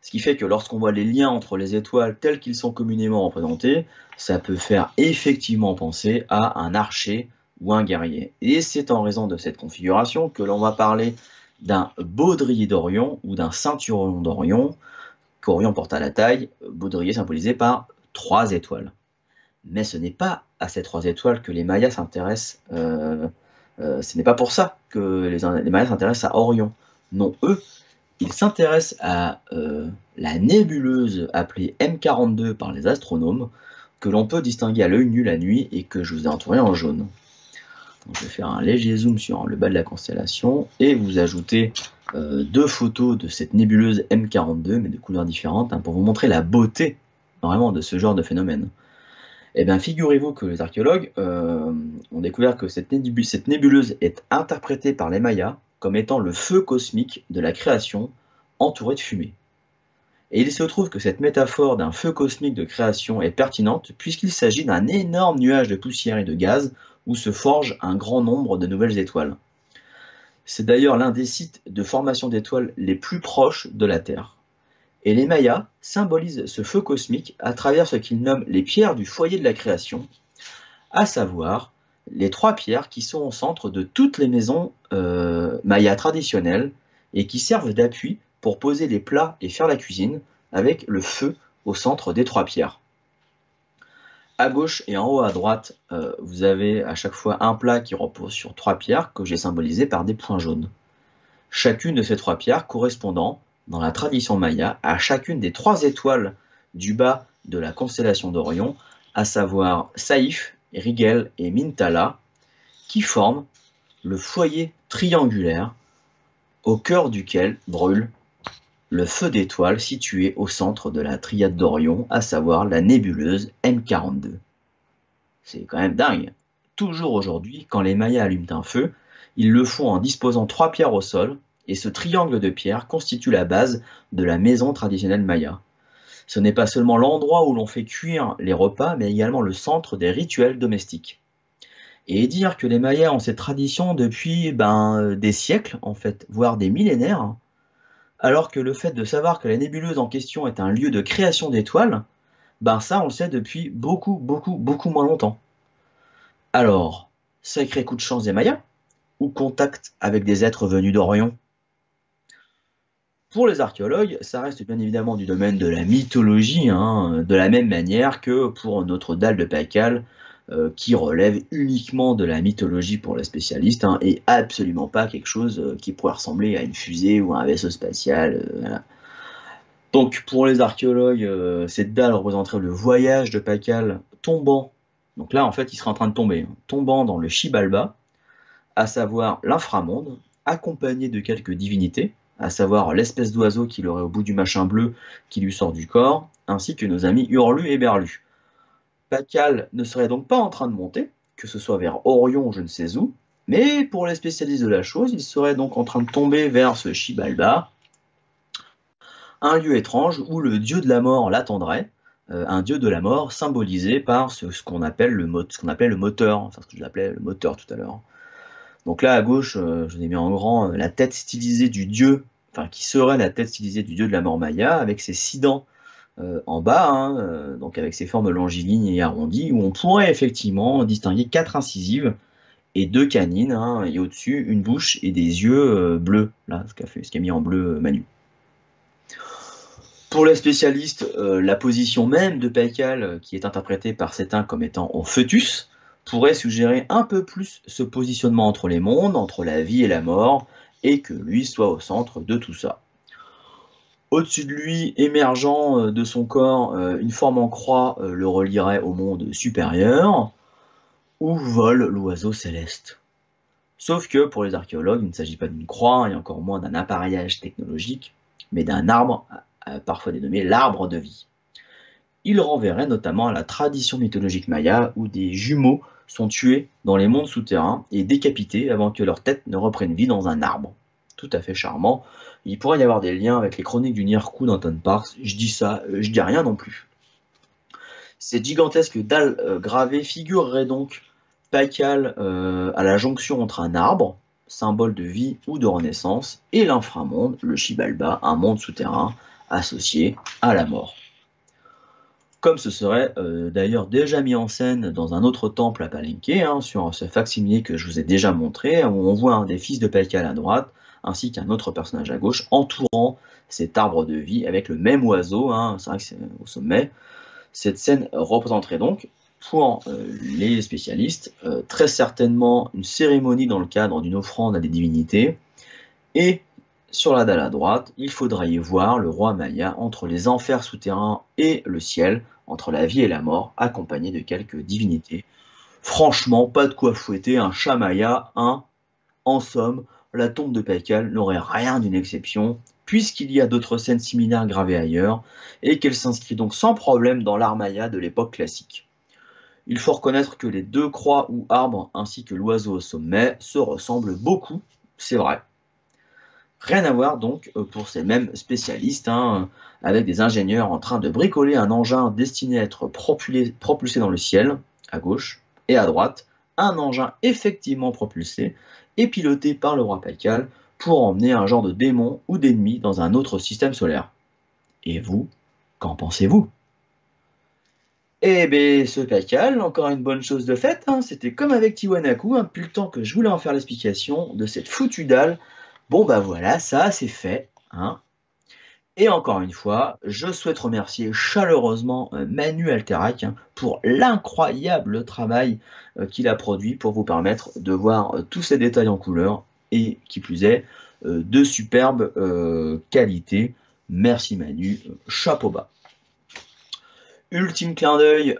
Ce qui fait que lorsqu'on voit les liens entre les étoiles tels qu'ils sont communément représentés, ça peut faire effectivement penser à un archer ou un guerrier. Et c'est en raison de cette configuration que l'on va parler d'un baudrier d'Orion ou d'un ceinturon d'Orion, qu'Orion porte à la taille, baudrier symbolisé par 3 étoiles. Mais ce n'est pas à ces 3 étoiles que les Mayas s'intéressent. Ce n'est pas pour ça que les Mayas s'intéressent à Orion. Non, eux, ils s'intéressent à la nébuleuse appelée M42 par les astronomes, que l'on peut distinguer à l'œil nu la nuit et que je vous ai entouré en jaune. Donc, je vais faire un léger zoom sur le bas de la constellation et vous ajouter 2 photos de cette nébuleuse M42, mais de couleurs différentes, pour vous montrer la beauté vraiment de ce genre de phénomène. Eh bien, figurez-vous que les archéologues ont découvert que cette nébuleuse est interprétée par les Mayas comme étant le feu cosmique de la création entouré de fumée. Et il se trouve que cette métaphore d'un feu cosmique de création est pertinente puisqu'il s'agit d'un énorme nuage de poussière et de gaz où se forge un grand nombre de nouvelles étoiles. C'est d'ailleurs l'un des sites de formation d'étoiles les plus proches de la Terre. Et les Mayas symbolisent ce feu cosmique à travers ce qu'ils nomment les pierres du foyer de la création, à savoir les 3 pierres qui sont au centre de toutes les maisons mayas traditionnelles et qui servent d'appui pour poser les plats et faire la cuisine avec le feu au centre des 3 pierres. À gauche et en haut à droite, vous avez à chaque fois un plat qui repose sur 3 pierres que j'ai symbolisées par des points jaunes. Chacune de ces 3 pierres correspondant, dans la tradition maya, à chacune des 3 étoiles du bas de la constellation d'Orion, à savoir Saïf, Rigel et Mintala, qui forment le foyer triangulaire au cœur duquel brûle le feu d'étoile situé au centre de la triade d'Orion, à savoir la nébuleuse M42. C'est quand même dingue. Toujours aujourd'hui, quand les Mayas allument un feu, ils le font en disposant 3 pierres au sol, et ce triangle de pierres constitue la base de la maison traditionnelle maya. Ce n'est pas seulement l'endroit où l'on fait cuire les repas, mais également le centre des rituels domestiques. Et dire que les Mayas ont cette tradition depuis des siècles, en fait, voire des millénaires, alors que le fait de savoir que la nébuleuse en question est un lieu de création d'étoiles, ça on le sait depuis beaucoup moins longtemps. Alors, sacré coup de chance des Mayas, ou contact avec des êtres venus d'Orion? Pour les archéologues, ça reste bien évidemment du domaine de la mythologie, de la même manière que pour notre dalle de Pacal, qui relève uniquement de la mythologie pour les spécialistes, et absolument pas quelque chose qui pourrait ressembler à une fusée ou à un vaisseau spatial. Voilà. Donc pour les archéologues, cette dalle représenterait le voyage de Pacal tombant, donc là en fait il serait en train de tomber, tombant dans le Xibalba, à savoir l'inframonde, accompagné de quelques divinités, à savoir l'espèce d'oiseau qu'il aurait au bout du machin bleu qui lui sort du corps, ainsi que nos amis Hurlu et Berlu. Pacal ne serait donc pas en train de monter, que ce soit vers Orion ou je ne sais où, mais pour les spécialistes de la chose, il serait donc en train de tomber vers ce Xibalba, un lieu étrange où le dieu de la mort l'attendrait, un dieu de la mort symbolisé par ce qu'on appelle le moteur, enfin ce que je l'appelais le moteur tout à l'heure. Donc là à gauche, je vous ai mis en grand la tête stylisée du dieu, enfin qui serait la tête stylisée du dieu de la mort maya, avec ses 6 dents en bas, donc avec ses formes longilignes et arrondies, où on pourrait effectivement distinguer 4 incisives et 2 canines, et au-dessus une bouche et des yeux bleus, là ce qu'a mis en bleu Manu. Pour les spécialistes, la position même de Pacal, qui est interprétée par certains comme étant en fœtus, pourrait suggérer un peu plus ce positionnement entre les mondes, entre la vie et la mort, et que lui soit au centre de tout ça. Au-dessus de lui, émergeant de son corps, une forme en croix le relierait au monde supérieur, où vole l'oiseau céleste. Sauf que pour les archéologues, il ne s'agit pas d'une croix, et encore moins d'un appareillage technologique, mais d'un arbre, parfois dénommé l'arbre de vie. Il renverrait notamment à la tradition mythologique maya, où des jumeaux sont tués dans les mondes souterrains et décapités avant que leur tête ne reprenne vie dans un arbre. Tout à fait charmant. Il pourrait y avoir des liens avec les chroniques du Nirku d'Anton Parks, je dis ça, je dis rien non plus. Ces gigantesques dalles gravées figureraient donc Pacal à la jonction entre un arbre, symbole de vie ou de renaissance, et l'inframonde, le Xibalba, un monde souterrain associé à la mort. Comme ce serait d'ailleurs déjà mis en scène dans un autre temple à Palenque, sur ce facsimilé que je vous ai déjà montré, où on voit un des fils de Pacal à droite, ainsi qu'un autre personnage à gauche, entourant cet arbre de vie avec le même oiseau, c'est vrai que c'est au sommet. Cette scène représenterait donc, pour les spécialistes, très certainement une cérémonie dans le cadre d'une offrande à des divinités, et sur la dalle à droite, il faudrait y voir le roi Maya entre les enfers souterrains et le ciel, entre la vie et la mort, accompagné de quelques divinités. Franchement, pas de quoi fouetter un chat Maya, en somme, la tombe de Pacal n'aurait rien d'une exception, puisqu'il y a d'autres scènes similaires gravées ailleurs, et qu'elle s'inscrit donc sans problème dans l'art maya de l'époque classique. Il faut reconnaître que les 2 croix ou arbres, ainsi que l'oiseau au sommet, se ressemblent beaucoup, c'est vrai. Rien à voir donc pour ces mêmes spécialistes, avec des ingénieurs en train de bricoler un engin destiné à être propulsé dans le ciel, à gauche, et à droite, un engin effectivement propulsé et piloté par le roi Pacal pour emmener un genre de démon ou d'ennemi dans un autre système solaire. Et vous, qu'en pensez-vous? Eh bien, ce Pacal, encore une bonne chose de faite, c'était comme avec Tiwanaku, depuis le temps que je voulais en faire l'explication de cette foutue dalle. Bon voilà, ça c'est fait. Et encore une fois, je souhaite remercier chaleureusement Manu Alterac pour l'incroyable travail qu'il a produit pour vous permettre de voir tous ces détails en couleur et qui plus est, de superbe qualité. Merci Manu, chapeau bas. Ultime clin d'œil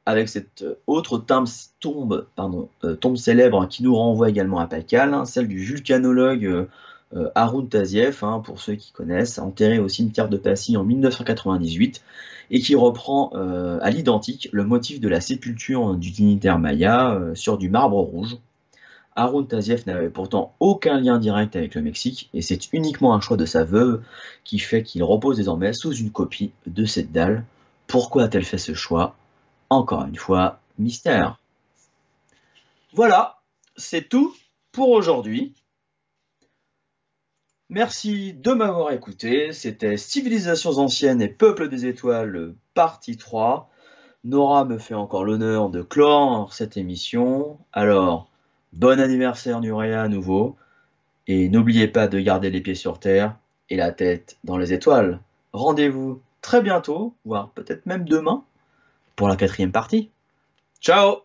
avec cette autre tombe célèbre qui nous renvoie également à Pacal, celle du vulcanologue Haroun Tazieff, hein, pour ceux qui connaissent, enterré au cimetière de Passy en 1998, et qui reprend à l'identique le motif de la sépulture du dignitaire maya sur du marbre rouge. Haroun Tazieff n'avait pourtant aucun lien direct avec le Mexique, et c'est uniquement un choix de sa veuve qui fait qu'il repose désormais sous une copie de cette dalle. Pourquoi a-t-elle fait ce choix? Encore une fois, mystère. Voilà, c'est tout pour aujourd'hui. Merci de m'avoir écouté. C'était Civilisations anciennes et peuples des étoiles, partie 3. Nora me fait encore l'honneur de clore cette émission. Alors, bon anniversaire Nurea à nouveau. Et n'oubliez pas de garder les pieds sur terre et la tête dans les étoiles. Rendez-vous très bientôt, voire peut-être même demain, pour la 4e partie. Ciao!